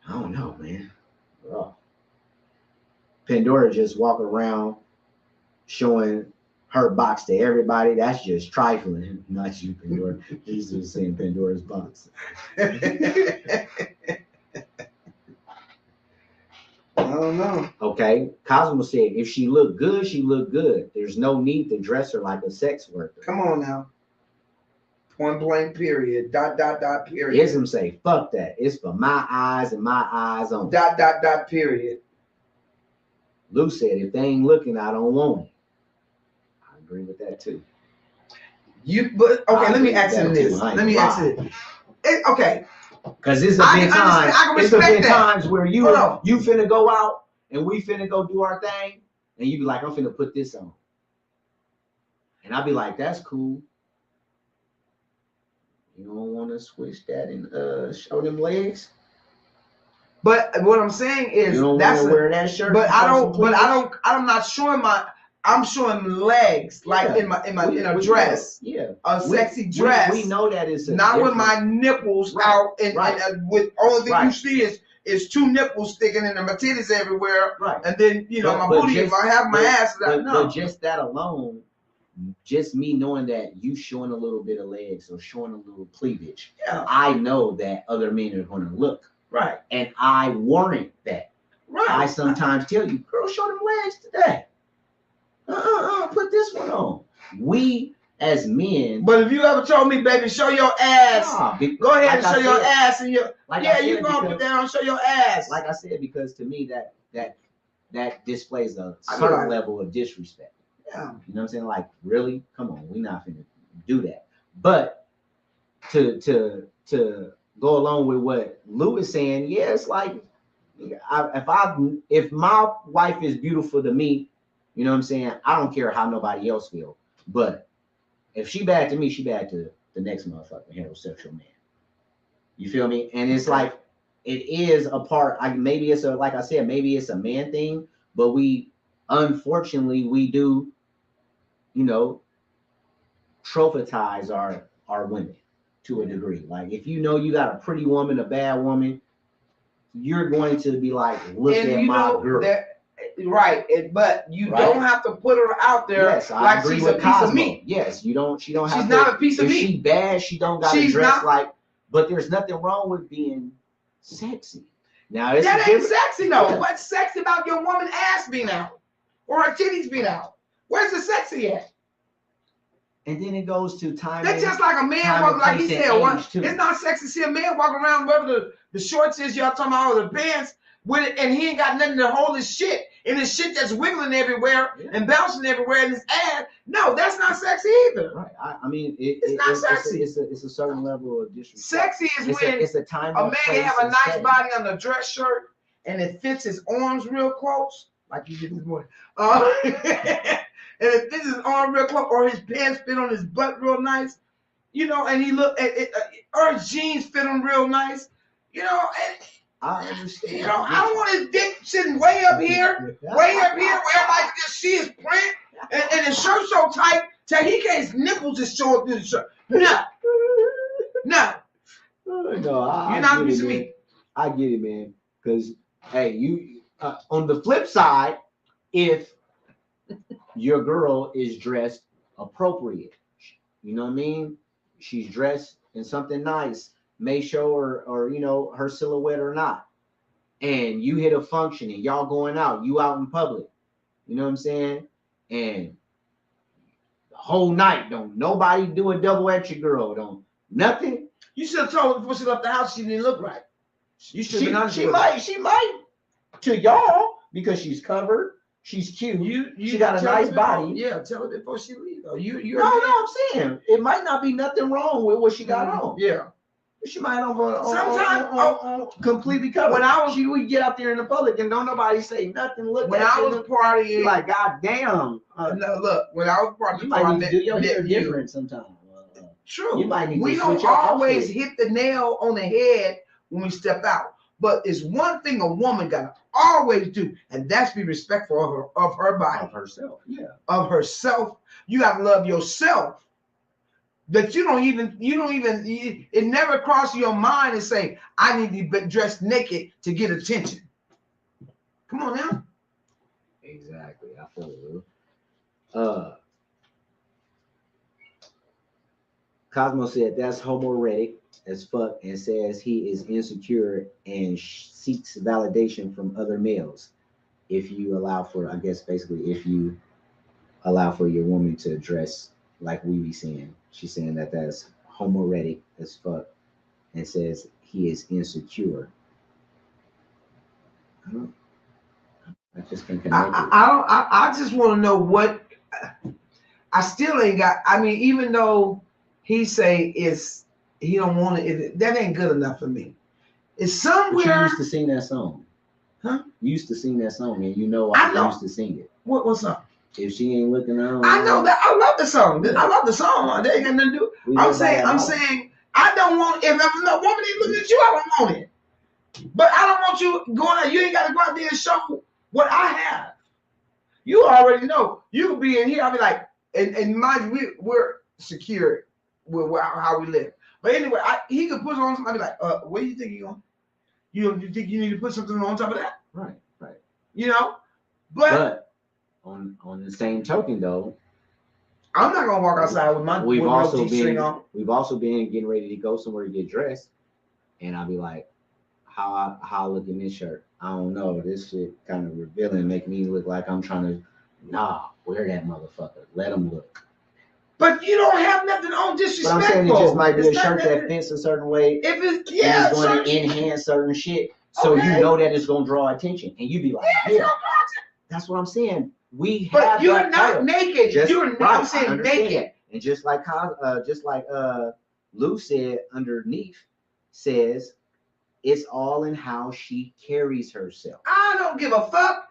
I don't know, man. Oh. Pandora just walking around showing her box to everybody. That's just trifling. Not you, Pandora. He's just saying Pandora's box. I don't know. Okay. Cosmo said, if she look good, she look good. There's no need to dress her like a sex worker. Come on now. Point blank period. ... period. Ism say, fuck that. It's for my eyes and my eyes only. ... period. Lou said, if they ain't looking, I don't want it. I agree with that too. Let me ask him this. Okay. Because it's been times where you finna go out and we finna go do our thing, and you be like, I'm finna put this on. And I'll be like, that's cool. You don't want to switch that and show them legs? But what I'm saying is, you don't want to wear that shirt. I'm not showing I'm showing legs, like in a dress, a sexy dress. We know that it's not with my nipples out, and with only thing you see is two nipples sticking in my titties everywhere, and then my booty. If I have my ass, but just that alone, just me knowing that you showing a little bit of legs or showing a little cleavage, I know that other men are going to look and I warrant that. I sometimes tell you, girl, show them legs today. Put this one on. We as men. But if you ever told me, baby, show your ass. Go ahead and show your ass and your. You gonna put that on, show your ass. Like I said, because to me that displays a certain level of disrespect. Yeah. You know what I'm saying? Like, really? Come on, we're not gonna do that. But to go along with what Lou is saying, it's like If my wife is beautiful to me, you know what I'm saying, I don't care how nobody else feel. But if she bad to me, she bad to the next motherfucking heterosexual man. You feel me? And it's like it is a part. Maybe it's like I said, maybe it's a man thing, but unfortunately we do, you know, trophize our women to a degree. Like if you know you got a pretty woman, a bad woman, you're going to be like, look at my girl. Right, but you don't have to put her out there. Yes, I agree with Cosmo. Piece of meat. Yes, she don't have. She's not a piece of meat. If she bad, she don't got to dress like. But there's nothing wrong with being sexy. Now that ain't sexy though. Yeah. What's sexy about your woman ass being out or her titties being out? Where's the sexy at? And then it goes to time. That's just like a man walking, like he said. It's not sexy to see a man walking around whether the shorts is y'all talking about or the pants with it, and he ain't got nothing to hold his shit. And his shit that's wiggling everywhere and bouncing everywhere in his ass. No, that's not sexy either. Right. I mean, it's not sexy. It's a certain level of disrespect. Sexy is when it's a time a man can have a nice body on a dress shirt and it fits his arms real close, like you did this morning. And it fits his arm real close, or his pants fit on his butt real nice, you know, and he look at it, or his jeans fit him real nice, you know. And, I understand. You know, I don't want his dick sitting way up here, where everybody can see his print, and his shirt so tight that he can't, his nipples just show up through the shirt. No. No, you're not a piece of meat. I get it, man. Because, hey, you on the flip side, if your girl is dressed appropriate, you know what I mean? She's dressed in something nice, may show her, or you know, her silhouette or not, and you hit a function and y'all going out, you out in public, you know what I'm saying, and the whole night don't nobody do a double at your girl, don't nothing. You should have told her before she left the house she didn't look right. You should have been honest. She might to y'all because she's covered, she's cute, she got a nice body. Yeah, tell her before she leaves though. No, I'm saying it might not be nothing wrong with what she got on. Yeah. She might sometimes completely covered. When we get out there in the public and don't nobody say nothing. Look, when I was partying, like God damn. No, look, when I was partying, you might need to do your hair different sometimes. True. You might need we to don't always hit the nail on the head when we step out, but it's one thing a woman gotta always do, and that's be respectful of her body, of herself. Yeah, of herself. You gotta love yourself. That you don't even, it never crosses your mind to say, I need to be dressed naked to get attention. Come on now. Exactly. I feel it. Cosmo said that's homoerotic as fuck and says he is insecure and seeks validation from other males. If you allow for, I guess basically, if you allow for your woman to dress like we be saying. She's saying that that's homoerotic as fuck and says he is insecure. I just can't connect it. I just want to know what, I still ain't got, I mean, even though he say he don't want it, that ain't good enough for me. It's somewhere. But you used to sing that song. Huh? You used to sing that song and you know I used to sing it. What's up? If she ain't looking around, I know that. I love the song. I love the song. They ain't got nothing to do. I'm saying, I don't want. If no woman ain't looking at you, I don't want it. But I don't want you going out. You ain't got to go out there and show what I have. You already know. You could be in here. I'll be like, and mind you, we're secure with how we live. But anyway, he could put on something. I'll be like, what do you think you on? You think you need to put something on top of that? Right. You know, but on the same token, though, I'm not gonna walk outside with my we've also been getting ready to go somewhere to get dressed, and I'll be like, how I look in this shirt? I don't know. This shit kind of revealing, make me look like I'm trying to wear that motherfucker. Let him look. But you don't have nothing on disrespectful. But I'm saying it just might be a shirt that fits a certain way. If it's it's going to enhance certain shit, so you know that it's going to draw attention, and you be like, yeah. That's what I'm saying. But you're not naked. I'm saying naked. And just like Lou said underneath, says It's all in how she carries herself. I don't give a fuck.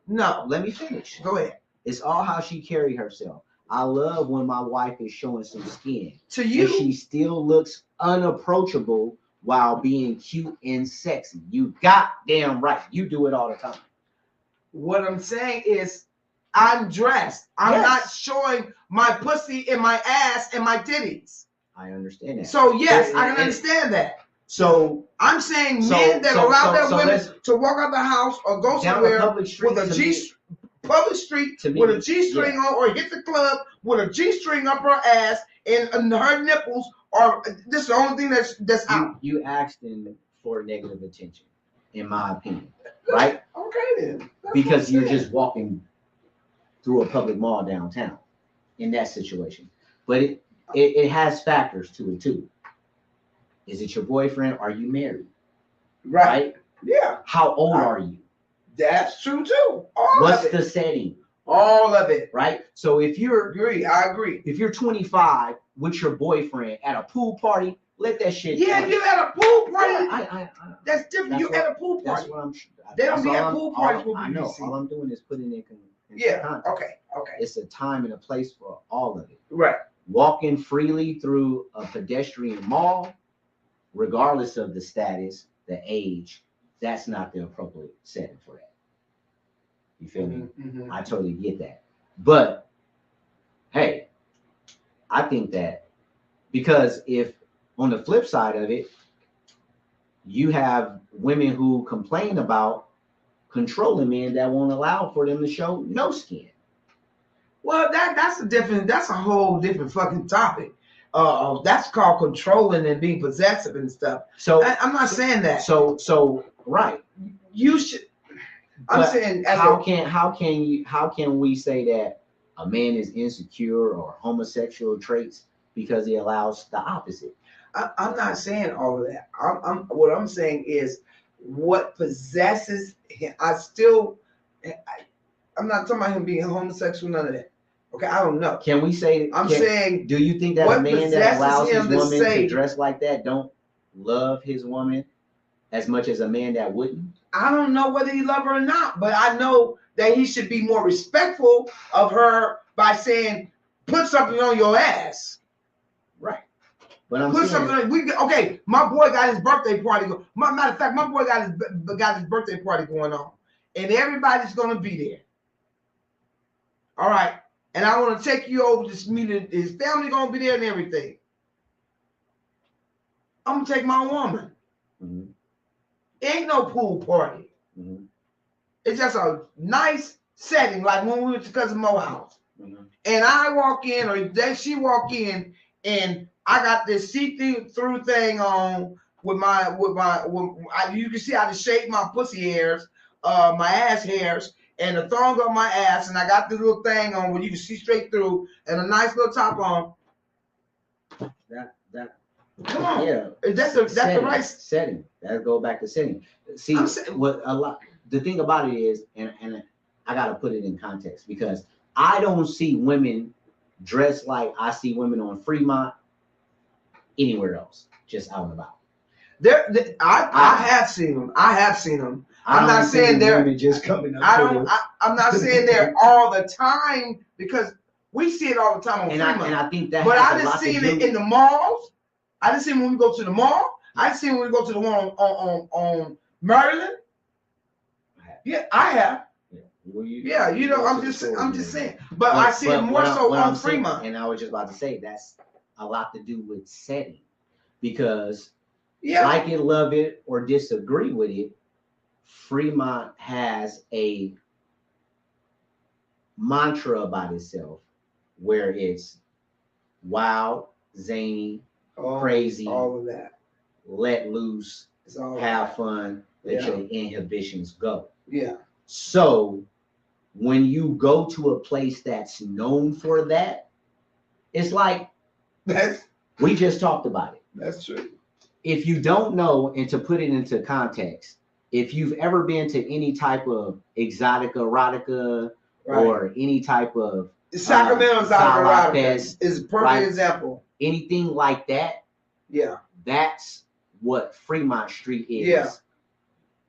No. Let me finish. Go ahead. It's all how she carry herself. I love when my wife is showing some skin. To you, and she still looks unapproachable while being cute and sexy. You goddamn right. You do it all the time. What I'm saying is, I'm dressed. I'm not showing my pussy and my ass and my titties. I understand that. So yes, I can understand that. So I'm saying men that allow their women to walk out the house or go somewhere with a public street with a G-string on, or hit the club with a G-string up her ass and her nipples, or this is the only thing that's out. You asked them for negative attention, in my opinion, right? Okay then. Because you're just walking through a public mall downtown in that situation. But it has factors to it too. Is it your boyfriend? Are you married? Right? Yeah. How old are you? That's true too. What's the setting? All of it. Right? So if you're I agree. If you're 25 with your boyfriend at a pool party, let that shit. Yeah, you at a pool party. Yeah, that's different. You at a pool party. That's what I'm. They don't be at pool parties. I know. All I'm doing is putting it in. Yeah. Okay. It's a time and a place for all of it. Right. Walking freely through a pedestrian mall, regardless of the status, the age, that's not the appropriate setting for that. You feel me? Mm-hmm. I totally get that. But hey, I think that because if on the flip side of it, you have women who complain about controlling men that won't allow for them to show no skin. Well, that's a whole different fucking topic. That's called controlling and being possessive and stuff. So I'm not saying that. So right. You should. I'm saying how can we say that a man is insecure or homosexual traits because he allows the opposite? I'm not saying all of that. What I'm saying is what possesses him. I'm not talking about him being homosexual, none of that. Okay, I don't know. Can we say? Saying. Do you think that a man that allows his woman to dress like that don't love his woman as much as a man that wouldn't? I don't know whether he love her or not, but I know that he should be more respectful of her by saying, "Put something on your ass." Right. But I'm put something on. Okay, my boy got his birthday party. Matter of fact, my boy got his birthday party going on, and everybody's gonna be there. All right, and I want to take you over to this meeting. His family gonna be there and everything. I'm gonna take my woman. Mm-hmm. Ain't no pool party. Mm-hmm. It's just a nice setting, like when we went to Cousin Mo's house. Mm-hmm. And I walk in, or she walk in, and I got this see-through thing on with you can see how to shape my pussy hairs, my ass hairs, and the thong on my ass, and I got this little thing on where you can see straight through, and a nice little top on. Come on, yeah, that's the right setting. That go back to setting. See, the thing about it is, and I gotta put it in context because I don't see women dressed like I see women on Fremont anywhere else, just out and about. I have seen them. I'm not saying they're just coming up. I'm not saying they're all the time because we see it all the time on Fremont. And I think that. But I didn't see it in the malls. I didn't see it when we go to the mall. I didn't see it when we go to the one on Maryland. Yeah, I have. Yeah, you know, I'm just saying. But I see it more so on Fremont. And I was just about to say that's a lot to do with setting, because like it, love it, or disagree with it, Fremont has a mantra about itself where it's wild, zany, crazy, all of that, let loose, have fun, let your inhibitions go. Yeah. So when you go to a place that's known for that, it's like we just talked about it. That's true. If you don't know, and to put it into context, if you've ever been to any type of exotica, erotica, or any type of Sacramento Erotica is a perfect example. Anything like that, yeah, that's what Fremont Street is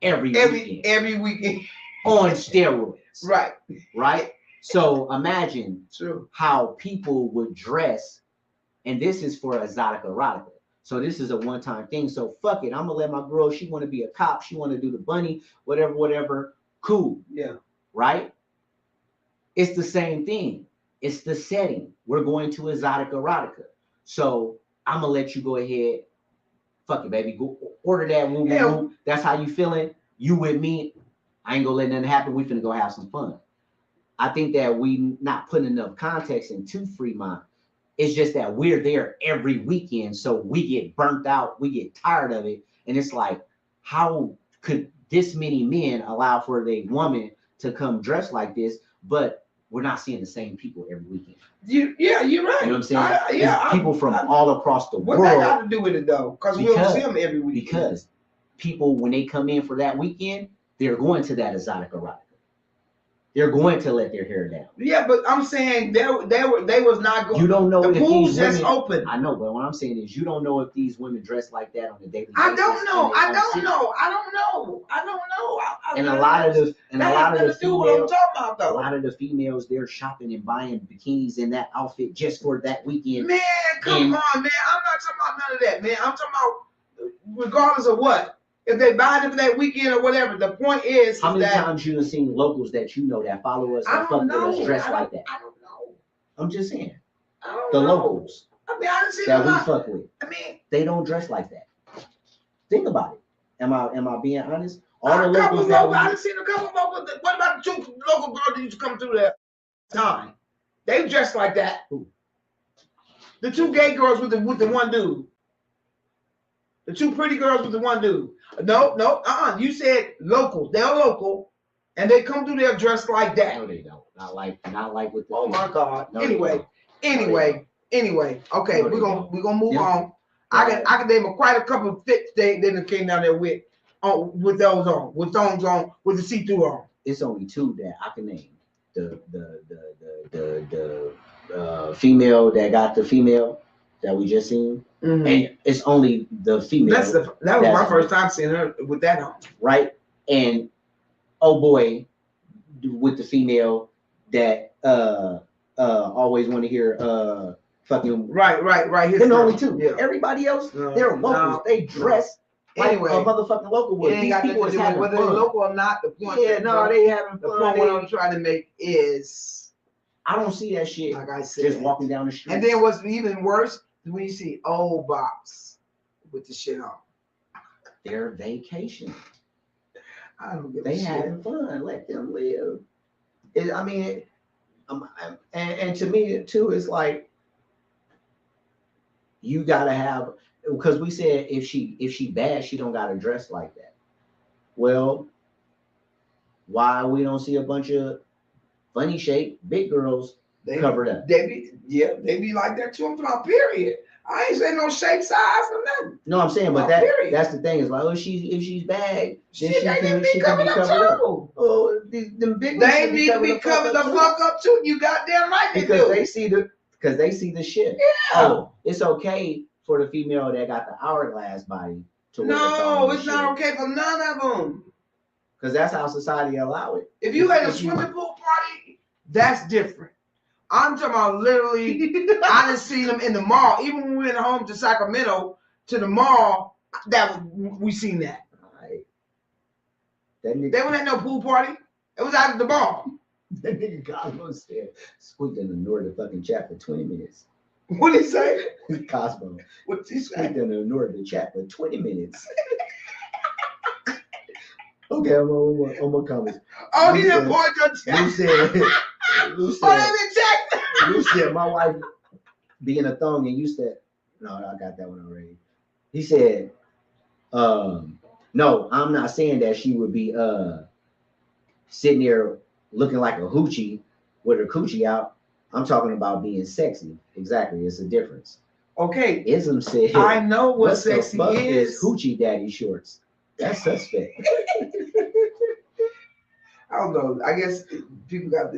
every weekend. Every weekend. On steroids. Right. So imagine how people would dress, and this is for exotic erotica. So this is a one-time thing. So fuck it. I'm gonna let my girl, she wanna be a cop, she wanna do the bunny, whatever. Cool. Yeah. Right? It's the same thing. It's the setting. We're going to exotic erotica. So I'm gonna let you go ahead. Fuck it, baby. Go order that woo. That's how you feeling. You with me. I ain't gonna let nothing happen. We finna go have some fun. I think that we not putting enough context into Fremont. It's just that we're there every weekend, so we get burnt out, we get tired of it, and it's like, how could this many men allow for a woman to come dressed like this? But we're not seeing the same people every weekend. You're right. You know what I'm saying? People from all across the world. What that got to do with it though? Because we don't see them every weekend. Because people, when they come in for that weekend, they're going to that exotic erotica. They're going to let their hair down. Yeah, but I'm saying they was not going. You don't know the if pool's these just women, open. I know, but what I'm saying is you don't know if these women dress like that on a daily basis. I don't know. And a lot of the females, what I'm about, a lot of the females, they're shopping and buying bikinis in that outfit just for that weekend. Man, come on, man. I'm not talking about none of that, man. I'm talking about regardless of what. If they buy it for that weekend or whatever, the point is how many times you have seen locals that you know that follow us that fuck with us dressed like that? I don't know. I'm just saying. The locals. I mean, I didn't see that we fuck with. I mean, they don't dress like that. Think about it. Am I being honest? All the locals that I done seen a couple of locals. What about the 2 local girls that used to come through that time? They dressed like that. Who? The 2 gay girls with the one dude. The 2 pretty girls with the one dude. No. You said local. They're local, and they come through there dressed like that. No, they don't. Not like with the. Oh my God. No, anyway. Okay, no, we're gonna move on. I can name quite a couple of fits they came down there with those on, with thongs on, with the see-through on. It's only 2 that I can name. The female that got the female that we just seen. Mm-hmm. And it's only the female. That was my first time seeing her with that on. Right? And oh boy, with the female that always want to hear fucking right. They're only 2. Yeah. Everybody else, they're locals. They dress like a motherfucking local would. These people is having whether they're local or not. The point. Yeah, no, they having fun. The point what I'm trying to make is I don't see that shit. Like I said, just walking down the street. And then what's even worse when you see old bops with the shit on. Their vacation. I don't give they a shit. having fun. Let them live. And to me too, it's like you gotta have, because we said if she bad, she don't gotta dress like that. Well, why we don't see a bunch of funny shape big girls covered up? They be like that too. I'm talking about period. I ain't saying no shape size or nothing. No, I'm saying, but that's the thing is like, if she's bad, she can be covered up too. Oh, them big they need to be covered the fuck up too. You goddamn right they do. Because they see the shit. Yeah. Oh, it's okay for the female that got the hourglass body to wear no, it's not okay for none of them. Because that's how society allow it. If you had a swimming pool party, that's different. I'm talking about literally, I didn't see them in the mall. Even when we went home to Sacramento, to the mall, we seen that. Right. They wouldn't have no pool party. It was out at the mall. That nigga Cosmo said, squeaked in the north fucking chat for 20 minutes. What did he say? Cosmo. What's he say? Squeaked in the north chat for 20 minutes. Okay, I'm on my comments. Oh, he didn't point your chat. Lou said, my wife being a thong, and you said, no, I got that one already. He said, no, I'm not saying that she would be sitting there looking like a hoochie with her coochie out. I'm talking about being sexy. Exactly, it's a difference. Okay. Ism said, I know what sexy is. Hoochie daddy shorts. That's suspect. I don't know. I guess people got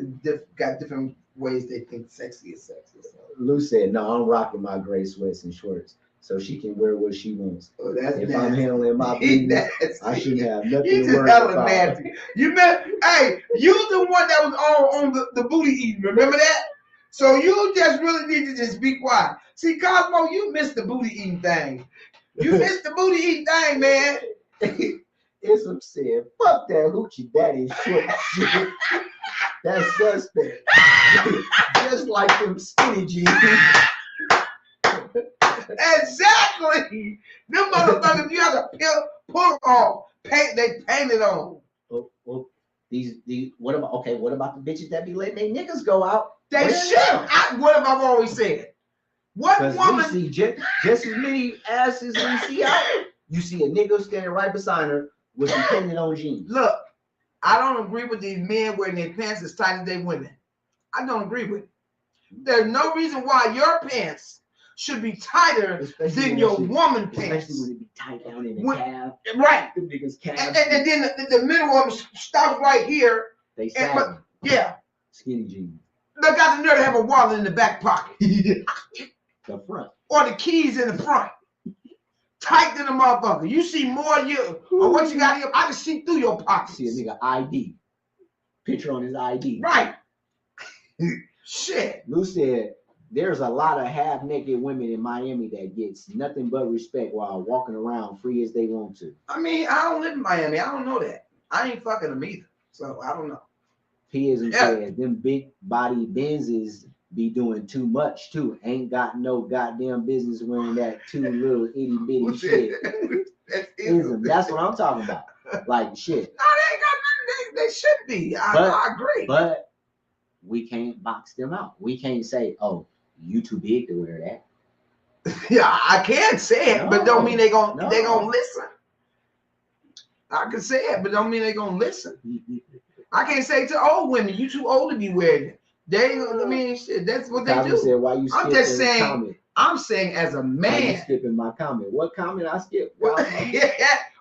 different ways they think sexy is sexy. So. Lou said, no, I'm rocking my gray sweats and shorts. so she can wear what she wants. Oh, that's if nasty. I'm handling my business, I shouldn't have nothing He's to just worry hella about. nasty. You met, hey, you the one that was on the booty eating. Remember that? So you just really need to just be quiet. See, Cosmo, you missed the booty eating thing. You missed the booty eating thing, man. It's what I'm saying. Fuck that hoochie daddy short shit. That's suspect. Just like them skinny jeans. Exactly. Them motherfuckers, you have to pull off. They paint it on. Well, these what about the bitches that be letting their niggas go out? They should. What have I always said? What woman? We see just as many asses we see out. You see a nigga standing right beside her with some painted on jeans. Look, I don't agree with these men wearing their pants as tight as they women. I don't agree with it. There's no reason why your pants should be tighter than your woman pants. Especially when it be tight down in the calf. Right. The niggas calf. And then the middle of them stops right here. They sagging. Yeah. Skinny jeans. They got the nerve to have a wallet in the back pocket. The front. Or the keys in the front. Tight than a motherfucker. You see more of you or what you got here. I can see through your pockets. See a nigga ID. Picture on his ID. Right. Shit. Lou said there's a lot of half-naked women in Miami that gets nothing but respect while walking around free as they want to. I mean, I don't live in Miami. I don't know that. I ain't fucking them either. So I don't know. P.S. said them big body Benzes be doing too much too. Ain't got no goddamn business wearing that too little itty bitty shit. That's what I'm talking about. Like shit. No, they ain't got nothing. They should be. I agree. But we can't box them out. We can't say, "Oh, you too big to wear that." Yeah, I can say it, but don't mean they gonna listen. I can say it, but don't mean they gonna listen. I can't say to old women, "You too old to be wearing it." They, I mean, shit. That's what they do. Said, why you I'm just saying. Comment? I'm saying as a man. Why you skipping my comment? What comment I skipped? Well, get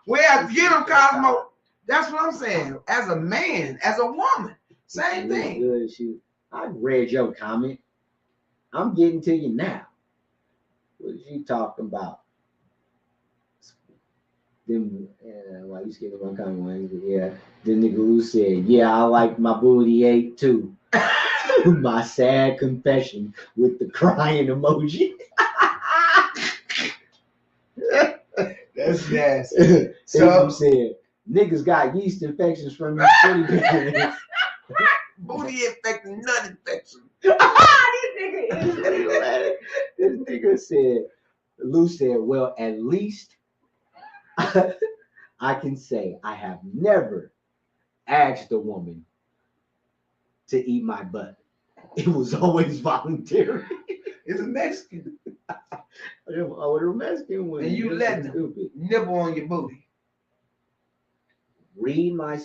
them, Cosmo. That's what I'm saying. As a man, as a woman, same thing. Good shit. I read your comment. I'm getting to you now. What is you talking about? Then why you skipping my comment? Yeah, the nigga who said, "Yeah, I like my booty ate too." My sad confession with the crying emoji. That's nasty. So you said niggas got yeast infections from these booty pics. Booty infection, nut infection. This nigga said, Lou said, well, at least I can say I have never asked a woman to eat my butt. It was always voluntary. It's a Mexican. A Mexican woman. And you let them nibble on your booty. Read my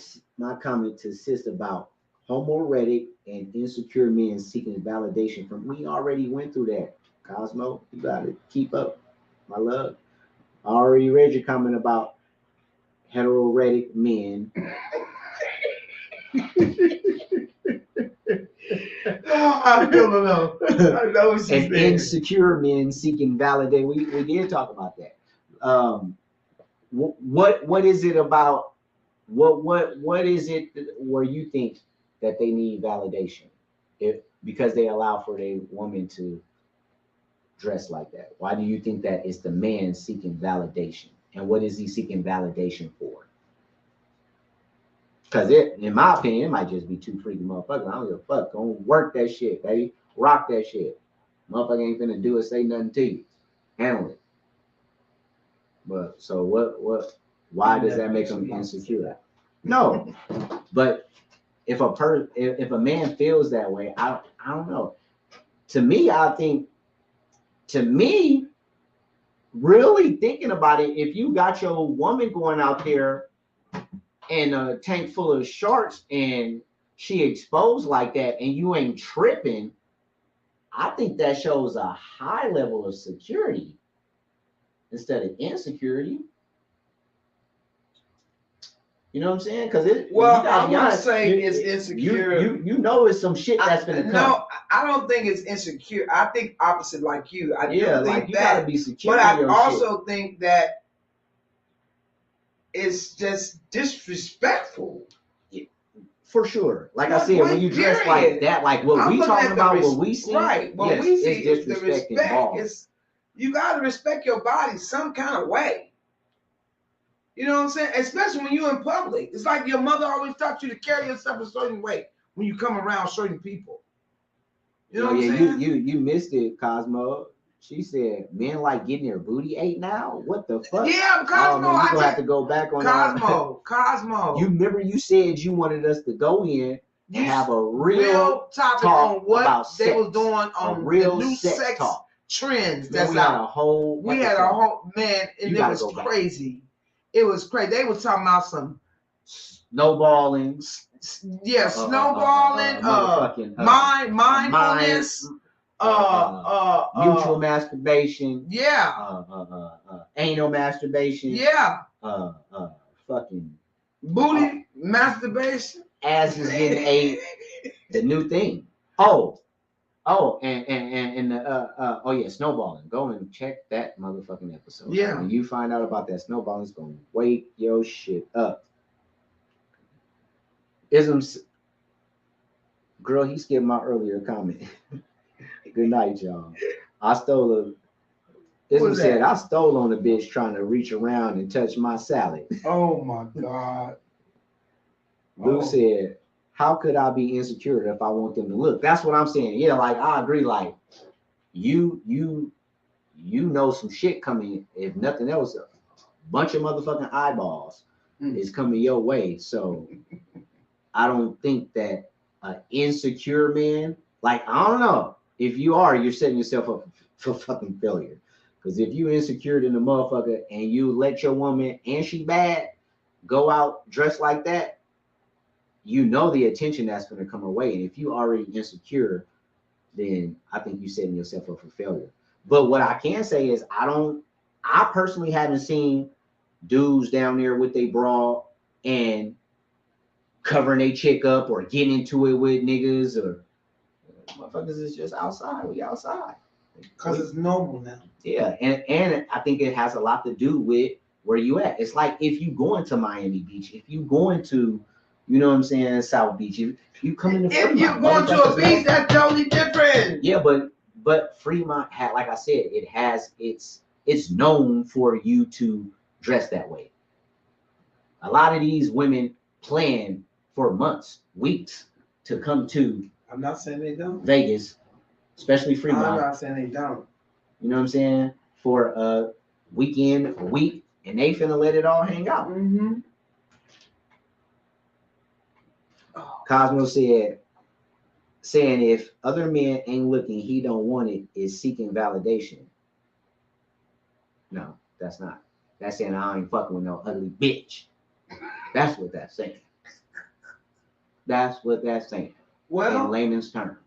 comment to sis about homoerotic and insecure men seeking validation from. We already went through that. Cosmo, you gotta keep up, my love. I already read your comment about heteroerotic men. I don't know. I know what she's and saying. Insecure men seeking validation. We did talk about that. What is it about? What is it where you think that they need validation? Because they allow for a woman to dress like that. Why do you think that it's the man seeking validation? And what is he seeking validation for? Because in my opinion, it might just be two freaky motherfuckers. I don't give a fuck. Go work that shit, baby. Rock that shit. Motherfucker ain't finna do it, say nothing to you. Handle it. But so why does that make them insecure? No. But if a man feels that way, I don't know. To me, really thinking about it, if you got your woman going out there in a tank full of sharks and she exposed like that and you ain't tripping, I think that shows a high level of security instead of insecurity. You know what I'm saying? Because I'm not saying it's insecure. You know it's some shit that's gonna come. No, I don't think it's insecure. I think opposite like you. I do think like you that, gotta be secure. but I in your also shit. think that it's just disrespectful. For sure. Like I said, when you dress like that, like what we talking about, what we see, right? What yes, we see it's is the disrespecting respect. balls. You gotta respect your body some kind of way. You know what I'm saying? Especially when you're in public. It's like your mother always taught you to carry yourself a certain way when you come around certain people. You know what I'm saying? You missed it, Cosmo. She said men like getting their booty ate now. What the fuck? Yeah, Cosmo. You gonna have to go back on Cosmo. You remember you said you wanted us to go in and have a real topic talk on what about they sex. was doing on real the new sex talk. trends. That's We had had a whole man, and it was crazy. It was crazy. They was talking about some snowballing. Yeah, snowballing. Mindfulness. Mutual masturbation. Yeah. Anal masturbation. Yeah. Fucking booty masturbation. Ass is getting ate. The new thing. And snowballing. Go and check that motherfucking episode. Yeah. When you find out about that snowballing, it's gonna wake your shit up. Isms, girl, he skipped my earlier comment. Good night, y'all. Ism said I stole on a bitch trying to reach around and touch my salad. Oh my God. Lou said, how could I be insecure if I want them to look? That's what I'm saying. Yeah, like I agree. Like you know some shit coming. If nothing else, a bunch of motherfucking eyeballs is coming your way. So I don't think that an insecure man, like I don't know. If you are, you're setting yourself up for fucking failure. Because if you insecure in the motherfucker and you let your woman and she bad go out dressed like that, you know the attention that's going to come her way. And if you already insecure, then I think you're setting yourself up for failure. But what I can say is I personally haven't seen dudes down there with their bra and covering a chick up or getting into it with niggas or motherfuckers is just outside. We outside. Because it's normal now. Yeah, and I think it has a lot to do with where you at. It's like if you going to Miami Beach, if you going to, you know what I'm saying, South Beach, if you come into Fremont. If you're going to a beach, that's totally different. Yeah, but Fremont had, like I said, it's known for you to dress that way. A lot of these women plan for months, weeks to come to. I'm not saying they don't. Vegas, especially Fremont. I'm not saying they don't. You know what I'm saying? For a weekend, a week, and they finna let it all hang out. Mm-hmm. Cosmo saying if other men ain't looking, he don't want it, is seeking validation. No, that's not. That's saying I ain't fucking with no ugly bitch. That's what that's saying. That's what that's saying. Well, in layman's term.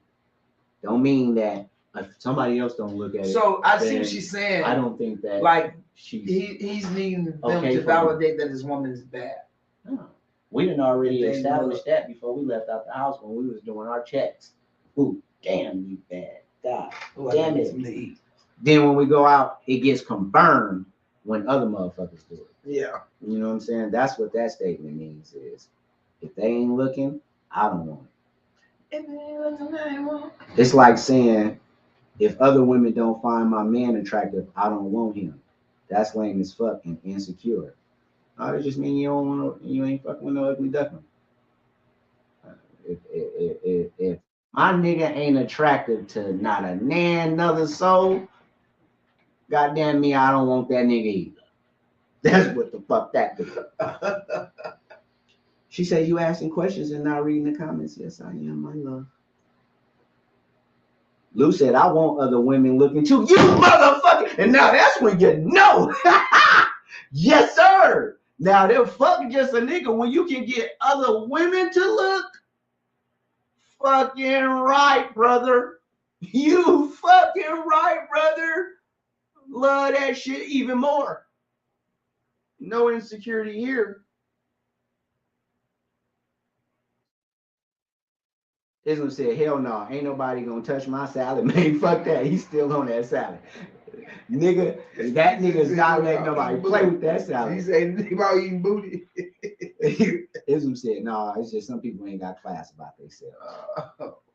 Don't mean that if somebody else don't look at it. So I see what she's saying. I don't think that like he's needing them to validate that his woman is bad. No. We didn't already establish that before we left out the house when we was doing our checks. Ooh, damn you bad. God damn it. Then when we go out, it gets confirmed when other motherfuckers do it. Yeah. You know what I'm saying? That's what that statement means is if they ain't looking, I don't want it. It's like saying, if other women don't find my man attractive, I don't want him. That's lame as fuck and insecure. No, that just mean you ain't fucking with no ugly duckling. If my nigga ain't attractive to not another soul, goddamn me, I don't want that nigga either. That's what the fuck that do. She said, you asking questions and not reading the comments. Yes, I am, my love. Lou said, I want other women looking too. You motherfucker. And now that's when you know. Yes, sir. Now they're fucking just a nigga when you can get other women to look. Fucking right, brother. You fucking right, brother. Love that shit even more. No insecurity here. Islam said, hell no, ain't nobody gonna touch my salad, man. Fuck that. He's still on that salad. Nigga, that nigga's not letting nobody play with that salad. He said about eating booty. Islam said, no, it's just some people ain't got class about themselves.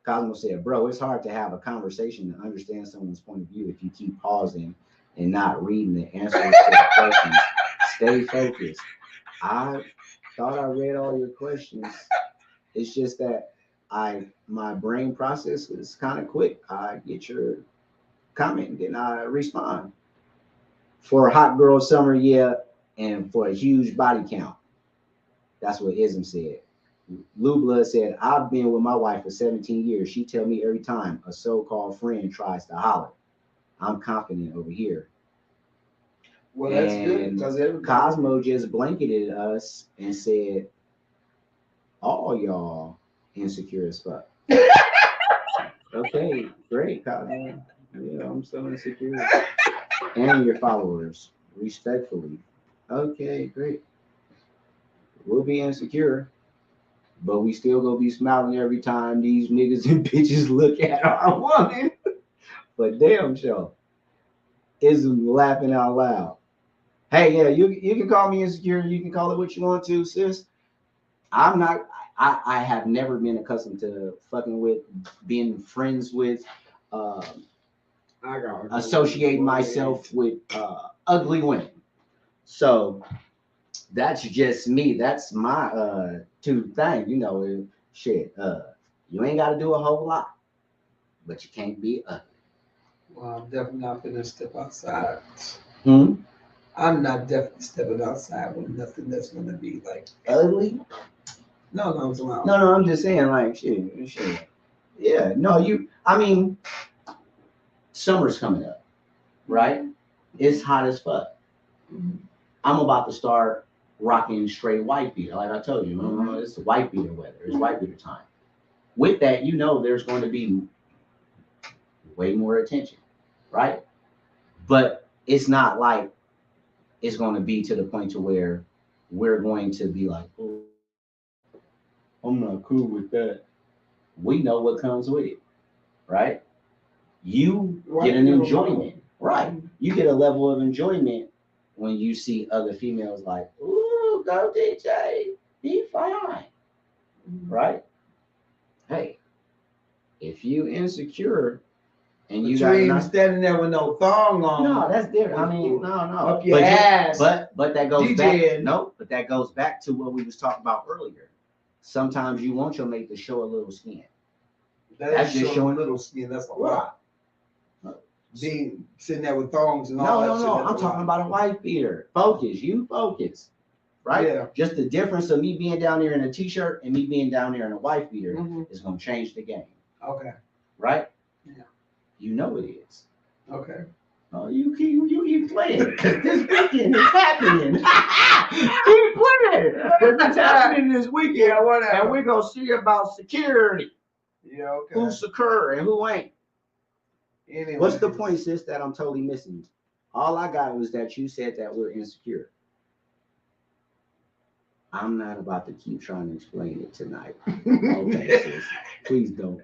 Cosmo said, bro, it's hard to have a conversation and understand someone's point of view if you keep pausing and not reading the answers to the questions. Stay focused. I thought I read all your questions. It's just that my brain process is kind of quick. I get your comment and then I respond. For a hot girl summer, yeah, and for a huge body count. That's what Ism said. Lou Blood said, I've been with my wife for 17 years. She tell me every time a so-called friend tries to holler. I'm confident over here. Well, that's good. Because Cosmo just blanketed us and said, all y'all insecure as fuck. Okay, great, Cosmo. Yeah, I'm so insecure. And your followers, respectfully. Okay, great. We'll be insecure, but we still gonna be smiling every time these niggas and bitches look at our woman. But damn sure. Ism laughing out loud. Hey, yeah, you can call me insecure. You can call it what you want to, sis. I'm not. I have never been accustomed to fucking with, being friends with, associating myself with ugly women. So that's just me. That's my two thing. You know, shit. You ain't got to do a whole lot, but you can't be ugly. Well, I'm definitely not gonna step outside. I'm not definitely stepping outside with nothing that's gonna be like ugly. No, it's allowed. No, I'm just saying, like, shit. Yeah, no, I mean, summer's coming up, right? It's hot as fuck. Mm-hmm. I'm about to start rocking straight white beater, like I told you. Mm-hmm. It's white beater weather. It's white beater time. With that, you know, there's going to be way more attention, right? But it's not like it's going to be to the point to where we're going to be like, oh, I'm not cool with that. We know what comes with it, right? You get an enjoyment, right? You get a level of enjoyment when you see other females like, ooh, go DJ, be fine, right? Hey, if you insecure and you got standing there with no thong on, no, that's different. I mean, no, up your ass. But that goes back. No, but that goes back to what we was talking about earlier. Sometimes you want your mate to show a little skin. That's just showing a little skin. That's a lot. Being sitting there with thongs and all that. No. I'm talking about a white beater. Focus. You focus. Right? Yeah. Just the difference of me being down there in a t-shirt and me being down there in a white beater is going to change the game. Okay. Right? Yeah. You know it is. Okay. Oh, you keep playing because this weekend is happening. Keep playing because it's happening this weekend. Yeah, whatever. And we're going to see about security. Yeah, okay. Who's secure and who ain't. Anyway. What's the point, sis, that I'm totally missing? All I got was that you said that we're insecure. I'm not about to keep trying to explain it tonight. Okay, sis. Please don't.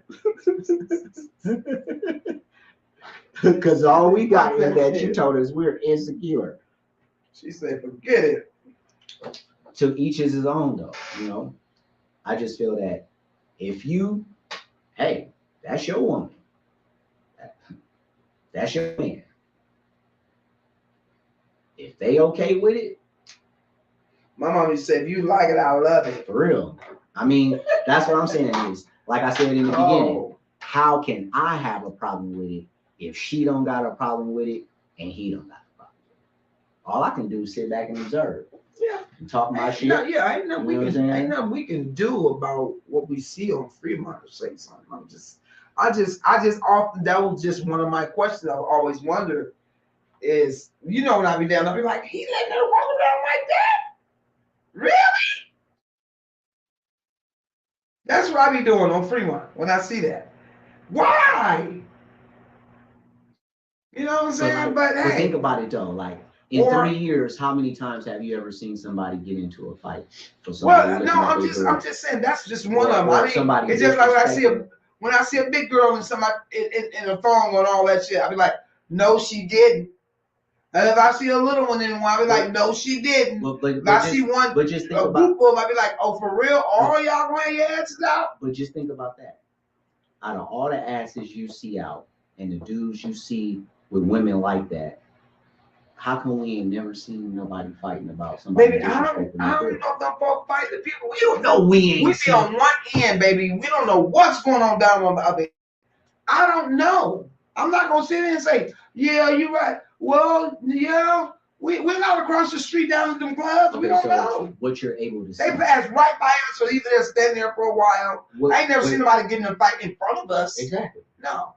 Because all we got is that you told us we're insecure. She said, forget it. To each is his own, though. You know, I just feel that if you, hey, that's your woman. That's your man. If they okay with it. My mom used to say, if you like it, I love it. For real. I mean, that's what I'm saying is, like I said in the beginning, how can I have a problem with it if she don't got a problem with it and he don't got a problem with it? All I can do is sit back and observe. Yeah. And talk my shit. No, yeah, ain't nothing we can do about what we see on Fremont to say something. I just often, that was just one of my questions I've always wondered is, you know, when I be down, I'll be like, he letting her walk around like that? Really? That's what I be doing on Fremont when I see that. Why? You know what I'm saying? But hey, think about it though, like in 3 years, how many times have you ever seen somebody get into a fight? Well, no, I'm just saying that's just one of them. I mean, it's just like when I see When I see a big girl and somebody in a thong and all that shit, I be like, no, she didn't. And if I see a little one in one, I be like, no, she didn't. If I see one, but just think a group of them, I be like, oh, for real? All y'all wearing your asses out? But just think about that. Out of all the asses you see out and the dudes you see with women like that, how come we ain't never seen nobody fighting about somebody? Baby, I don't know if them folks fight the people. We don't know. We be on one end, baby. We don't know what's going on down on the other end. I don't know. I'm not gonna sit there and say, yeah, you're right. Well, yeah, we're not across the street down at them clubs. We don't know. What you're able to see. They pass right by us, so either they're standing there for a while. I ain't never seen nobody getting in a fight in front of us. Exactly. No.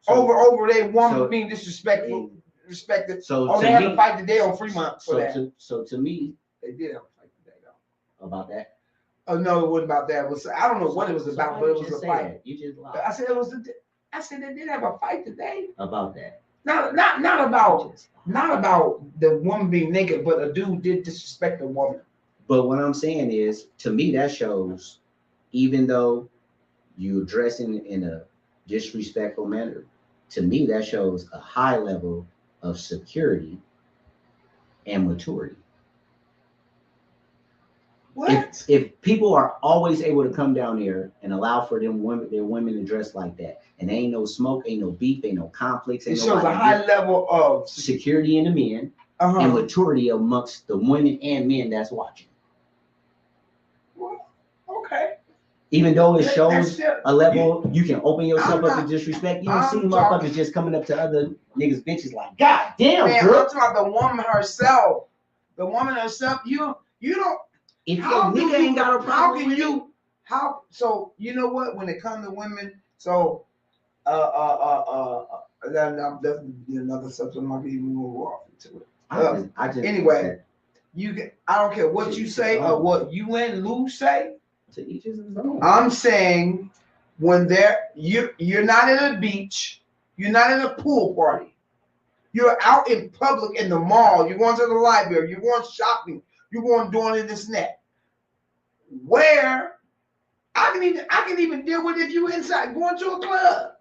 Over they woman being disrespectful. Respected. So they had a fight today on Fremont for that. So to me, they did have a fight today though. About that? Oh no, it wasn't about that. I don't know what it was about, but it was a fight. That? You just lied. I said it was. I said they did have a fight today. About that. Not about the woman being naked, but a dude did disrespect a woman. But what I'm saying is, to me, that shows, even though you dressing in a disrespectful manner, to me that shows a high level of security and maturity. What? If people are always able to come down there and allow for their women to dress like that, and there ain't no smoke, ain't no beef, ain't no conflicts, it shows a high level of security in the men and maturity amongst the women and men that's watching. Well, okay. Even though it shows a level, you can open yourself up to disrespect. You don't see motherfuckers just coming up to other niggas' bitches like, God damn, man, girl. I'm talking about the woman herself. The woman herself, you don't. If your nigga ain't got a problem, so you know what? When it comes to women, so that's another subject. I'm not even move off into it. I just anyway, I don't care what you say or what you and Lou say. To each his own. I'm saying when you're not at a beach, you're not at a pool party, you're out in public in the mall, you're going to the library, you're going shopping, you're going doing this and that. Where I can even deal with if you inside going to a club.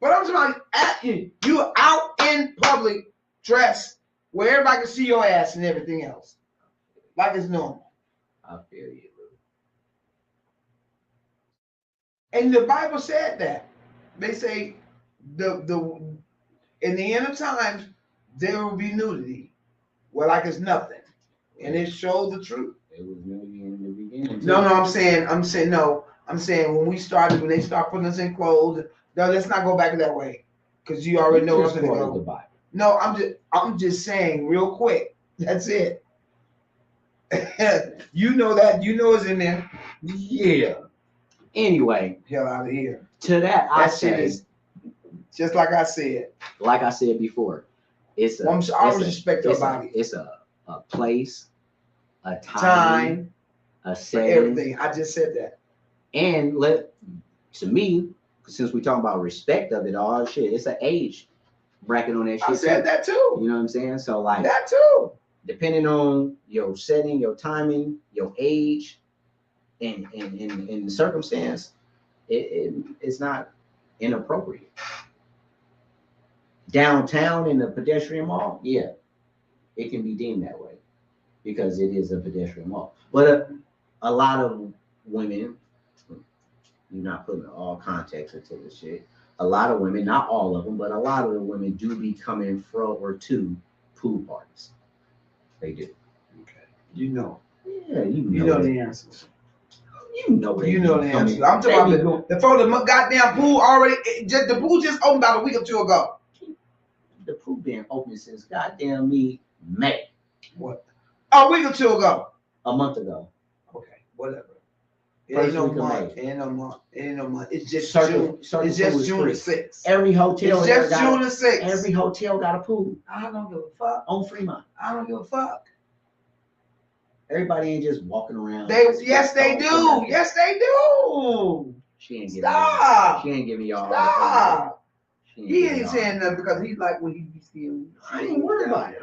But I'm talking about you out in public dressed where everybody can see your ass and everything else. Like it's normal. I feel you. And the Bible said that. They say in the end of times there will be nudity. Well, like it's nothing. And it showed the truth. It was nudity in the beginning. No, I'm saying when they start putting us in clothes, no, let's not go back that way. Because you already know what's gonna go. No, I'm just saying real quick. That's it. You know it's in there. Yeah. Anyway, hell out of here. To that I say, just like I said. Like I said before, it's a. I always respect your body. It's a place, a time, a setting, everything. I just said that. And to me, since we talking about respect of it all, shit, it's an age bracket on that shit. I said that too. You know what I'm saying? So like that too. Depending on your setting, your timing, your age. In the circumstance, it's not inappropriate. Downtown in the pedestrian mall, yeah, it can be deemed that way because it is a pedestrian mall. But a lot of women, you're not putting all context into this shit. A lot of women, not all of them, but a lot of the women do be coming from or to pool parties. They do. Okay. You know. Yeah, you know the answers. You know the answer. I'm talking about the goddamn pool already. The pool just opened about a week or two ago. The pool been open since goddamn May. What? A week or two ago. A month ago. Okay, whatever. It ain't no month. It ain't no month. It's just June. It's just June the 6th. Every hotel. It's just June the 6th. Every hotel got a pool. I don't give a fuck. On Fremont. I don't give a fuck. Everybody ain't just walking around. Yes, they do. Yes, they do. She ain't giving y'all. Stop. He ain't saying nothing because he's like when he be still. I ain't worried about it.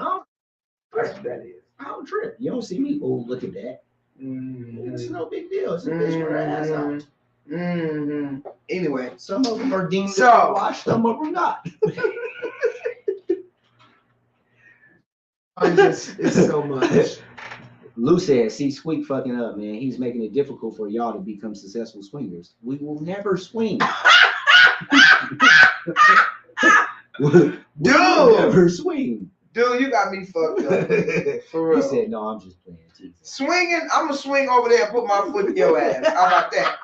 That's what that is. I don't trip. You don't see me. Oh, look at that. It's no big deal. It's a bitch with her ass out. Mm-hmm. Anyway, some of them are deemed So- to wash, some of them not. it's so much. Lou said, see Squeak fucking up, man. He's making it difficult for y'all to become successful swingers. We will never swing. We'll never swing. Dude, you got me fucked up. For He real. said, no, I'm just playing. Jesus. Swinging, I'm gonna swing over there and put my foot in your ass. How about that?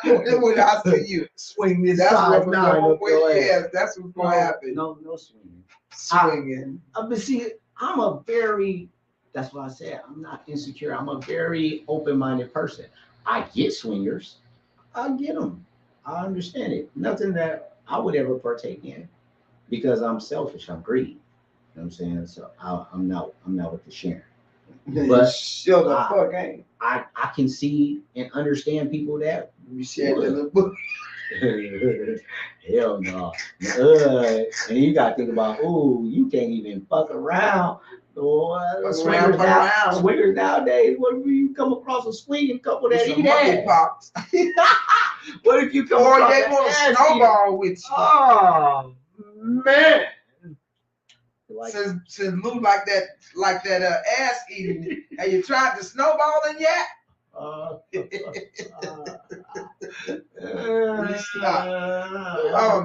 When I see you, Swing this that's side what nine up your ass. yes, that's what's gonna happen. No swinging. Swinging. But see, that's what I said. I'm not insecure. I'm a very open-minded person. I get swingers. I get them. I understand it. Nothing that I would ever partake in because I'm selfish. I'm greedy. You know what I'm saying? So I'm not with the sharing. But Shut the fuck ain't. I can see and understand people that You shared that little book. hell no. And you gotta think about, you can't even fuck around. Swingers nowadays, what if you come across a swinging couple that eat ass? Pops. What if you come Or across they an want ass to snowball with you. Oh man. Like, Since Lou like that ass eating, and you tried to snowball it yet? I'm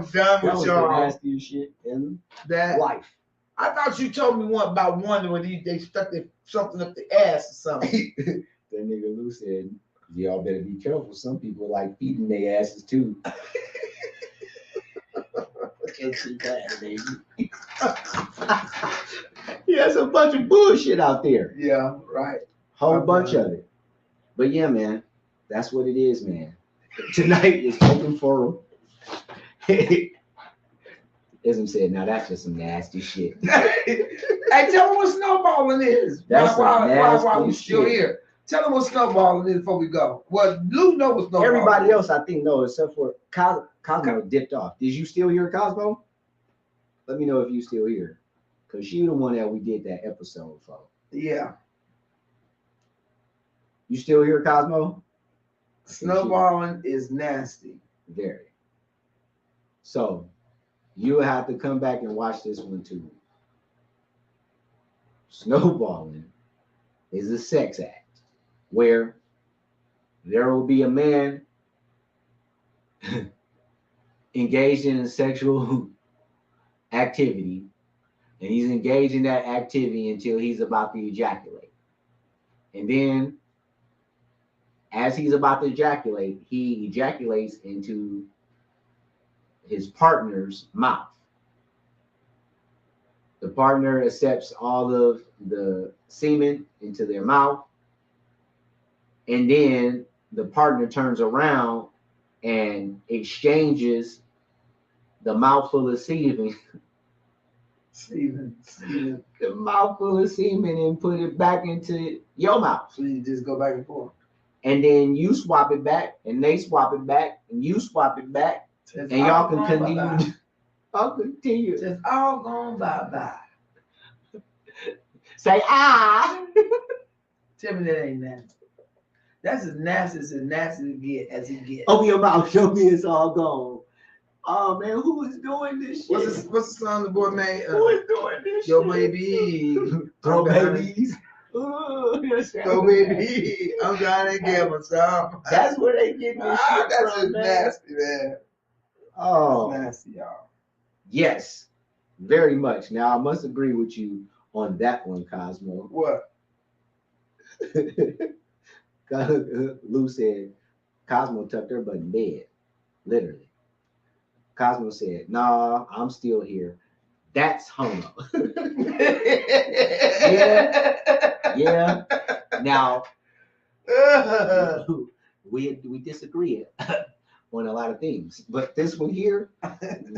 done that with was the y'all. nastiest shit in That life. I thought you told me about one when they stuck something up the ass or something. That nigga Lou said, y'all better be careful. Some people like feeding their asses too. Yeah, it's a bunch of bullshit out there. Yeah, right. Whole bunch of it. But yeah, man, that's what it is, man. Tonight is open forum. Ism said, now that's just some nasty shit. Hey, tell them what snowballing is. That's Why we nasty still shit. here? Tell them what snowballing is before we go. Well, Lou knows what snowballing Everybody is. else, I think, knows except for Cosmo dipped off. Did you still hear Cosmo? Let me know if you still here. Because you the one that we did that episode for. Yeah. You still here, Cosmo? Snowballing is nasty. Very. So you'll have to come back and watch this one too. Snowballing is a sex act where there will be a man engaged in a sexual activity, and he's engaged in that activity until he's about to ejaculate. And then as he's about to ejaculate, he ejaculates into his partner's mouth. The partner accepts all of the semen into their mouth, and then the partner turns around and exchanges the mouthful of semen, the mouthful of semen, and put it back into your mouth. So you just go back and forth. And then you swap it back, and they swap it back, and you swap it back, and y'all can continue. I'll continue. Just all gone bye-bye. Say ah. Tell me that ain't nasty. That's as nasty as it gets. Open your mouth. Show me it's all gone. Oh man, who is doing this shit? What's the song the boy made? Who is doing this Yo, shit? baby. Throw I'm babies. Ooh, Yo, baby. I'm trying to get myself. That's where they get this shit That's from, just man. nasty, man. Oh, That's nasty, y'all. yes, very much. Now I must agree with you on that one, Cosmo. What? Lou said Cosmo tucked her butt in bed, literally. Cosmo said, "Nah, I'm still here." That's homo. Yeah. Now we disagree on a lot of things, but this one here,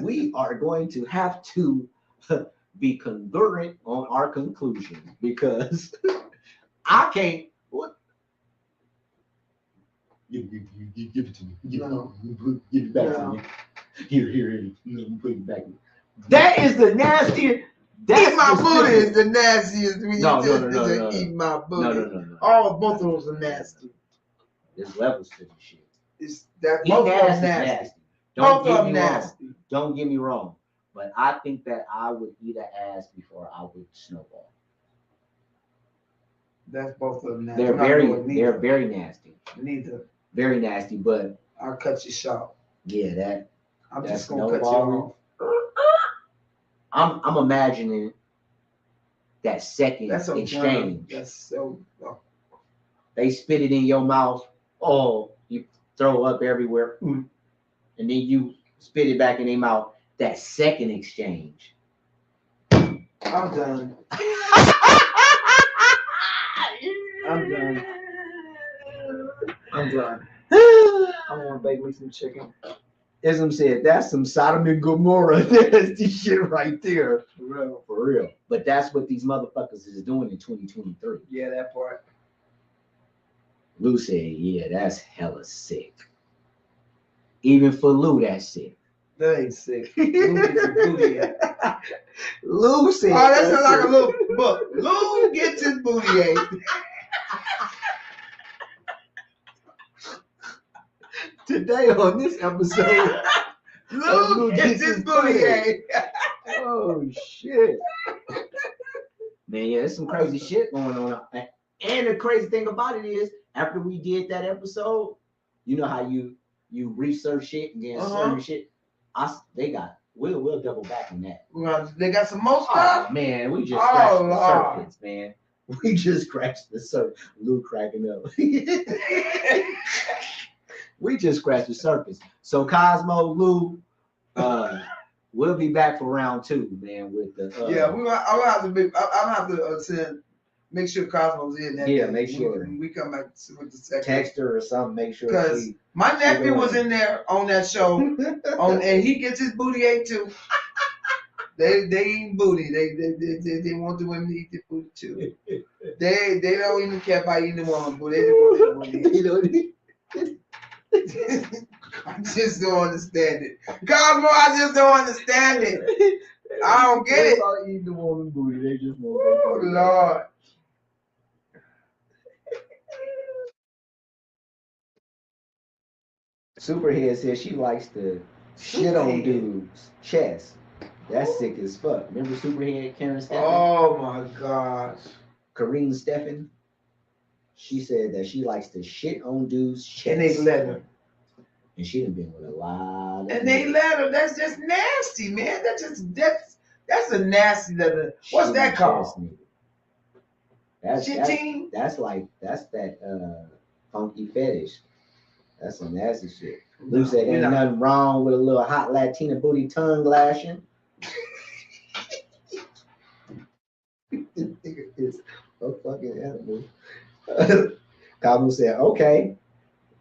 we are going to have to be congruent on our conclusion because I can't. What? Give it to me. Give it back to me. Here. Put it back. That is the nastiest. Eat my booty is the nastiest when you No. eat my booty. No. Both of those are nasty. There's levels to this shit. It's that both of them nasty. Both of them nasty. Don't get me wrong, but I think that I would eat an ass before I would snowball. That's both of them nasty. They're very nasty. Neither. Very nasty, but I'll cut you short. Yeah, I'm just gonna cut you off. I'm imagining that second exchange. That's so. They spit it in your mouth. Oh, you throw up everywhere, and then you spit it back in their mouth. That second exchange. I'm done. I'm done. I want to bake me some chicken. Ism said, that's some Sodom and Gomorrah. That's the shit right there. For real. But that's what these motherfuckers is doing in 2023. Yeah, that part. Lou said, yeah, that's hella sick. Even for Lou, that's sick. That ain't sick. Lou gets his booty ate. Lou said, oh, that sounds like a little book. Lou gets his booty ate. Today on this episode, Lou gets his booty ate. Oh shit. Man, yeah, there's some crazy shit going on. And the crazy thing about it is, after we did that episode, you know how you research shit and then certain shit. We'll double back on that. They got some more stuff. Oh man, we just scratched the surface, man. We just scratched the surface. Lou cracking up. We just scratched the surface. So Cosmo, Lou, we'll be back for round 2, man. With the I'm gonna have to send. Make sure Cosmo's in that. Yeah, make sure. When we come back with the second. Text her or something. Make sure. Because my nephew was in there on that show, and he gets his booty ate too. They eat booty. They want the women to eat the booty too. They don't even care about eating the woman, but they just want the booty. I just don't understand it. Cosmo, I just don't understand it. I don't get it. About eating the woman booty, they just want. Oh Lord. Superhead says she likes to shit on dudes' chest. That's sick as fuck. Remember Superhead Karen Steffen? Oh my gosh. Karine Steffen. She said that she likes to shit on dudes' chest. And they let her. And she done been with a lot of and they let her. That's just nasty, man. That's a nasty letter. What's that called? That's that funky fetish. That's some nasty shit. Lou said ain't nothing wrong with a little hot Latina booty tongue lashing. This nigga is a fucking animal. Cosmo said, okay.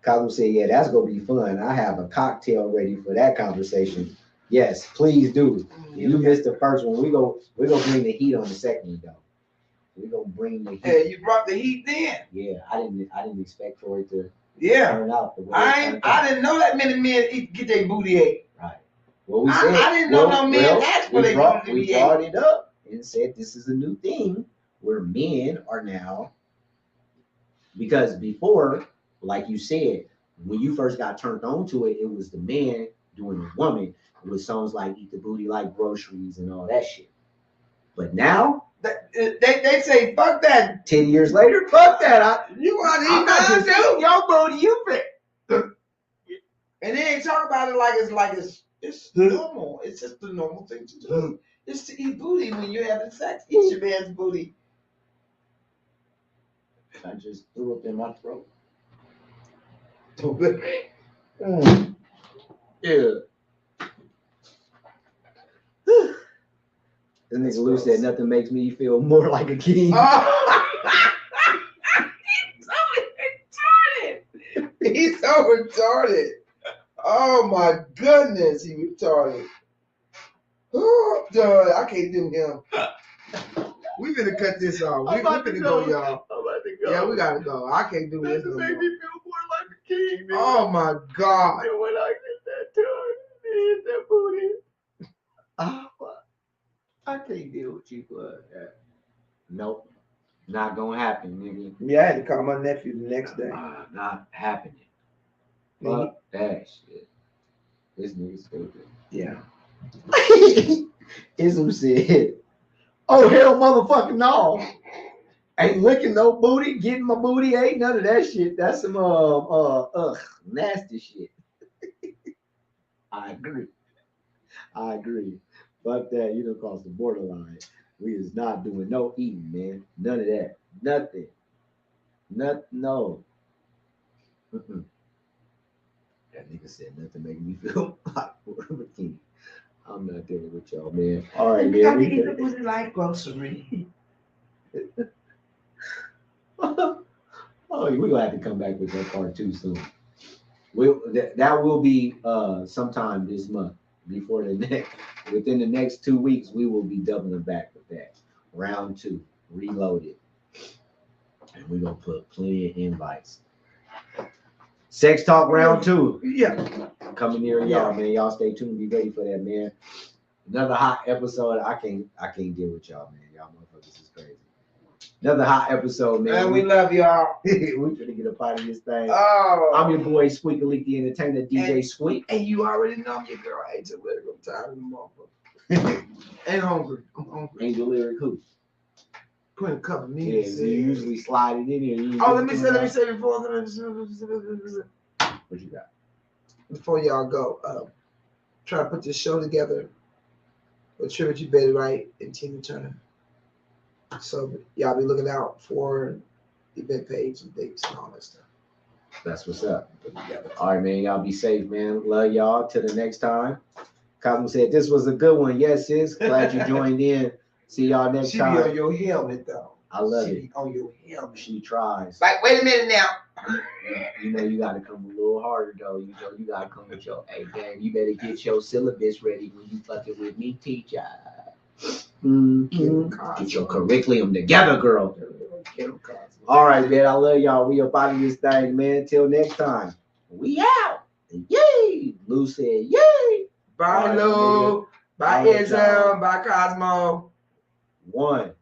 Cosmo said, yeah, that's gonna be fun. I have a cocktail ready for that conversation. Yes, please do. You missed the first one. We're gonna bring the heat on the second one, though. We're gonna bring the heat. Hey, you brought the heat then. Yeah, I didn't expect for it to turn out the way I didn't know that many men get their booty ate. Right. Well, we said I didn't know no men asked for their booty to be ate. We brought it up and said this is a new thing where men are now, because before, like you said, when you first got turned on to it, it was the man doing the woman with songs like "Eat the Booty Like Groceries" and all that shit. But now they say fuck that. 10 years later, fuck that. You want to eat mine too? Your booty, you fit. And they ain't talking about it like it's normal. It's just the normal thing to do. It's to eat booty when you're having sex. Eat your man's booty. I just threw up in my throat. Yeah. This nigga Lou said nothing makes me feel more like a king. He's so retarded. Oh my goodness, he retarded. Oh, dude, I can't do him. We gonna cut this off. We gonna go, y'all. I'm about to go. Yeah, we gotta go. I can't do this. That make me feel more like a king, man. Oh my God. And when I get that tongue, hit that booty. I can't deal with you for that. Nope. Not gonna happen, nigga. Yeah, I had to call my nephew the next day. Not happening. Fuck that shit. This nigga stupid. Yeah. Ism said, "Oh hell, motherfucking no! Ain't licking no booty, getting my booty, ain't none of that shit. That's some nasty shit." I agree. Fuck that. You don't cross the borderline. We is not doing no eating, man. None of that. Nothing. No. Mm-mm. That nigga said nothing making me feel like a bikini. I'm not dealing with y'all, man. All right, You got man. to eat the booty like grocery. Oh, we're gonna have to come back with that part 2 soon. That will be sometime this month. Before within the next 2 weeks, we will be doubling back with that. Round 2, reloaded. And we're gonna put plenty of invites. Sex Talk round 2. Yeah. Coming near y'all, man. Y'all stay tuned. Be ready for that, man. Another hot episode. I can't deal with y'all, man. Y'all motherfuckers is crazy. Another hot episode, man. And we love y'all. We finna get up out of this thing. Oh. I'm your boy Squeaky Leak, the entertainer, DJ Squeak. And you already know I'm your girl, Angel Lyric. I'm tired of the motherfucker. And hungry. I'm hungry. Angel Lyric who? Put a couple Yeah, minutes. you usually slide it in here. Oh, let me say before. What you got? Before y'all go, try to put this show together with Tribute to Betty Wright and Tina Turner. So y'all be looking out for the event page and dates and all that stuff. That's what's up. All right, man. Y'all be safe, man. Love y'all. Till the next time. Cosmo said this was a good one. Yes, sis. Glad you joined in. See y'all next time. She be on your helmet though. I love it. She be on your helmet. She tries. Like, wait a minute now. You know you gotta come a little harder though. You know you gotta come with your game. You better get your syllabus ready when you fucking with me, teacher. Get your curriculum together, girl. All right, man. I love y'all. We up out of this thing, man. Till next time. We out. Yay. Lou said, yay. Bye, Lou. Bye, Ism. Bye, Cosmo. 1.